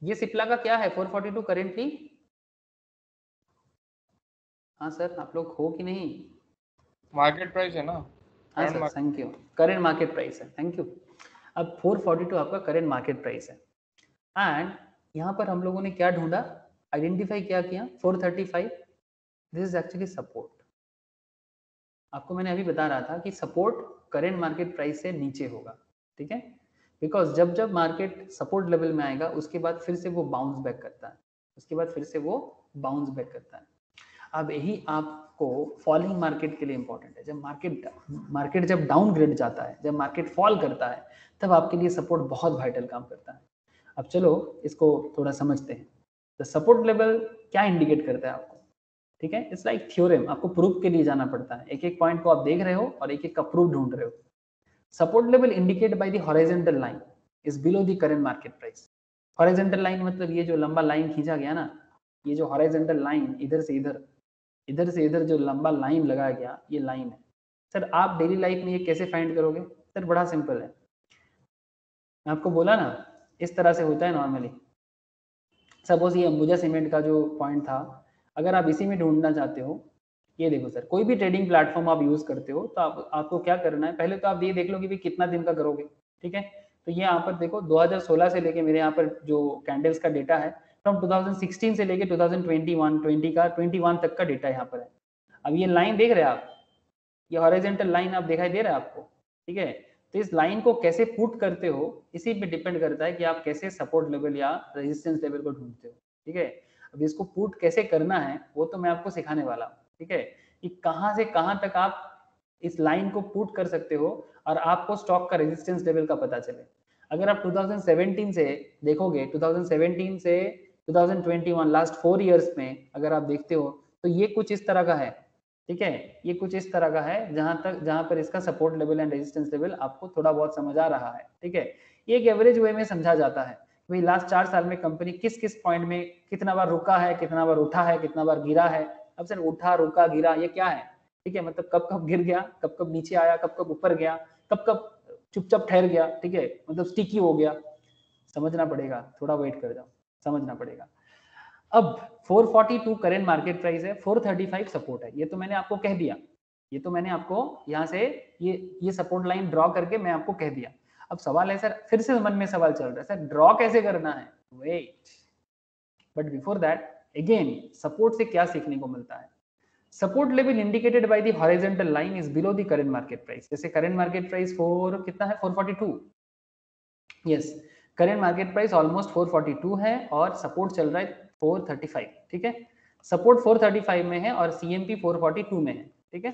ये सिप्ला का क्या है 442 करेंटली। हाँ सर आप लोग हो कि नहीं, मार्केट प्राइस है ना, हाँ sir thank you, current market price है, थैंक यू। अब 442 आपका करेंट मार्केट प्राइस है, एंड यहाँ पर हम लोगों ने क्या ढूंढा, आइडेंटिफाई क्या किया 435, दिस इज एक्चुअली सपोर्ट। आपको मैंने अभी बता रहा था कि सपोर्ट करेंट मार्केट प्राइस से नीचे होगा, ठीक है, बिकॉज जब जब मार्केट सपोर्ट लेवल में आएगा उसके बाद फिर से वो बाउंस बैक करता है, उसके बाद फिर से वो बाउंस बैक करता है। अब यही आपको फॉलिंग मार्केट के लिए इंपॉर्टेंट है, जब मार्केट जब डाउन ग्रेड जाता है, जब मार्केट फॉल करता है, तब आपके लिए सपोर्ट बहुत वाइटल काम करता है। अब चलो इसको थोड़ा समझते हैं। तो सपोर्ट लेवल क्या इंडिकेट करता है आपको, ठीक है, इट्स लाइक थ्योरम, आपको प्रूफ के लिए जाना पड़ता है, एक एक पॉइंट को आप देख रहे हो और एक एक का प्रूफ ढूंढ रहे हो। Support level indicate bye the horizontal line is below the current market price. Horizontal line मतलब ये जो लंबा लाइन खींचा गया ना, ये जो हॉरिजॉन्टल लाइन इधर से इधर जो लंबा लाइन लगाया गया, ये लाइन है। सर आप डेली लाइफ में ये कैसे फाइंड करोगे, सर बड़ा सिंपल है, मैं आपको बोला ना इस तरह से होता है नॉर्मली। सपोज ये अंबुजा सीमेंट का जो पॉइंट था, अगर आप इसी में ढूंढना चाहते हो, ये देखो सर कोई भी ट्रेडिंग प्लेटफॉर्म आप यूज करते हो तो आपको क्या करना है, पहले तो आप ये देख लो कि भाई कितना दिन का करोगे, ठीक है। तो ये यहाँ पर देखो 2016 से लेके मेरे यहाँ पर जो कैंडल्स का डेटा है, फ्रॉम 2016 से लेके 2021 का 21 तक का डेटा यहाँ पर है। अब ये लाइन देख रहे हैं आप, ये हॉरिजॉन्टल लाइन आप दिखाई दे रहा है आपको, ठीक है। तो इस लाइन को कैसे पुट करते हो इसी पे डिपेंड करता है कि आप कैसे सपोर्ट लेवल या रेजिस्टेंस लेवल को ढूंढते हो, ठीक है। अब इसको पुट कैसे करना है वो तो मैं आपको सिखाने वाला हूँ, ठीक है, कि कहाँ से कहाँ तक आप इस लाइन को पुट कर सकते हो और आपको स्टॉक का रेजिस्टेंस लेवल का पता चले। अगर आप 2017 से देखोगे, 2017 से 2021 लास्ट 4 इयर्स में अगर आप देखते हो तो ये कुछ इस तरह का है, ठीक है, ये कुछ इस तरह का है जहां पर इसका support level and resistance level आपको थोड़ा बहुत समझ आ रहा है, ठीक है। ये एक एवरेज वे में समझा जाता है, भाई लास्ट 4 साल में कंपनी किस किस पॉइंट में कितना बार रुका है, कितना बार उठा है, कितना बार गिरा है। अब सर उठा रुका गिरा ये क्या है, ठीक है, मतलब कब कब गिर गया, कब कब नीचे आया, कब कब ऊपर गया, कब कब चुपचाप ठहर गया, ठीक है, मतलब स्टिकी हो गया, समझना पड़ेगा, थोड़ा वेट कर जाओ, समझना पड़ेगा। अब 442 करेंट मार्केट प्राइस है, 435 सपोर्ट है, ये तो मैंने आपको कह दिया, ये तो मैंने आपको यहाँ से ये सपोर्ट लाइन ड्रॉ करके मैं आपको कह दिया। अब सवाल है सर, फिर से मन में सवाल चल रहा है, सर ड्रॉ कैसे करना है, wait, but before that again support से क्या सीखने को मिलता है। Support level indicated by the horizontal line is below the current market price. जैसे करंट मार्केट प्राइस 4 कितना है, 442, yes, current market price almost 442 है और सपोर्ट चल रहा है 435, ठीक है, सपोर्ट 435 में है और सीएमपी 442 में है, ठीक है।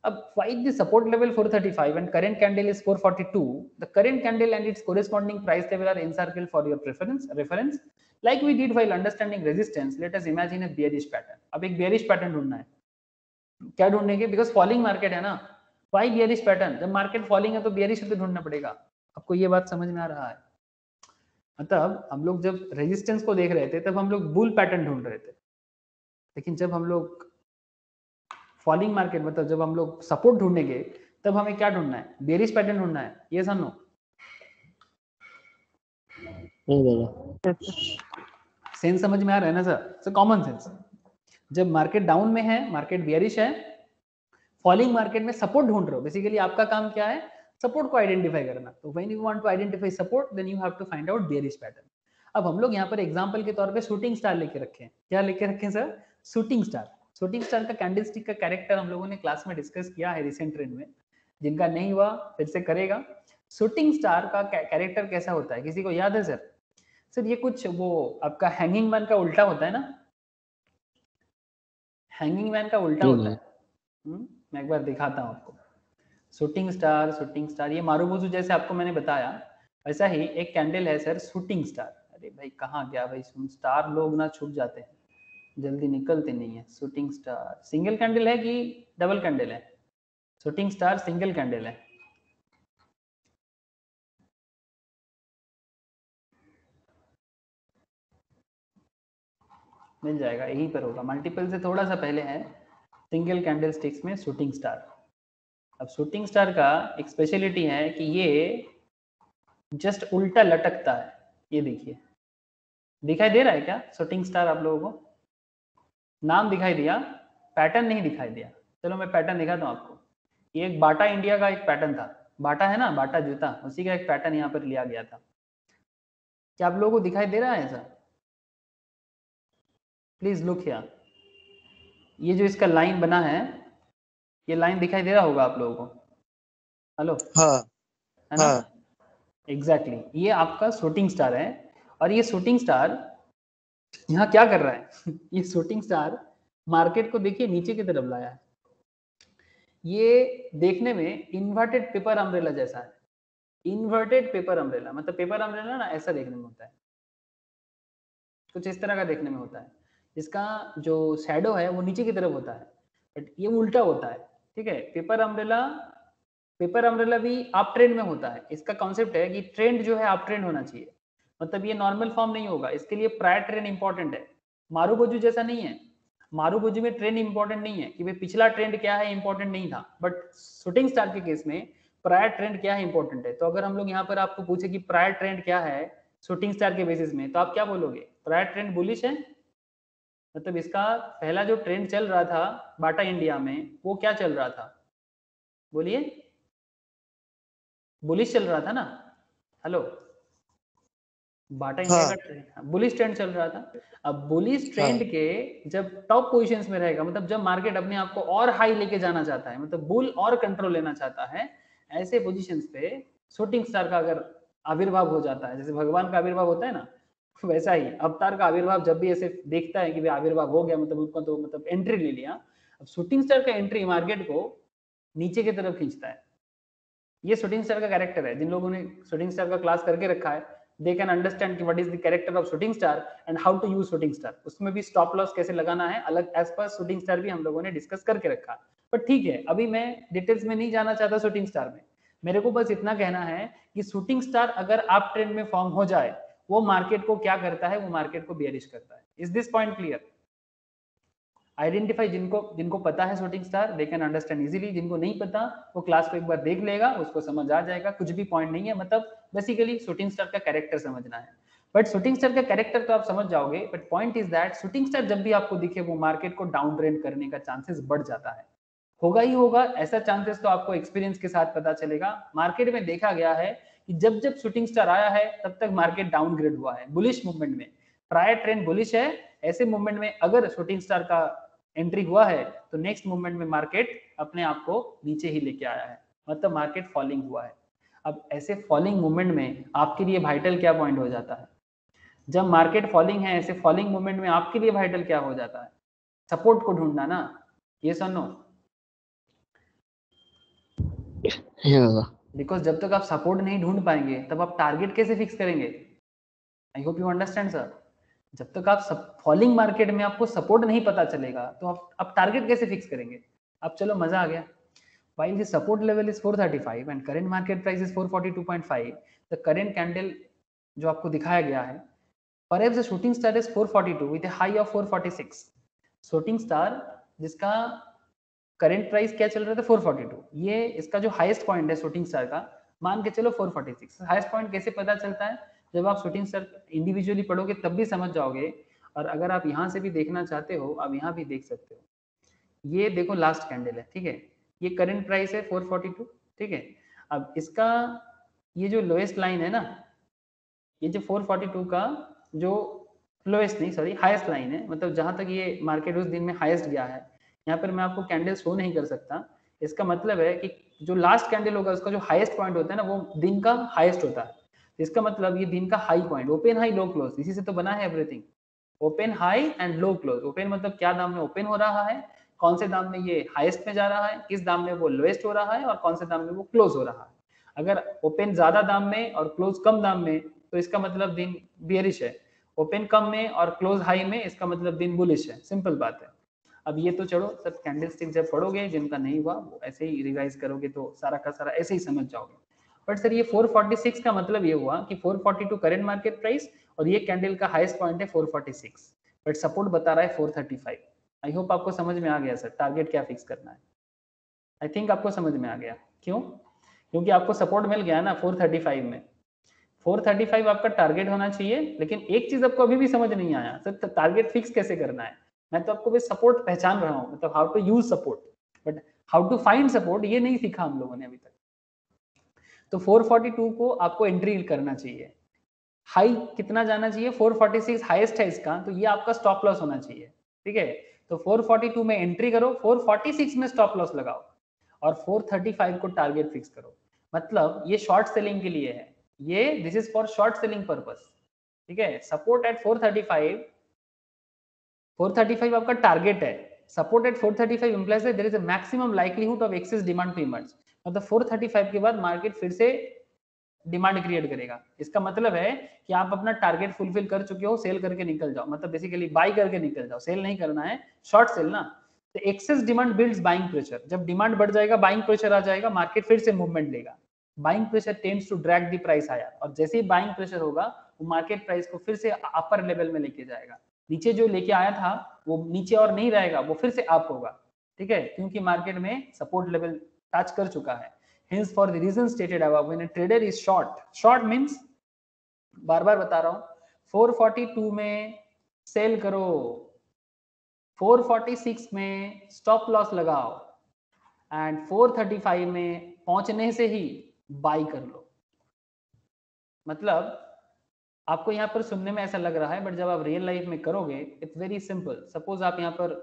अब find the support level 435 and current candle is 442. The current candle and its corresponding price level are encircled for your reference. Like we did while understanding resistance, let us imagine a bearish pattern. अब एक bearish pattern ढूंढना है, क्या ढूंढेंगे, because falling market है ना, why bearish pattern, जब market falling है तो bearish पे ढूंढना पड़ेगा। आपको ये बात समझ में आ रहा है, मतलब हम लोग जब रेजिस्टेंस को देख रहे थे तब हम लोग बुल पैटर्न ढूंढ रहे थे, लेकिन जब हम लोग फॉलिंग मार्केट मतलब जब हम लोग सपोर्ट ढूंढेंगे तब हमें क्या ढूंढना है, बेरिश पैटर्न ढूंढना है, ये नो, सेंस समझ में आ रहा है ना सर, कॉमन सेंस। जब मार्केट डाउन में है, मार्केट बेरिश है, फॉलिंग मार्केट में सपोर्ट ढूंढ रहे हो, बेसिकली आपका काम क्या है, सपोर्ट को आइडेंटिफाई करना। तो when you want to identify support then you have to find out bearish pattern. अब हम लोग यहाँ पर एग्जांपल के तौर पे शूटिंग स्टार लेके रखे हैं, क्या लेके रखे हैं sir, shooting star. Shooting star का कैंडलस्टिक का कैरेक्टर हम लोगों ने क्लास में डिस्कस किया है रिसेंट ट्रेंड में, जिनका नहीं हुआ फिर से करेगा। शूटिंग स्टार का कैरेक्टर कैसा होता है, किसी को याद है सर? सर ये कुछ वो आपका हैंगिंग मैन का उल्टा होता है ना, हैंगिंग मैन का उल्टा होता है। मैं एक बार दिखाता हूँ आपको। शूटिंग स्टार, ये मारुबुजु जैसे आपको मैंने बताया वैसा ही एक कैंडल है सर, शूटिंग स्टार। अरे भाई कहाँ गया भाई, स्टार लोग ना छुप जाते हैं, जल्दी निकलते नहीं है। शूटिंग स्टार सिंगल कैंडल है कि डबल कैंडल है? शूटिंग स्टार सिंगल कैंडल है। मिल जाएगा, यहीं पर होगा, मल्टीपल से थोड़ा सा पहले है, सिंगल कैंडल स्टिक्स में शूटिंग स्टार। अब शूटिंग स्टार का एक स्पेशलिटी है कि ये जस्ट उल्टा लटकता है, ये देखिए, दिखाई दे रहा है क्या शूटिंग स्टार आप लोगों को? नाम दिखाई दिया, पैटर्न नहीं दिखाई दिया। चलो मैं पैटर्न दिखाता हूँ आपको। ये एक बाटा इंडिया का एक पैटर्न था, बाटा है ना, बाटा जूता, उसी का एक पैटर्न यहाँ पर लिया गया था। क्या आप लोगों को दिखाई दे रहा है ऐसा? प्लीज लुक हियर, ये जो इसका लाइन बना है, ये लाइन दिखाई दे रहा होगा आप लोगों को? हेलो, हाँ, है ना? हाँ। एग्जैक्टली, ये आपका शूटिंग स्टार है। और ये शूटिंग स्टार यहाँ क्या कर रहा है ये शूटिंग स्टार मार्केट को देखिए नीचे की तरफ लाया है। ये देखने में इन्वर्टेड पेपर अम्ब्रेला जैसा है, इन्वर्टेड पेपर अम्ब्रेला, मतलब पेपर अम्ब्रेला ना ऐसा देखने में होता है, कुछ इस तरह का देखने में होता है। इसका जो शैडो है वो नीचे की तरफ होता है, बट ये उल्टा होता है, ठीक है। पेपर अम्ब्रेला भी अप ट्रेंड में होता है। इसका कॉन्सेप्ट है कि ट्रेंड जो है अप ट्रेंड होना चाहिए, मतलब ये नॉर्मल फॉर्म नहीं होगा, इसके लिए प्रायर ट्रेंड इंपॉर्टेंट है। मारुबुजु जैसा नहीं है, मारुबुजु में ट्रेंड इंपॉर्टेंट नहीं है कि भाई पिछला ट्रेंड क्या है, इंपॉर्टेंट नहीं था, बट शूटिंग स्टार के केस में प्रायर ट्रेंड क्या है इंपॉर्टेंट है। तो अगर हम लोग यहाँ पर आपको पूछे कि प्रायर ट्रेंड क्या है शूटिंग स्टार के बेसिस में, तो आप क्या बोलोगे? प्रायर ट्रेंड बुलिश है, मतलब इसका पहला जो ट्रेंड चल रहा था बाटा इंडिया में वो क्या चल रहा था, बोलिए? बुलिश चल रहा था ना। हेलो, बाटा इंडिया का ट्रेंड बुलिश ट्रेंड चल रहा था। अब बुलिश ट्रेंड के जब टॉप पोजीशंस में रहेगा, मतलब जब मार्केट अपने आप को और हाई लेके जाना चाहता है, मतलब बुल और कंट्रोल लेना चाहता है, ऐसे पोजीशंस पे शूटिंग स्टार का अगर आविर्भाव हो जाता है, जैसे भगवान का आविर्भाव होता है ना, वैसा ही अवतार का आविर्भाव जब भी ऐसे देखता है कि भाई आविर्भाव हो गया, मतलब उसका तो मतलब एंट्री ले लिया। अब शूटिंग स्टार का एंट्री मार्केट को नीचे की तरफ खींचता है। ये शूटिंग स्टार का कैरेक्टर है। जिन लोगों ने शूटिंग स्टार का क्लास करके रखा है दे कैन अंडरस्टैंड कि what is the character of shooting star and how to use shooting star. उसमें भी स्टॉप लॉस कैसे लगाना है अलग एज पर शूटिंग स्टार भी हम लोगों ने डिस्कस करके रखा। पर ठीक है, अभी मैं डिटेल्स में नहीं जाना चाहता शूटिंग स्टार में। मेरे को बस इतना कहना है कि शूटिंग स्टार अगर आप ट्रेंड में फॉर्म हो जाए वो मार्केट को क्या करता है, वो मार्केट को बेयरिश करता है। Is this point clear? Identify, जिनको पता है shooting star they can understand easily, जिनको नहीं पता वो क्लास को एक बार देख लेगा, उसको समझ आ जाएगा, कुछ भी पॉइंट नहीं है, मतलब बेसिकली शूटिंग स्टार का कैरेक्टर समझना है। बट शूटिंग स्टार का कैरेक्टर तो आप समझ जाओगे, but point is that shooting star जब भी आपको दिखे वो मार्केट को डाउन ट्रेंड करने का चांसेस बढ़ जाता है, होगा ही होगा, ऐसा चांसेस तो आपको एक्सपीरियंस के साथ पता चलेगा। मार्केट में देखा गया है कि जब जब शूटिंग स्टार आया है तब तक मार्केट डाउनग्रेड हुआ है बुलिश मूवमेंट में। प्रायर ट्रेंड बुलिश है, ऐसे मूवमेंट में अगर शूटिंग स्टार का एंट्री हुआ है तो नेक्स्ट मूवमेंट में मार्केट अपने आप को नीचे ही लेके आया है, मतलब मार्केट फॉलिंग हुआ है। अब ऐसे फॉलिंग मूवमेंट में आपके लिए वाइटल क्या पॉइंट हो जाता है? जब मार्केट फॉलिंग है, ऐसे फॉलिंग मूवमेंट में आपके लिए वाइटल क्या हो जाता है? सपोर्ट को ढूंढना ना, ये सुनो, बिकॉज जब तक आप सपोर्ट नहीं ढूंढ पाएंगे तब आप टारगेट कैसे फिक्स करेंगे? आई होप यू अंडरस्टैंड सर। जब तक आप फॉलिंग मार्केट में आपको सपोर्ट नहीं पता चलेगा तो आप टारगेट कैसे फिक्स करेंगे? अब चलो मजा आ गया। While the support level is 435 and current market price is 442.5, the current candle जो आपको दिखाया गया है, perhaps the shooting star is 442 with a high of 446. Shooting star जिसका करंट प्राइस क्या चल रहा था 442, ये इसका जो हाईएस्ट पॉइंट है शूटिंग स्टार का, मान के चलो 446। हाईएस्ट पॉइंट कैसे पता चलता है? जब आप शूटिंग स्टार इंडिविजुअली पढ़ोगे तब भी समझ जाओगे, और अगर आप यहाँ से भी देखना चाहते हो आप यहाँ भी देख सकते हो। ये देखो लास्ट कैंडल है, ठीक है, ये करंट प्राइस है 442, ठीक है। अब इसका ये जो लोएस्ट लाइन है ना, ये जो 442 का जो लोएस्ट नहीं सॉरी हाईएस्ट लाइन है, मतलब जहां तक ये मार्केट उस दिन में हाईएस्ट गया है, यहाँ पर मैं आपको कैंडल शो नहीं कर सकता। इसका मतलब है कि जो लास्ट कैंडल होगा उसका जो हाईएस्ट पॉइंट होता है ना, वो दिन का हाईएस्ट होता है। इसका मतलब ये दिन का high point, open high low close, इसी से तो बना है everything. Open high and low close. Open मतलब क्या दाम में ओपन हो रहा है, कौन से दाम में ये हाईएस्ट में जा रहा है, किस दाम में वो लोएस्ट हो रहा है, और कौन से दाम में वो क्लोज हो रहा है। अगर ओपन ज्यादा दाम में और क्लोज कम दाम में तो इसका मतलब दिन बियरिश है, ओपन कम में और क्लोज हाई में इसका मतलब दिन बुलिश है, सिंपल बात है। अब ये तो चलो सब कैंडलस्टिक जब पढ़ोगे, जिनका नहीं हुआ वो ऐसे ही रिवाइज करोगे तो सारा का सारा ऐसे ही समझ जाओगे। बट सर ये 446 का मतलब ये हुआ कि 442 करंट मार्केट प्राइस और ये कैंडल का हाईएस्ट पॉइंट है 446, बट सपोर्ट बता रहा है 435। आई होप आपको समझ में आ गया सर टारगेट क्या फिक्स करना है। आई थिंक आपको समझ में आ गया। क्यों? क्योंकि आपको सपोर्ट मिल गया ना 435 में। 435 आपका टारगेट होना चाहिए, लेकिन एक चीज आपको अभी भी समझ नहीं आया सर, टारगेट फिक्स कैसे करना है। मैं तो आपको बस सपोर्ट पहचान रहा हूँ, मतलब how to use support, but how to find support ये नहीं सीखा हम लोगों ने अभी तक। तो 442 को आपको एंट्री करना चाहिए। हाई कितना जाना चाहिए? 446 हाईएस्ट है इसका, तो ये आपका स्टॉप लॉस होना चाहिए, ठीक है। तो 442 में एंट्री करो, 446 में स्टॉप लॉस लगाओ और 435 को टारगेट फिक्स करो। मतलब ये शॉर्ट सेलिंग के लिए है, ये this is for short selling purpose, ठीक है। सपोर्ट एट 435, 435 आपका टारगेट है। Support at 435 implies that there is a maximum likelihood of excess demand to emerge। मतलब 435 के बाद मार्केट फिर से डिमांड क्रिएट करेगा। इसका मतलब है कि आप अपना टारगेट फुलफिल कर चुके हो, सेल करके निकल जाओ, मतलब बेसिकली बाई करके निकल जाओ, सेल नहीं करना है, शॉर्ट सेल ना। तो excess demand builds buying pressure, जब डिमांड बढ़ जाएगा बाइंग प्रेशर आ जाएगा, मार्केट फिर से मूवमेंट लेगा। Buying pressure tends to drag the price higher, और जैसे ही बाइंग प्रेशर होगा वो मार्केट प्राइस को फिर से अपर लेवल में लेके जाएगा। नीचे जो लेके आया था वो नीचे और नहीं रहेगा, वो फिर से अप होगा, ठीक है, क्योंकि मार्केट में सपोर्ट लेवल टच कर चुका है। Hence, for the reason stated above, when a trader is short means, बार बार बता रहा हूं, 442 में सेल करो, 446 में स्टॉप लॉस लगाओ एंड 435 में पहुंचने से ही बाई कर लो। मतलब आपको यहाँ पर सुनने में ऐसा लग रहा है, बट जब आप रियल लाइफ में करोगे इट्स वेरी सिंपल। सपोज आप यहाँ पर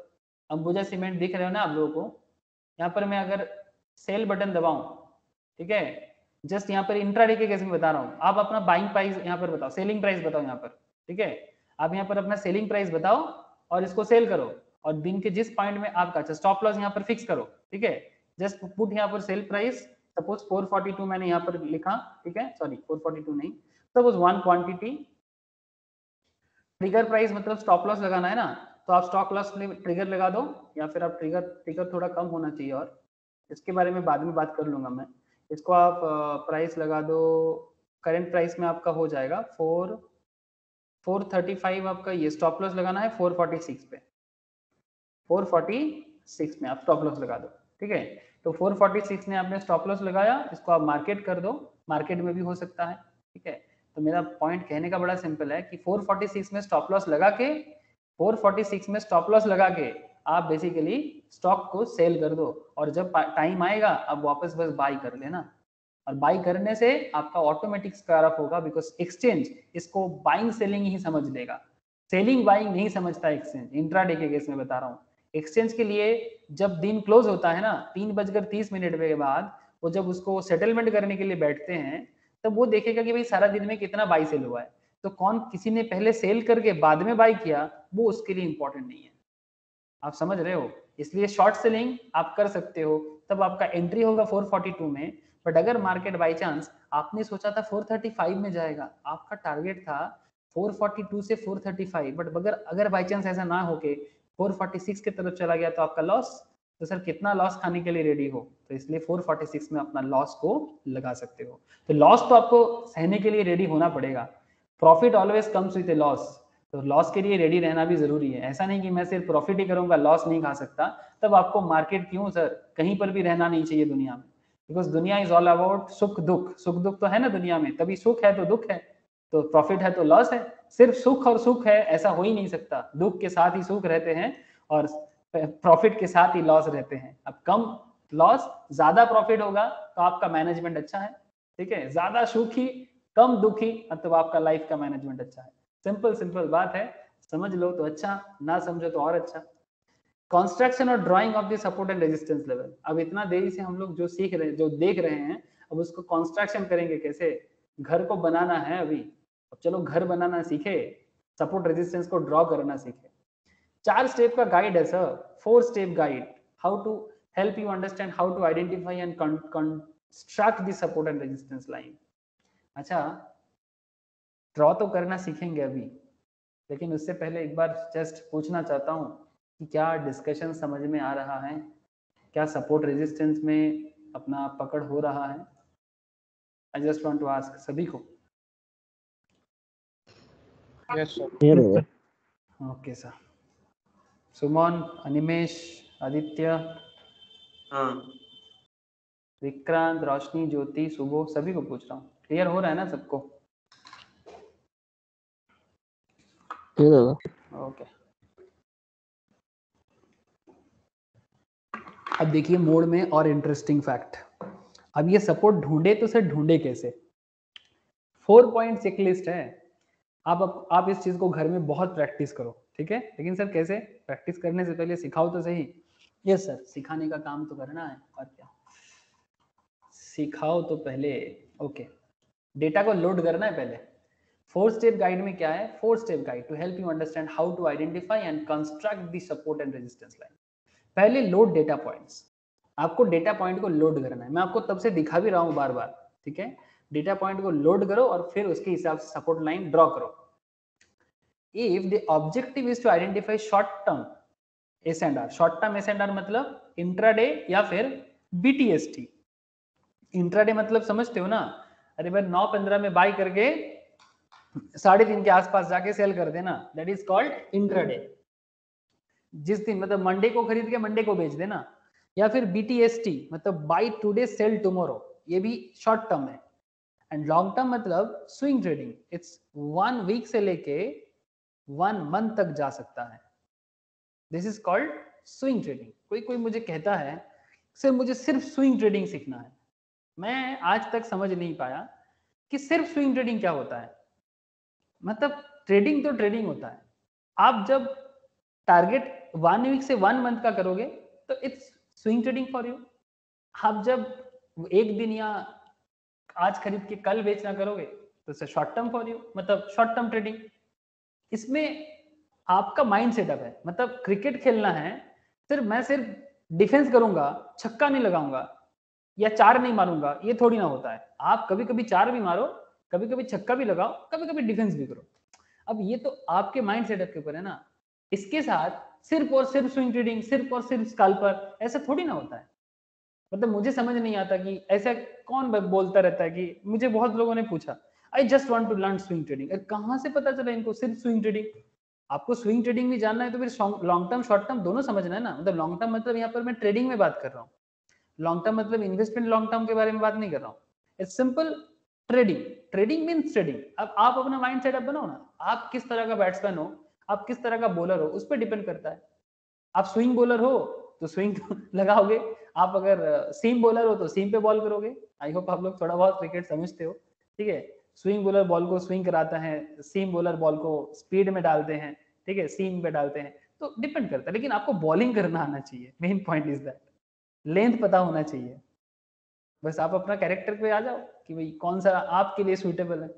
अंबुजा सीमेंट दिख रहे हो ना आप लोगों को, यहाँ पर मैं अगर सेल बटन दबाऊं, ठीक है, जस्ट यहाँ पर इंट्राडे के केस में बता रहा हूँ, आप अपना बाइंग प्राइस यहाँ पर बताओ, सेलिंग प्राइस बताओ यहाँ पर, ठीक है, आप यहाँ पर अपना सेलिंग प्राइस बताओ और इसको सेल करो, और दिन के जिस पॉइंट में आपका स्टॉप लॉस यहाँ पर फिक्स करो, ठीक है। जस्ट पुट यहाँ पर सेल प्राइस, सपोज 442 मैंने यहाँ पर लिखा, ठीक है, सॉरी 442 नहीं, सपोज 1 क्वांटिटी। ट्रिगर प्राइस मतलब स्टॉप लॉस लगाना है ना, तो आप स्टॉप लॉस ट्रिगर लगा दो, या फिर आप ट्रिगर थोड़ा कम होना चाहिए, और इसके बारे में बाद में बात कर लूंगा मैं। इसको आप प्राइस लगा दो, करंट प्राइस में आपका हो जाएगा 4 435 आपका ये स्टॉप लॉस लगाना है 446 पे, 446 में आप स्टॉप लॉस लगा दो, ठीक है। तो 446 में आपने स्टॉप लॉस लगाया, इसको आप मार्केट कर दो, मार्केट में भी हो सकता है, ठीक है। तो मेरा पॉइंट कहने का बड़ा सिंपल है कि 446 में स्टॉप लॉस लगा के 446 में स्टॉप लॉस लगा के आप बेसिकली स्टॉक को सेल कर दो, और जब टाइम आएगा आप वापस बस बाई कर लेना, और बाई करने से आपका ऑटोमेटिक स्क्वायर ऑफ होगा, बिकॉज एक्सचेंज इसको बाइंग सेलिंग ही समझ लेगा, सेलिंग बाइंग नहीं समझता एक्सचेंज। इंट्राडे के केस में बता रहा हूँ, एक्सचेंज के लिए जब दिन क्लोज होता है ना 3:30 के बाद, वो जब उसको सेटलमेंट करने के लिए बैठते हैं तब वो देखेगा कि भाई सारा दिन में कितना बाई सेल हुआ है, तो कौन किसी ने पहले सेल करके बाद में बाई किया वो उसके लिए इंपॉर्टेंट नहीं है, आप समझ रहे हो। इसलिए शॉर्ट सेलिंग आप कर सकते हो, तब आपका एंट्री होगा 442 में, बट अगर मार्केट बाई चांस आपने सोचा था 435 में जाएगा, आपका टारगेट था 442 से 435, बट अगर बाई चांस ऐसा ना होके 446 की तरफ चला गया तो आपका लॉस, तो सर कितना लॉस खाने के लिए रेडी हो, तो इसलिए 446 में अपना लॉस को लगा सकते हो। तो लॉस तो आपको सहने के लिए रेडी होना पड़ेगा, profit always comes with A loss, तो लॉस के लिए रेडी रहना भी जरूरी है। ऐसा नहीं कि मैं सिर्फ प्रॉफिट ही करूंगा लॉस नहीं खा सकता, तब आपको मार्केट क्यों सर कहीं पर भी रहना नहीं चाहिए दुनिया में, बिकॉज दुनिया इज ऑल अबाउट सुख दुख, सुख दुख तो है ना दुनिया में, तभी सुख है तो दुख है, तो प्रॉफिट है तो लॉस है, सिर्फ सुख और सुख है ऐसा हो ही नहीं सकता, दुख के साथ ही सुख रहते हैं और प्रॉफिट के साथ ही लॉस रहते हैं। अब कम लॉस ज्यादा प्रॉफिट होगा तो आपका मैनेजमेंट अच्छा है, ठीक है, ज्यादा सुखी कम दुखी मतलब आपका लाइफ का मैनेजमेंट अच्छा है। सिंपल बात है, समझ लो तो अच्छा, ना समझो तो और अच्छा। कंस्ट्रक्शन और drying of the support and resistance level, अब इतना देरी से हम लोग जो सीख रहे हैं जो देख रहे हैं, अब उसको कंस्ट्रक्शन करेंगे कैसे, घर को बनाना है अभी, अब चलो घर बनाना सीखे, सपोर्ट रेजिस्टेंस को ड्रॉ करना सीखे। 4 स्टेप का गाइड है sir, 4 step guide, how to help you understand how to identify and construct the support and resistance line. अच्छा, ड्रॉ तो करना सीखेंगे अभी, लेकिन उससे पहले एक बार जस्ट पूछना चाहता हूँ कि क्या डिस्कशन समझ में आ रहा है, क्या सपोर्ट रेजिस्टेंस में अपना पकड़ हो रहा है। I just want to ask सभी को। Yes sir. Okay sir, Suman, Animesh, Aditya, हाँ विक्रांत, रोशनी, ज्योति, सुबो, सभी को पूछ रहा हूँ, क्लियर हो रहा है ना सबको? ओके, अब देखिए मोड में और इंटरेस्टिंग फैक्ट, अब ये सपोर्ट ढूंढे तो सर ढूंढे कैसे? 4 पॉइंट चेकलिस्ट है, आप इस चीज को घर में बहुत प्रैक्टिस करो, ठीक है, लेकिन सर कैसे? प्रैक्टिस करने से पहले सिखाओ तो सही। यस सर, सिखाने का काम तो करना है, और क्या, सिखाओ तो पहले। ओके, डेटा को लोड करना है पहले। 4 स्टेप गाइड में क्या है? 4 step guide to help you understand how to identify and construct the support and resistance line. पहले लोड डेटा पॉइंट्स, आपको डेटा पॉइंट को लोड करना है, मैं आपको तब से दिखा भी रहा हूं बार बार, ठीक है। डेटा पॉइंट को लोड करो और फिर उसके हिसाब से सपोर्ट लाइन ड्रॉ करो। If the objective is to identify short term S and R, short term S and R मतलब इंट्राडे या फिर बीटीएसटी। इंट्राडे मतलब समझते हो ना, अरे भाई 9:15 में बाई करके 3:30 के आसपास जाके सेल कर देना, दैट इज कॉल्ड इंट्राडे। जिस दिन मतलब मंडे को खरीद के मंडे को बेच देना, या फिर बीटीएसटी मतलब बाई टुडे सेल टुमारो, ये भी शॉर्ट टर्म है। एंड लॉन्ग टर्म मतलब स्विंग ट्रेडिंग, इट्स 1 वीक से लेके 1 मंथ तक जा सकता है, this is called swing trading. कोई मुझे कहता है सर मुझे सिर्फ स्विंग ट्रेडिंग सीखना है, मैं आज तक समझ नहीं पाया कि सिर्फ स्विंग ट्रेडिंग क्या होता है। मतलब ट्रेडिंग तो ट्रेडिंग होता है, आप जब टारगेट 1 वीक से 1 मंथ का करोगे तो it's swing trading for you. आप जब एक दिन या आज खरीद के कल बेचना करोगे तो शॉर्ट टर्म फॉर यू, मतलब शॉर्ट टर्म ट्रेडिंग। इसमें आपका माइंड सेटअप है, मतलब क्रिकेट खेलना है, सिर्फ डिफेंस करूंगा, छक्का नहीं लगाऊंगा या 4 नहीं मारूंगा, ये थोड़ी ना होता है। आप कभी कभी 4 भी मारो, कभी कभी छक्का भी लगाओ, कभी कभी डिफेंस भी करो। अब ये तो आपके माइंड सेटअप के ऊपर है ना। इसके साथ सिर्फ और सिर्फ स्विंग ट्रेडिंग, सिर्फ और सिर्फ स्कैल्पर, ऐसा थोड़ी ना होता है। मतलब मुझे समझ नहीं आता कि ऐसा कौन बोलता रहता है कि, मुझे बहुत लोगों ने पूछा I just want to learn swing trading. कहाँ से पता चला इनको सिर्फ स्विंग ट्रेडिंग? आपको स्विंग ट्रेडिंग भी जानना है तो फिर लॉन्ग टर्म शॉर्ट टर्म दोनों समझना है ना। मतलब लॉन्ग टर्म मतलब यहाँ पर मैं ट्रेडिंग में बात कर रहा हूँ, लॉन्ग टर्म मतलब इन्वेस्टमेंट लॉन्ग टर्म के बारे में बात नहीं कर रहा हूँ। It's simple trading. Trading means trading. अब आप अपना माइंड सेटअप बनाओ ना, आप किस तरह का बैट्समैन हो, आप किस तरह का बॉलर हो, उस पर डिपेंड करता है। आप स्विंग बॉलर हो तो स्विंग लगाओगे, आप अगर सीम बॉलर हो तो सीम पे बॉल करोगे। आई होप आप लोग थोड़ा बहुत क्रिकेट समझते हो, ठीक है। स्विंग बॉलर बॉल को स्विंग कराता है, सीम बॉलर बॉल को स्पीड में डालते हैं, ठीक है, सीम पे डालते हैं, तो डिपेंड करता है। लेकिन आपको बॉलिंग करना आना चाहिए, main point is that. Length पता होना चाहिए। बस आप अपना कैरेक्टर पे आ जाओ कि भाई कौन सा आपके लिए सुइटेबल है,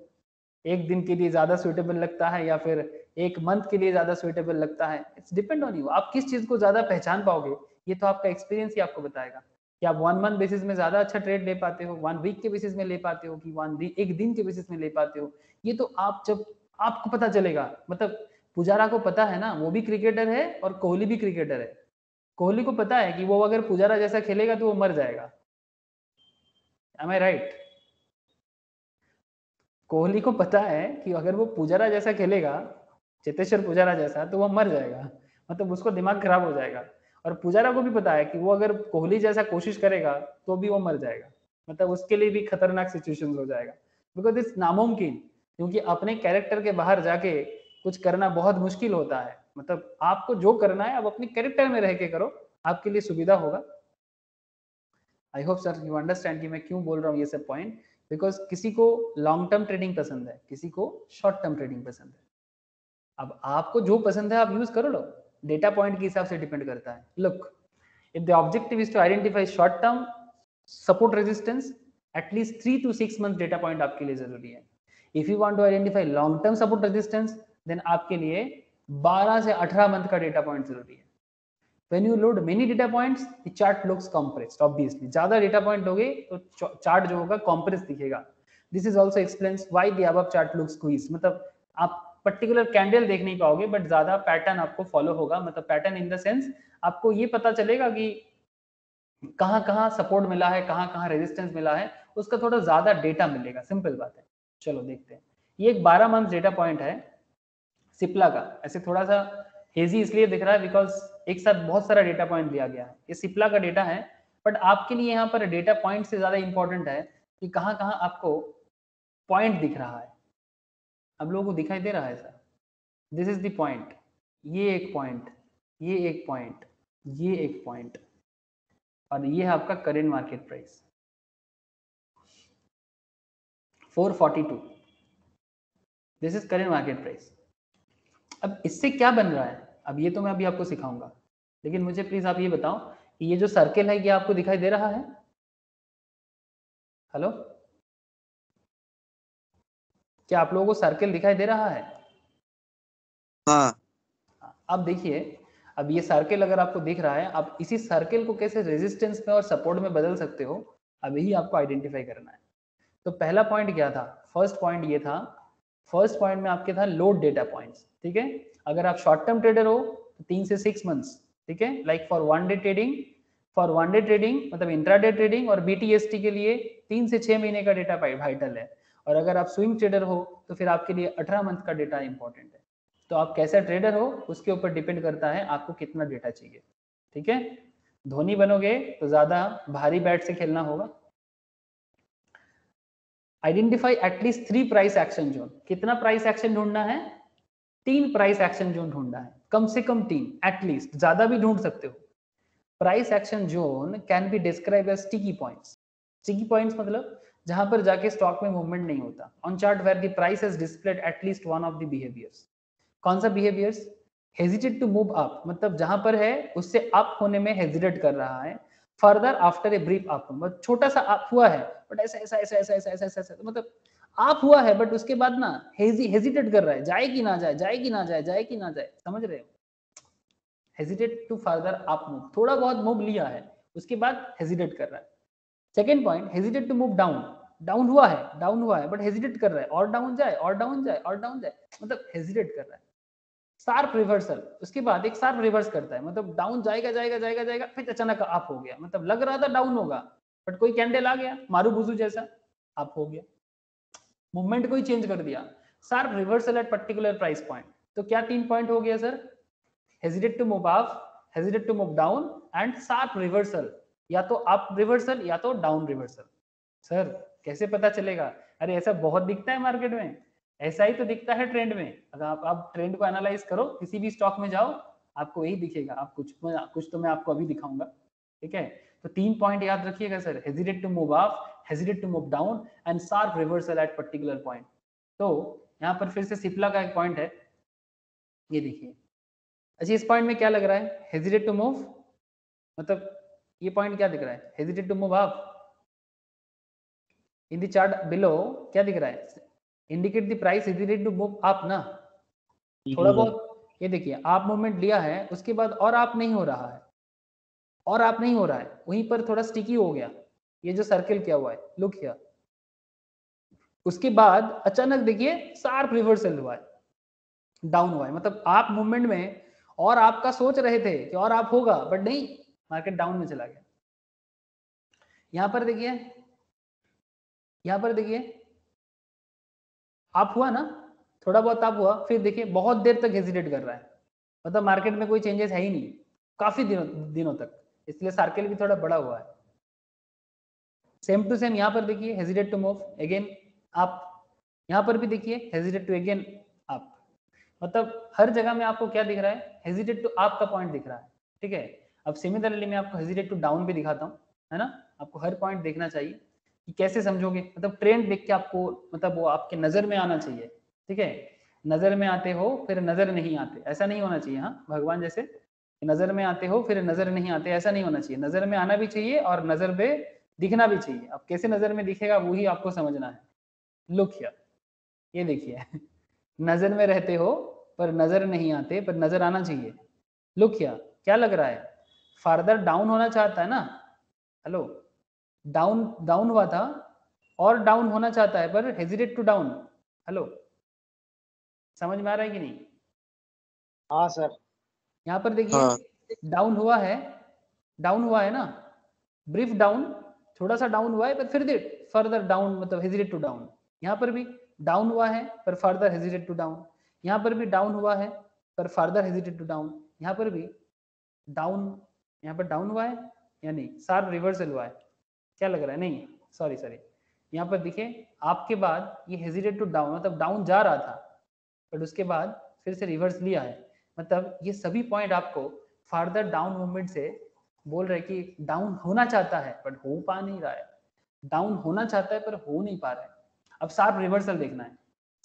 एक दिन के लिए ज्यादा सुइटेबल लगता है या फिर एक मंथ के लिए ज्यादा सुइटेबल लगता है। It's depend on you. आप किस चीज को ज्यादा पहचान पाओगे ये तो आपका एक्सपीरियंस ही आपको बताएगा कि आप 1 मंथ बेसिस में ज्यादा अच्छा ट्रेड ले पाते हो, 1 वीक के बेसिस में ले पाते हो कि एक दिन के बेसिस में ले पाते हो। ये तो आप जब आपको पता चलेगा। मतलब पुजारा को पता है ना, वो भी क्रिकेटर है और कोहली भी क्रिकेटर है। कोहली को पता है कि वो अगर पुजारा जैसा खेलेगा तो वो मर जाएगा। Am I right? कोहली को पता है कि अगर वो पुजारा जैसा खेलेगा, चेतेश्वर पुजारा जैसा, तो वो मर जाएगा, मतलब उसको दिमाग खराब हो जाएगा। और पुजारा को भी पता है कि वो अगर कोहली जैसा कोशिश करेगा तो भी वो मर जाएगा, मतलब उसके लिए भी खतरनाक सिचुएशन हो जाएगा। बिकॉज इट्स नामुमकिन, क्योंकि अपने कैरेक्टर के बाहर जाके कुछ करना बहुत मुश्किल होता है। मतलब आपको जो करना है आप अपने कैरेक्टर में रह के करो, आपके लिए सुविधा होगा। I hope sir you understand कि मैं क्यों बोल रहा हूँ ये सब पॉइंट। बिकॉज किसी को लॉन्ग टर्म ट्रेडिंग पसंद है, किसी को शॉर्ट टर्म ट्रेडिंग पसंद है। अब आपको जो पसंद है आप यूज करो लो, डेटा पॉइंट के हिसाब से डिपेंड करता है। Look, if the objective is to identify short term support resistance, at least 3 to 6 month data point आपके लिए जरूरी है। If you want to identify long term support resistance, then आपके लिए 12 से 18 मंथ का डेटा पॉइंट जरूरी है। When you load many data points, the chart looks compressed. Obviously, ज़्यादा डेटा पॉइंट होगे तो चार्ट जो होगा compressed दिखेगा. This is also explains why the above chart looks squeezed. मतलब आप पर्टिकुलर कैंडल देख नहीं पाओगे, बट ज्यादा पैटर्न आपको फॉलो होगा। मतलब पैटर्न इन द सेंस आपको ये पता चलेगा कि कहाँ कहाँ सपोर्ट मिला है, कहाँ कहाँ रेजिस्टेंस मिला है, उसका थोड़ा ज्यादा डेटा मिलेगा। सिंपल बात है। चलो देखते हैं। ये एक 12 मंथ डेटा पॉइंट है सिप्ला का। ऐसे थोड़ा सा हेजी इसलिए दिख रहा है बिकॉज एक साथ बहुत सारा डेटा पॉइंट दिया गया है। ये सिप्ला का डेटा है, बट आपके लिए यहाँ पर डेटा पॉइंट से ज्यादा इंपॉर्टेंट है कि कहाँ कहाँ आपको पॉइंट दिख रहा है। अब लोगों को दिखाई दे रहा है sir, this is the point, ये एक पॉइंट, ये एक पॉइंट, ये एक पॉइंट, और ये है आपका current market price 442। This is current market price. अब इससे क्या बन रहा है, अब ये तो मैं अभी आपको सिखाऊंगा, लेकिन मुझे प्लीज आप ये बताओ कि ये जो सर्कल है ये आपको दिखाई दे रहा है? हेलो, क्या आप लोगों को सर्कल दिखाई दे रहा है? हाँ। अब देखिए, अब ये सर्कल अगर आपको दिख रहा है, आप इसी सर्कल को कैसे रेजिस्टेंस में और सपोर्ट में बदल सकते हो, अब यही आपको आइडेंटिफाई करना है। तो पहला पॉइंट क्या था? फर्स्ट पॉइंट ये था, फर्स्ट पॉइंट में आपके था लोड डेटा पॉइंट्स। ठीक है, अगर आप शॉर्ट टर्म ट्रेडर हो तो 3 से 6 मंथ्स, ठीक है, like for one day trading, for one day trading मतलब इंट्राडे ट्रेडिंग और बीटीएसटी के लिए 3 से 6 महीने का डेटा वाइटल है। और अगर आप स्विंग ट्रेडर हो तो फिर आपके लिए 18 मंथ का डेटा इंपॉर्टेंट है। तो आप कैसा ट्रेडर हो उसके ऊपर डिपेंड करता है आपको कितना डेटा चाहिए। ठीक है, धोनी बनोगे तो ज्यादा भारी बैट से खेलना होगा। Identify at least 3 price action zone. कितना प्राइस एक्शन ढूंढना है? 3 प्राइस एक्शन जोन ढूंढना है, कम से कम 3, एटलीस्ट, ज्यादा भी ढूंढ सकते हो। Price action zone can be describe as sticky points. Sticky points मतलब जहां पर जाके स्टॉक में मूवमेंट नहीं होता। On chart where the price has displayed at least one of the behaviours. कौन सा behaviours? Hesitate to move up, मतलब जहां पर है उससे अप होने में हेजिटेट कर रहा है। Further after a brief up, मतलब छोटा सा अप हुआ है बट ऐसा ऐसा ऐसा ऐसा ऐसा ऐसा ऐसा, मतलब अप हुआ है बट उसके बाद ना हेजिटेट कर रहा है, जाए कि ना जाए, जाए कि ना जाए, जाए कि ना जाए, समझ रहे हो? Hesitate to further up move, थोड़ा बहुत मूव लिया है उसके बाद हेजिटेट कर रहा है। Second point, hesitate to move down. Down हुआ है बट हेजिटेट कर रहा है, और डाउन जाए और डाउन जाए और डाउन जाए, मतलब हेजिटेट कर रहा है। शार्प रिवर्सल, उसके बाद एक शार्प रिवर्स करता है, मतलब डाउन जाएगा जाएगा जाएगा जाएगा, फिर अचानक अप हो गया, मतलब लग रहा था डाउन होगा बट कोई कैंडल आ गया मारू बुजू जैसा, अप हो गया। मूवमेंट को ही चेंज कर दिया, sharp reversal at particular price point. तो क्या 3 पॉइंट हो गया sir? Hesitate to move up, hesitate to move down and sharp reversal, या तो अप रिवर्सल या तो डाउन रिवर्सल। सर कैसे पता चलेगा? अरे ऐसा बहुत दिखता है मार्केट में, ऐसा ही तो दिखता है ट्रेंड में। अगर आप ट्रेंड को एनालाइज करो, किसी भी स्टॉक में जाओ, आपको यही दिखेगा। आप कुछ तो मैं आपको अभी दिखाऊंगा, ठीक है? तो 3 पॉइंट याद रखिएगा sir, hesitate to move up, hesitate to move down and sharp reversal at particular point. तो यहाँ पर फिर से सिप्ला का एक पॉइंट है, ये देखिए। अच्छा, इस पॉइंट में क्या लग रहा है? हेजिटेट टू मूव, मतलब ये पॉइंट क्या दिख रहा है? Hesitate to move up. In the chart below क्या दिख रहा है? Indicate the price hesitate to move up ना, थोड़ा बहुत। ये देखिए आप मूवमेंट लिया है, उसके बाद और आप नहीं हो रहा है, और आप नहीं हो रहा है, वहीं पर थोड़ा स्टिकी हो गया, ये जो सर्कल किया हुआ है, लुक हियर। उसके बाद अचानक देखिए शार्प रिवर्सल हुआ है, डाउन हुआ है। मतलब आप मूवमेंट में और आपका सोच रहे थे कि और आप होगा, बट नहीं, मार्केट डाउन में चला गया। यहां पर देखिए, यहां पर देखिए आप हुआ ना, थोड़ा बहुत आप हुआ, फिर देखिए बहुत देर तक हेजिटेट कर रहा है, मतलब मार्केट में कोई चेंजेस है ही नहीं काफी दिनों तक, इसलिए सर्कल भी थोड़ा बड़ा हुआ है। सेम टू सेम यहाँ पर देखिए, hesitate to move again up, यहाँ पर भी देखिए हेजिटेट टू अगेन अप। मतलब हर जगह में आपको क्या दिख रहा है? हेजिटेट टू अप का पॉइंट दिख रहा है, ठीक है? अब सिमिलरली मैं आपको हेजिटेट टू डाउन भी दिखाता हूँ, है ना? आपको हर पॉइंट देखना चाहिए कि कैसे समझोगे, मतलब ट्रेंड देख के आपको, मतलब वो आपके नजर में आना चाहिए, ठीक है? नजर में आते हो फिर नजर नहीं आते, ऐसा नहीं होना चाहिए। हाँ, भगवान जैसे नजर में आते हो फिर नजर नहीं आते, ऐसा नहीं होना चाहिए। नजर में आना भी चाहिए और नजर पे दिखना भी चाहिए। अब कैसे नजर में दिखेगा वही आपको समझना है। लुक हियर, ये देखिए नजर में रहते हो पर नजर नहीं आते, पर नजर आना चाहिए। लुक हियर, क्या लग रहा है? फर्दर डाउन होना चाहता है ना? हेलो, डाउन डाउन हुआ था और डाउन होना चाहता है, पर हेजिटेट टू डाउन। हेलो, समझ में आ रहा है कि नहीं? हाँ सर। यहाँ पर देखिए हाँ डाउन हुआ है, डाउन हुआ है ना, ब्रीफ डाउन, थोड़ा सा डाउन हुआ है, पर फिर फर्दर डाउन, मतलब हेजिटेट टू डाउन। यहाँ पर भी डाउन हुआ है पर फर्दर हेजिटेट टू डाउन, यहाँ पर भी डाउन हुआ है पर फर्दर हेजिटेट टू डाउन, यहाँ पर भी डाउन, यहाँ पर डाउन हुआ है या नहीं, शार्प रिवर्सल हुआ है, क्या लग रहा है? नहीं, सॉरी सॉरी, यहाँ पर देखिए आपके बाद ये हेजिटेट टू डाउन, मतलब डाउन जा रहा था बट उसके बाद फिर से रिवर्स लिया है। मतलब ये सभी पॉइंट आपको फर्दर डाउन मूवमेंट से बोल रहे कि डाउन होना चाहता है बट हो पा नहीं रहा है, डाउन होना चाहता है पर हो नहीं पा रहा है। अब शार्प रिवर्सल देखना है,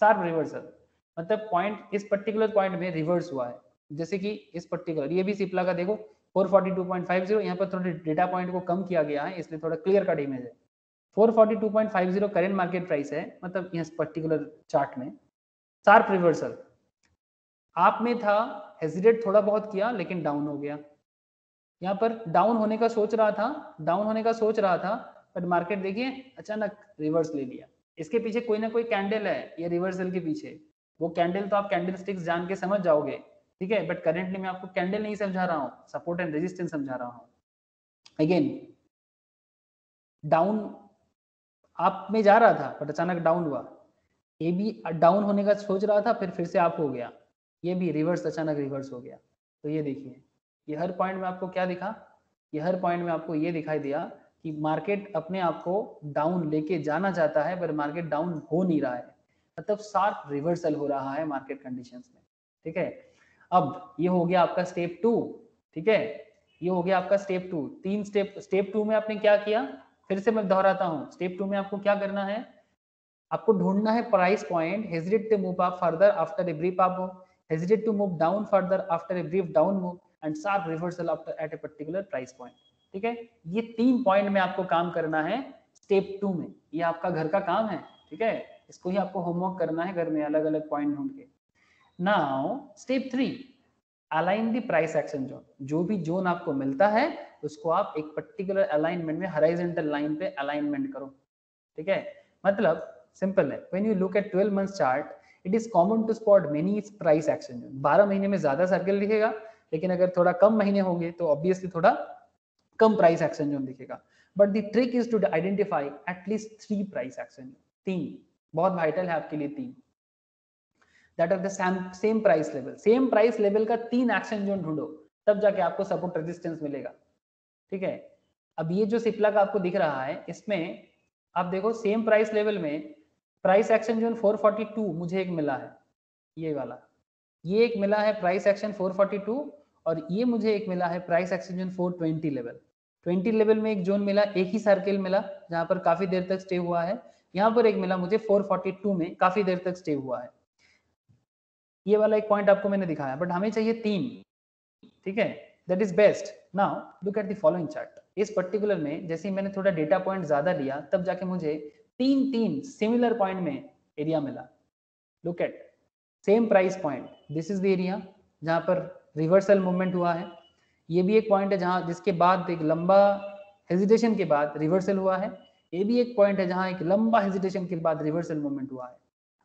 शार्प रिवर्सल मतलब पॉइंट, इस पर्टिकुलर पॉइंट में रिवर्स हुआ है, जैसे कि इस पर्टिकुलर, ये भी सिप्ला का देखो 442.50, यहाँ पर थोड़े डेटा पॉइंट को कम किया गया है इसलिए थोड़ा क्लियर कट इमेज है। 442.50 करेंट मार्केट प्राइस है, मतलब इस पर्टिकुलर चार्ट में शार्प रिवर्सल आप में था, हेजिटेट थोड़ा बहुत किया लेकिन डाउन हो गया। यहाँ पर डाउन होने का सोच रहा था, डाउन होने का सोच रहा था, बट मार्केट देखिए अचानक रिवर्स ले लिया। इसके पीछे कोई ना कोई कैंडल है, ये रिवर्सल के पीछे, वो कैंडल तो आप कैंडल स्टिक्स जान के समझ जाओगे, ठीक है? बट करेंटली मैं आपको कैंडल नहीं समझा रहा हूँ, सपोर्ट एंड रेजिस्टेंस समझा रहा हूँ। अगेन डाउन आप में जा रहा था बट अचानक डाउन हुआ, ये भी डाउन होने का सोच रहा था फिर से आप हो गया, ये भी रिवर्स, अचानक रिवर्स हो गया। तो ये देखिए, ये हर पॉइंट में आपको क्या दिखा? ये हर पॉइंट में आपको ये दिखाई दिया कि मार्केट अपने आप को डाउन लेके जाना चाहता है पर मार्केट डाउन हो नहीं रहा है, मतलब शार्प रिवर्सल हो रहा है मार्केट कंडीशंस में, ठीक है? अब ये हो गया आपका स्टेप 2, ठीक है? ये हो गया आपका स्टेप 2। 3 स्टेप, स्टेप 2 में आपने क्या किया? फिर से मैं दोहराता हूँ, स्टेप 2 में आपको क्या करना है? आपको ढूंढना है price point, hesitate to move up further after a brief up move, hesitate to move down further after a brief down move and sharp reversal after at a particular price point, ठीक है? ये 3 point में आपको काम करना है step 2 में, ये आपका घर का काम है, ठीक है? इसको ही आपको होमवर्क करना है घर में, अलग अलग पॉइंट ढूंढ के। Now step 3, align the price action zone. जो भी जोन आपको मिलता है उसको आप एक पर्टिकुलर अलाइनमेंट में हॉरिजॉन्टल लाइन पे अलाइनमेंट करो, ठीक है? मतलब सिंपल है, when you look at 12 months chart it is common to spot many price action zone. 12 महीने में ज्यादा सर्कल दिखेगा, लेकिन अगर थोड़ा कम महीने होंगे तो ऑब्वियसली थोड़ा कम प्राइस एक्शन जोन दिखेगा। But the trick is to identify at least 3 price action zone, 3 बहुत वाइटल है आपके लिए 3, that are the same price level. Same price level का 3 एक्शन जोन ढूंढो, तब जाके आपको सपोर्ट रेजिस्टेंस मिलेगा। ठीक है, अब ये जो सिप्ला का आपको दिख रहा है, इसमें आप देखो सेम प्राइस लेवल में प्राइस एक्शन जोन 442 मुझे एक मिला है, ये वाला, ये एक मिला है प्राइस एक्शन 442, और ये मुझे एक मिला है price action zone 420 level. 20 level में एक जोन मिला, एक ही सर्किल मिला जहां पर काफी देर तक स्टे हुआ है। यहाँ पर एक मिला मुझे 442 में, काफी देर तक स्टे हुआ है। ये वाला एक पॉइंट आपको मैंने दिखाया, बट हमें चाहिए 3। ठीक है, that is best. Now look at the following chart. इस पर्टिकुलर में जैसे ही मैंने थोड़ा डेटा पॉइंट ज्यादा लिया, तब जाके मुझे 3 सिमिलर पॉइंट में एरिया मिला। Look at same price point, this is the area जहां पर रिवर्सल मूवमेंट हुआ है। ये भी एक पॉइंट है जहां जिसके बाद एक लंबा हेजिटेशन के बाद रिवर्सल हुआ है। ये भी एक पॉइंट है जहां एक लंबा हेजिटेशन के बाद रिवर्सल मूवमेंट हुआ है।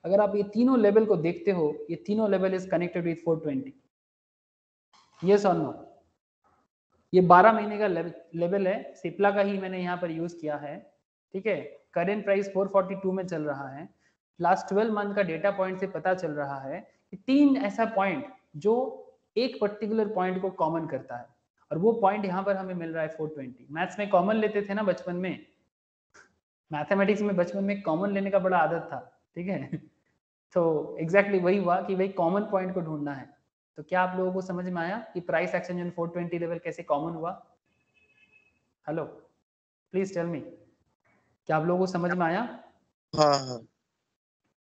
अगर आप ये तीनों लेवल को देखते हो, ये तीनों level is connected with 420। Yes और नो? ये 12 महीने का लेवल है, सिप्ला का ही मैंने यहाँ पर यूज किया है। ठीक है, करेंट प्राइस 442 में चल रहा है। लास्ट 12 मंथ का डेटा पॉइंट से पता चल रहा है कि 3 ऐसा पॉइंट जो एक पर्टिकुलर पॉइंट को कॉमन करता है, और वो पॉइंट यहाँ पर हमें मिल रहा है 420। मैथ्स में कॉमन लेते थे ना बचपन में, मैथमेटिक्स में बचपन में कॉमन लेने का बड़ा आदत था। ठीक है, तो एग्जैक्टली वही हुआ कि भाई कॉमन पॉइंट को ढूंढना है। तो क्या आप लोगों को समझ में आया कि प्राइस एक्शन जोन 420 लेवल कैसे कॉमन हुआ? हेलो, प्लीज टेल मी, क्या आप लोगों को समझ में आया? हाँ हाँ।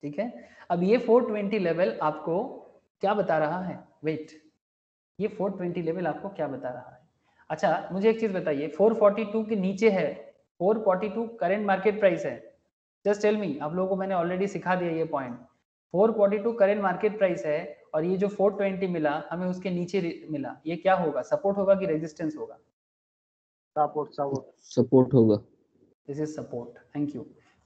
ठीक है, अब ये 420 लेवल आपको क्या बता रहा है? वेट, ये 420 लेवल आपको क्या बता रहा है? अच्छा मुझे एक चीज बताइए, 442 के नीचे है, 442 करंट मार्केट प्राइस है। जस्ट टेल मी, आप लोगों को मैंने ऑलरेडी सिखा दिया ये पॉइंट। 442 करंट मार्केट प्राइस है, और ये जो 420 मिला हमें उसके नीचे मिला, ये क्या होगा? सपोर्ट होगा कि रेजिस्टेंस होगा? सपोर्ट सपोर्ट सपोर्ट होगा। This is support. Thank you.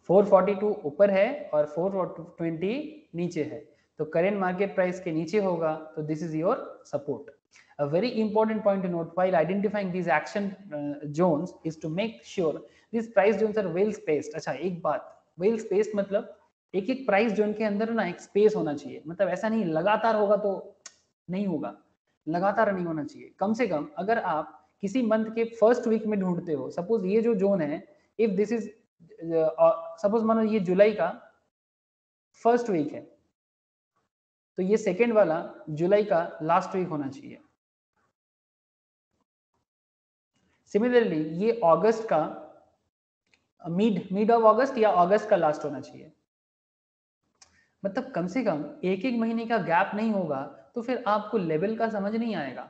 442 ऊपर है और 420 नीचे है, तो करेंट मार्केट प्राइस के नीचे होगा, तो this is your support. A very important point to note while identifying these action zones is to make sure these price zones are well spaced। अच्छा एक बात, well spaced मतलब एक एक प्राइस जोन के अंदर ना एक स्पेस होना चाहिए, मतलब ऐसा नहीं लगातार होगा तो नहीं होगा, लगातार नहीं होना चाहिए। कम से कम अगर आप किसी मंथ के फर्स्ट वीक में ढूंढते हो, सपोज ये जो जोन है, इफ दिस इज सपोज मानो ये जुलाई का फर्स्ट वीक है, तो ये सेकेंड वाला जुलाई का लास्ट वीक होना चाहिए। सिमिलरली ये अगस्त का मिड ऑफ अगस्त या अगस्त का लास्ट होना चाहिए। मतलब कम से कम एक एक महीने का गैप नहीं होगा तो फिर आपको लेवल का समझ नहीं आएगा।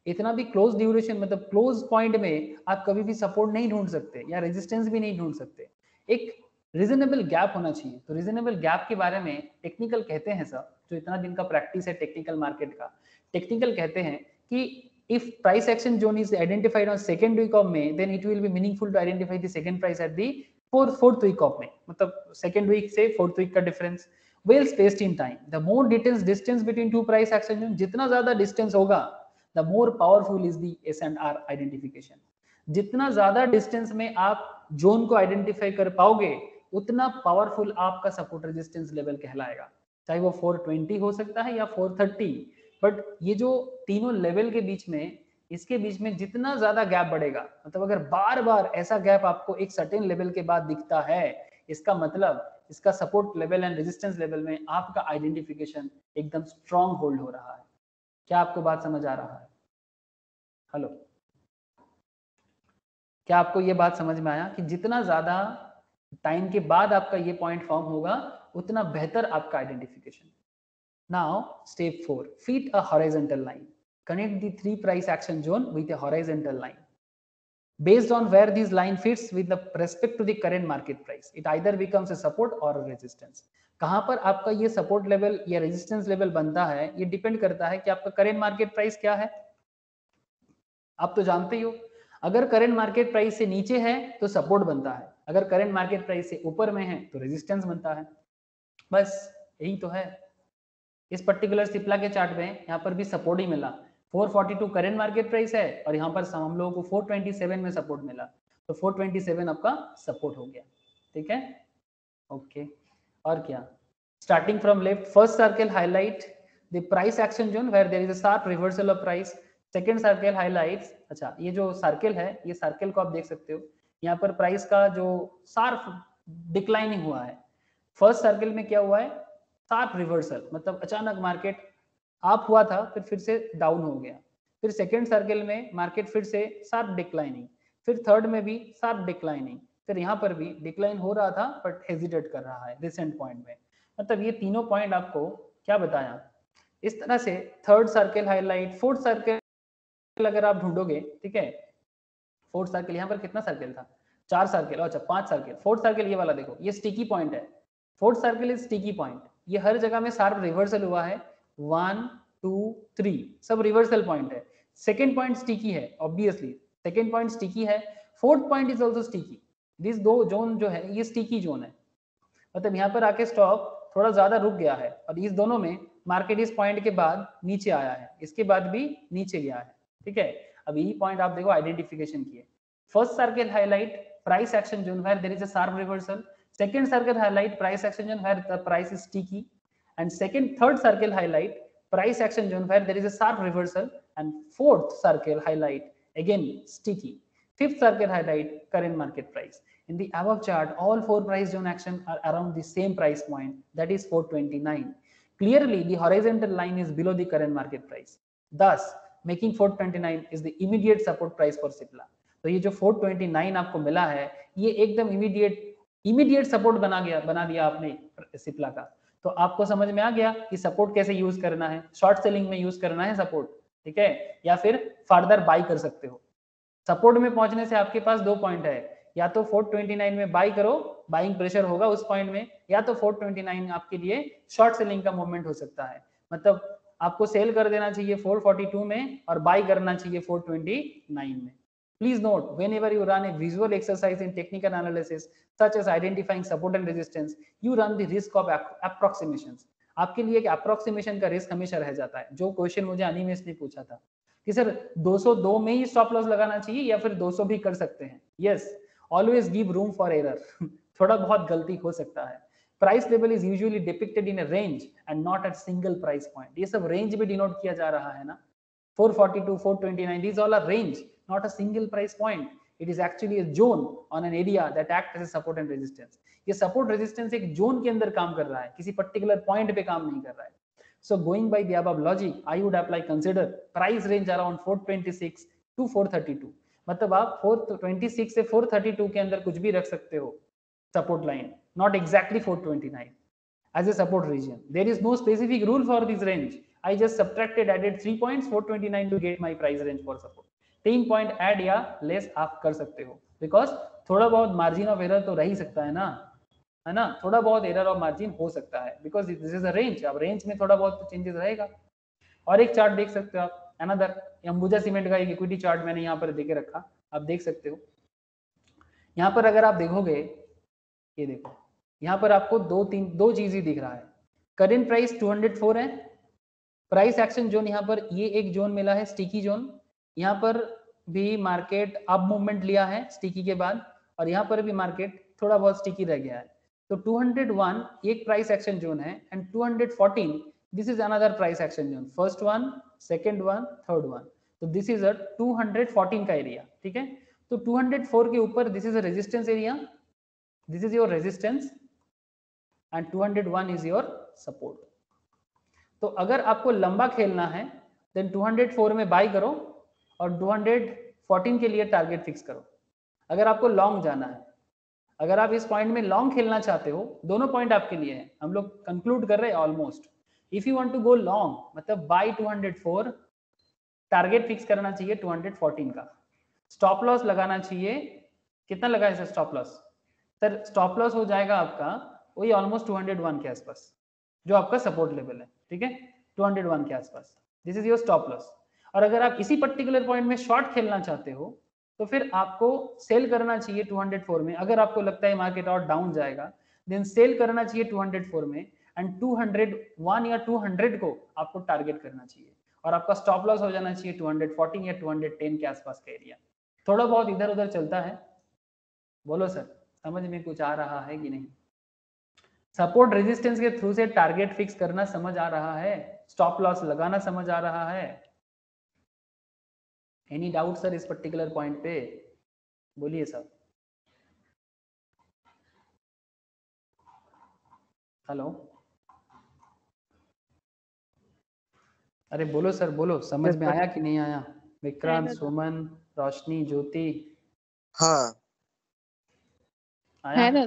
इतना भी क्लोज ड्यूरेशन मतलब क्लोज पॉइंट में आप कभी भी सपोर्ट नहीं ढूंढ सकते या रेजिस्टेंस भी नहीं ढूंढ सकते। एक रीजनेबल गैप होना चाहिए। तो रीजनेबल गैप के बारे में टेक्निकल कहते हैं सर, जो इतना दिन का प्रैक्टिस है टेक्निकल मार्केट का, टेक्निकल कहते हैं कि if price action zone is identified on second week of May, then it will be meaningful to identify the second price at the fourth week of May। मतलब second week से fourth week का difference well spaced in time। The more distance between two price action zone, जितना ज्यादा distance होगा the more powerful is the S&R identification। जितना ज्यादा distance में आप जोन को आइडेंटिफाई कर पाओगे उतना पावरफुल आपका सपोर्ट रेजिस्टेंस लेवल कहलाएगा, चाहे वो 420 हो सकता है या 430। बट ये जो तीनों लेवल के बीच में, इसके बीच में जितना ज्यादा गैप बढ़ेगा, मतलब अगर बार बार ऐसा गैप आपको एक सर्टेन लेवल के बाद दिखता है, इसका मतलब इसका support level and resistance level में आपका आइडेंटिफिकेशन एकदम स्ट्रांग होल्ड हो रहा है। क्या आपको बात समझ आ रहा है? हेलो, क्या आपको ये बात समझ में आया कि जितना ज्यादा टाइम के बाद आपका ये पॉइंट फॉर्म होगा उतना बेहतर आपका identification. Now step 4, fit a horizontal line। Connect the three price action zone with a horizontal line based on where this line fits with the respect to the current market price, it either becomes a support or a resistance। कहां पर आपका ये support level या resistance level बनता है, ये depend करता है कि आपका करेंट मार्केट प्राइस क्या है। आप तो जानते ही हो, अगर करंट मार्केट प्राइस से नीचे है तो सपोर्ट बनता है, अगर करंट मार्केट प्राइस से ऊपर में है तो रेजिस्टेंस बनता है। बस यही तो है। इस पर्टिकुलर सिप्ला के चार्ट में यहाँ पर भी सपोर्ट ही मिला, 442 करंट मार्केट प्राइस है और यहाँ पर हम लोगों को 427 में सपोर्ट मिला, तो 427 आपका सपोर्ट हो गया। ठीक है, ओके। और क्या, starting from left, first circle highlight the price action zone where there is a sharp reversal of price, second circle highlights, अच्छा ये जो सर्कल है, ये सर्कल को आप देख सकते हो, यहाँ पर प्राइस का जो शार्प डिक्लाइनिंग हुआ है। फर्स्ट सर्कल में क्या हुआ है, शार्प रिवर्सल, मतलब अचानक मार्केट अप हुआ था फिर से डाउन हो गया, फिर सेकंड सर्कल में मार्केट फिर से शार्प डिक्लाइनिंग, फिर थर्ड में भी शार्प डिक्लाइनिंग, फिर यहाँ पर भी डिक्लाइन हो रहा था बट हेजिटेट कर रहा है रिसेंट पॉइंट में। मतलब ये तीनों पॉइंट आपको क्या बताया, इस तरह से third circle highlight, fourth circle अगर आप ढूंढोगे, ठीक है, फोर्थ सर्कल यहाँ पर कितना सर्कल था, 4 सर्कल, अच्छा 5 सर्कल, फोर्थ सर्कल ये वाला देखो, ये स्टिकी पॉइंट है, fourth circle is sticky point, ये हर जगह में शार्प रिवर्सल हुआ है, 1 2 3 सब रिवर्सल पॉइंट है। सेकंड पॉइंट स्टिकी है, ऑब्वियसली सेकंड पॉइंट स्टिकी है, fourth point is also sticky, this दो जोन जो है ये स्टिकी जोन है, मतलब यहाँ पर आके स्टॉक थोड़ा ज्यादा रुक गया है और इस दोनों में मार्केट इस पॉइंट के बाद नीचे आया है, इसके बाद भी नीचे गया है, ठीक है। अब यही पॉइंट आप देखो आइडेंटिफिकेशन किए, first circle highlight price action zone where there is a sharp reversal, second circle highlight price action zone where the price is sticky, and second third circle highlight price action zone where there is a sharp reversal, and fourth circle highlight again sticky, fifth circle highlight current market price. In the above chart, all 4 price zone action are around the same price point, that is 429. Clearly the horizontal line is below the current market price, thus making 429 is the immediate support price for Cipla. तो ये जो 429 आपको मिला है ये एकदम immediate support बना दिया आपने सिप्ला का। तो आपको समझ में आ गया कि सपोर्ट कैसे यूज करना है, शॉर्ट सेलिंग में यूज करना है सपोर्ट, ठीक है, या फिर फर्दर बाई कर सकते हो। सपोर्ट में पहुंचने से आपके पास 2 पॉइंट है, या तो 429 में बाई करो, बाइंग प्रेशर होगा उस पॉइंट में, या तो 429 आपके लिए शॉर्ट सेलिंग का मूवमेंट हो सकता है, मतलब आपको सेल कर देना चाहिए 442 में और बाई करना चाहिए 429 में। Please note, whenever you run a visual exercise in technical analysis, such as identifying support and resistance, you run the risk of approximations. आपके लिए एक approximation का risk हमेशा रह जाता है। जो क्वेश्चन मुझे अनिमेश ने पूछा था कि सर 202 में ही स्टॉप लॉस लगाना चाहिए या फिर 200 भी कर सकते हैं। Yes, always give room for error. थोड़ा बहुत गलती हो सकता है। Price level is usually depicted in a range and not at single price point. ये सब range में denote किया जा रहा है ना, 442, 429, these all are range, not a single price point. It is actually a zone on an area that acts as a support and resistance. ये support resistance एक zone के अंदर काम कर रहा है, किसी particular point पे काम नहीं कर रहा है। So going by the above logic, I would apply consider price range around 426 to 432. मतलब आप 426 से 432 के अंदर कुछ भी रख सकते हो support line, not exactly 429 as a support region. There is no specific rule for this range. I just added 3 points 429 to get my price range for support. 3 point add या लेस आप कर सकते हो, बिकॉज थोड़ा बहुत margin of error तो रह ही सकता है ना, थोड़ा बहुत एरर ऑफ मार्जिन हो सकता है, because this is a range, अब रेंज में थोड़ा बहुत चेंजेस रहेगा। और एक चार्ट देख सकते हो आप, अनदर अंबुजा सीमेंट का एक इक्विटी चार्ट मैंने यहाँ पर देके रखा, आप देख सकते हो। यहाँ पर अगर आप देखोगे, ये देखो यहाँ पर आपको दो चीज ही दिख रहा है, करेंट प्राइस 204 है, प्राइस एक्शन जोन यहाँ पर ये एक जोन मिला है स्टिकी जोन, यहाँ पर भी मार्केट अप मूवमेंट लिया है स्टिकी के बाद, और यहाँ पर भी मार्केट थोड़ा बहुत स्टिकी रह गया है। तो 201 एक प्राइस एक्शन जोन है and 214 this is another price action zone, first one, second one, third one, तो दिस इज अ 214 का एरिया, ठीक है। तो 204 के ऊपर this is a resistance area, this is your resistance and 201 is your support. तो अगर आपको लंबा खेलना है देन 204 में बाई करो और 214 के लिए टारगेट फिक्स करो। अगर आपको लॉन्ग जाना है, अगर आप इस पॉइंट में लॉन्ग खेलना चाहते हो, दोनों पॉइंट आपके लिए हैं, हम लोग कंक्लूड कर रहे हैं almost. If you want to go long, मतलब बाय 204, टारगेट फिक्स करना चाहिए 214 का, स्टॉप लॉस लगाना चाहिए, कितना लगा है stop loss sir? Stop loss हो जाएगा आपका वही ऑलमोस्ट 201 के आसपास, जो आपका सपोर्ट लेवल है, ठीक है, 201 के आसपास, this is your stop loss. और अगर आप इसी पर्टिकुलर पॉइंट में शॉर्ट खेलना चाहते हो तो फिर आपको सेल करना चाहिए 204 में। अगर आपको लगता है मार्केट और डाउन जाएगा देन सेल करना चाहिए 204 में, एंड 201 या 200 को आपको टारगेट करना चाहिए, और आपका स्टॉप लॉस हो जाना चाहिए 214 या 210 के आसपास का एरिया। थोड़ा बहुत इधर उधर चलता है, बोलो सर समझ में कुछ आ रहा है कि नहीं? सपोर्ट रेजिस्टेंस के थ्रू से टारगेट फिक्स करना समझ आ रहा है, स्टॉप लॉस लगाना समझ आ रहा है? एनी डाउट सर इस पर्टिकुलर पॉइंट पे? बोलिए सर। हेलो, अरे बोलो सर बोलो, समझ में आया कि नहीं आया? विक्रांत, सुमन, रोशनी, ज्योति, हाँ आया?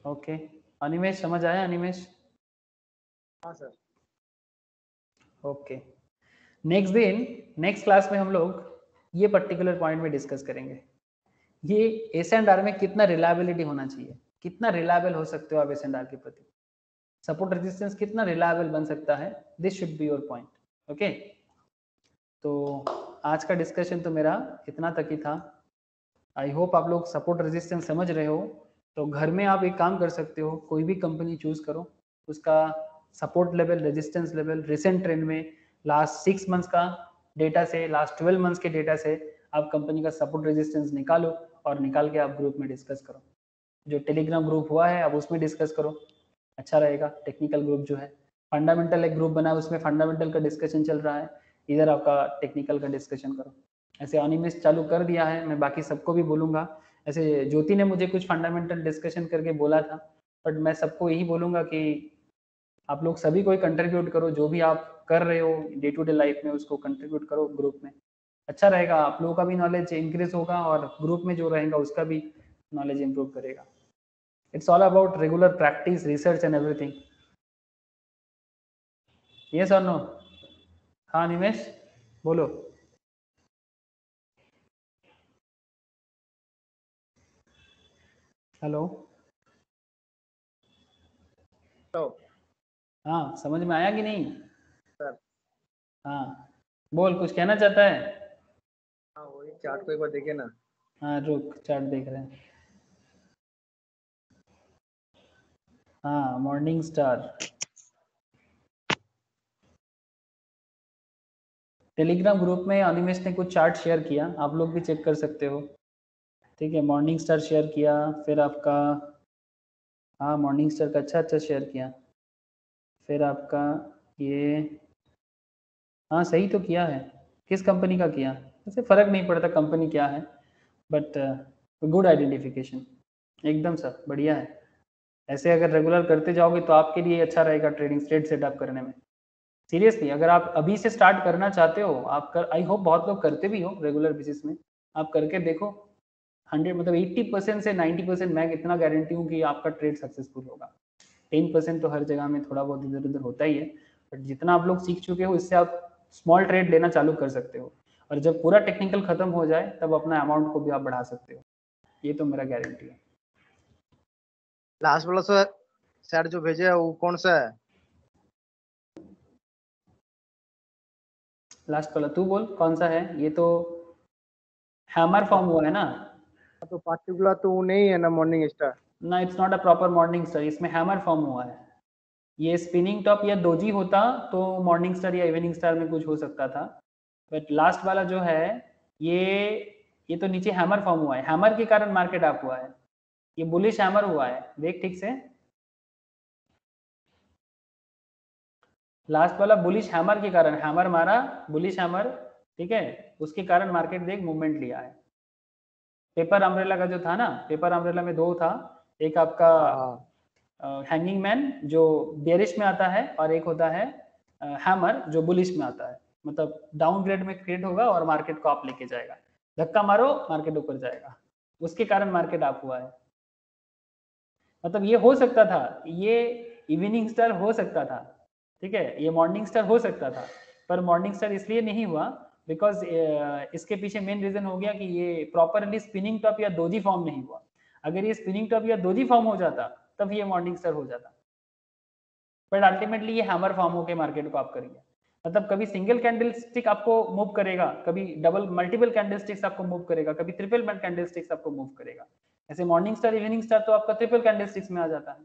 ओके, अनिमेश समझ आया? अनिमेश? हाँ सर। ओके, नेक्स्ट दिन नेक्स्ट क्लास में हम लोग ये पर्टिकुलर पॉइंट में डिस्कस करेंगे, ये एस&आर में कितना रिलायबिलिटी होना चाहिए, कितना रिलायबल हो सकते हो आप एस&आर के प्रति, सपोर्ट रेजिस्टेंस कितना रिलायबल बन सकता है, this should be your point. Okay, तो आज का डिस्कशन तो मेरा इतना तक ही था। आई होप आप लोग सपोर्ट रेजिस्टेंस समझ रहे हो। तो घर में आप एक काम कर सकते हो, कोई भी कंपनी चूज करो, उसका support level, resistance level, recent trend में लास्ट 6 मंथ्स का डेटा से, लास्ट 12 मंथ्स के डेटा से आप कंपनी का सपोर्ट रेजिस्टेंस निकालो और निकाल के आप ग्रुप में डिस्कस करो। जो टेलीग्राम ग्रुप हुआ है आप उसमें डिस्कस करो, अच्छा रहेगा। टेक्निकल ग्रुप जो है, फंडामेंटल एक ग्रुप बना है, उसमें फंडामेंटल का डिस्कशन चल रहा है, इधर आपका टेक्निकल का डिस्कशन करो। ऐसे अनिमेश चालू कर दिया है, मैं बाकी सबको भी बोलूँगा। ऐसे ज्योति ने मुझे कुछ फंडामेंटल डिस्कशन करके बोला था, बट मैं सबको यही बोलूँगा कि आप लोग सभी को कंट्रीब्यूट करो, जो भी आप कर रहे हो डे टू डे लाइफ में उसको कंट्रीब्यूट करो ग्रुप में, अच्छा रहेगा। आप लोगों का भी नॉलेज इंक्रीज होगा और ग्रुप में जो रहेगा उसका भी नॉलेज इंप्रूव करेगा। It's all about regular practice, research and everything. Yes और नो? हाँ निमेश बोलो। हेलो, तो हाँ समझ में आया कि नहीं? सर हाँ बोल, कुछ कहना चाहता है? हाँ वही चार्ट को एक बार देखिए ना। हाँ रुक, चार्ट देख रहे हैं। हाँ मॉर्निंग स्टार, टेलीग्राम ग्रुप में अनिमेश ने कुछ चार्ट शेयर किया, आप लोग भी चेक कर सकते हो। ठीक है, मॉर्निंग स्टार शेयर किया, फिर आपका, हाँ मॉर्निंग स्टार का अच्छा शेयर किया, फिर आपका ये, हाँ सही तो किया है। किस कंपनी का किया, वैसे फ़र्क नहीं पड़ता कंपनी क्या है, बट गुड आइडेंटिफिकेशन, एकदम सर बढ़िया है। ऐसे अगर रेगुलर करते जाओगे तो आपके लिए अच्छा रहेगा ट्रेडिंग स्ट्रेट सेटअप करने में। सीरियसली अगर आप अभी से स्टार्ट करना चाहते हो, आप कर, आई होप बहुत लोग करते भी हो रेगुलर बेसिस में, आप करके देखो। 100 मतलब 80% से 90% मैं इतना गारंटी हूँ कि आपका ट्रेड सक्सेसफुल होगा। 10% तो हर जगह में थोड़ा बहुत इधर उधर होता ही है, बट जितना आप लोग सीख चुके हो इससे आप स्मॉल ट्रेड लेना चालू कर सकते हो, और जब पूरा टेक्निकल खत्म हो जाए तब अपना अमाउंट को भी आप बढ़ा सकते हो, ये तो मेरा गारंटी है। लास्ट वाला सर सर जो भेजे है वो कौन सा है? लास्ट वाला तू बोल कौन सा है, ये तो हैमर फॉर्म हुआ है ना? तो पार्टिकुलर तो वो नहीं है ना मॉर्निंग स्टार? ना, it's not a proper morning star, इसमें हैमर फॉर्म हुआ है। ये स्पिनिंग टॉप या दोजी होता तो मॉर्निंग स्टार या इवनिंग स्टार में कुछ हो सकता था, बट लास्ट वाला जो है ये तो नीचे हैमर फॉर्म हुआ है, हैमर के कारण मार्केट अप हुआ है, ये बुलिश हैमर हुआ है, देख ठीक से। लास्ट वाला बुलिश हैमर के कारण, हैमर मारा, बुलिश हैमर, ठीक है, उसके कारण मार्केट देख मूवमेंट लिया है। पेपर अम्ब्रेला का जो था ना, पेपर अम्ब्रेला में दो था, एक आपका हैंगिंग मैन जो बेरिश में आता है, और एक होता है हैमर जो बुलिश में आता है, मतलब डाउन ग्रेड में क्रिएट होगा और मार्केट को आप लेके जाएगा, धक्का मारो मार्केट ऊपर जाएगा, उसके कारण मार्केट आप हुआ है। मतलब ये हो सकता था, ये इवनिंग स्टार हो सकता था, ठीक है, ये मॉर्निंग स्टार हो सकता था, पर मॉर्निंग स्टार इसलिए नहीं हुआ बिकॉज इसके पीछे मेन रीजन हो गया कि ये प्रॉपरली स्पिनिंग टॉप या दोजी फॉर्म नहीं हुआ। अगर ये स्पिनिंग टॉप या दोजी फॉर्म हो जाता तब ये मॉर्निंग स्टार हो जाता, बट अल्टीमेटली ये हैमर फॉर्म होकर मार्केट को आप करेंगे। मतलब कभी सिंगल कैंडल स्टिक आपको मूव करेगा, कभी डबल मल्टीपल कैंडल स्टिक्स आपको मूव करेगा, कभी ट्रिपल कैंडल स्टिक्स आपको मूव करेगा। ऐसे मॉर्निंग स्टार इवनिंग स्टार तो आपका ट्रिपल कैंडल स्टिक्स में आ जाता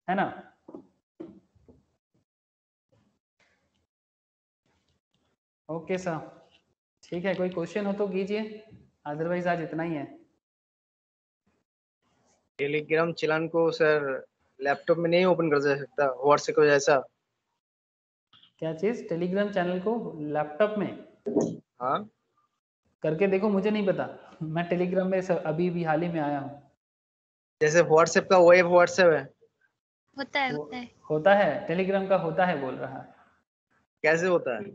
है ना? ओके सर, ठीक है, कोई क्वेश्चन हो तो कीजिए, अदरवाइज आज इतना ही है। टेलीग्राम चैनल को सर लैपटॉप में नहीं ओपन कर सकता व्हाट्सएप को जैसा? क्या चीज? टेलीग्राम चैनल को लैपटॉप में हाँ करके देखो, मुझे नहीं पता। मैं टेलीग्राम में अभी भी हाल ही में आया हूँ। जैसे व्हाट्सएप का वेब व्हाट्सएप है, होता है वो होता है। होता है, टेलीग्राम का होता है बोल रहा है। कैसे होता है?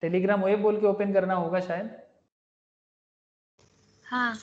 टेलीग्राम वेब बोल के ओपन करना होगा शायद। हाँ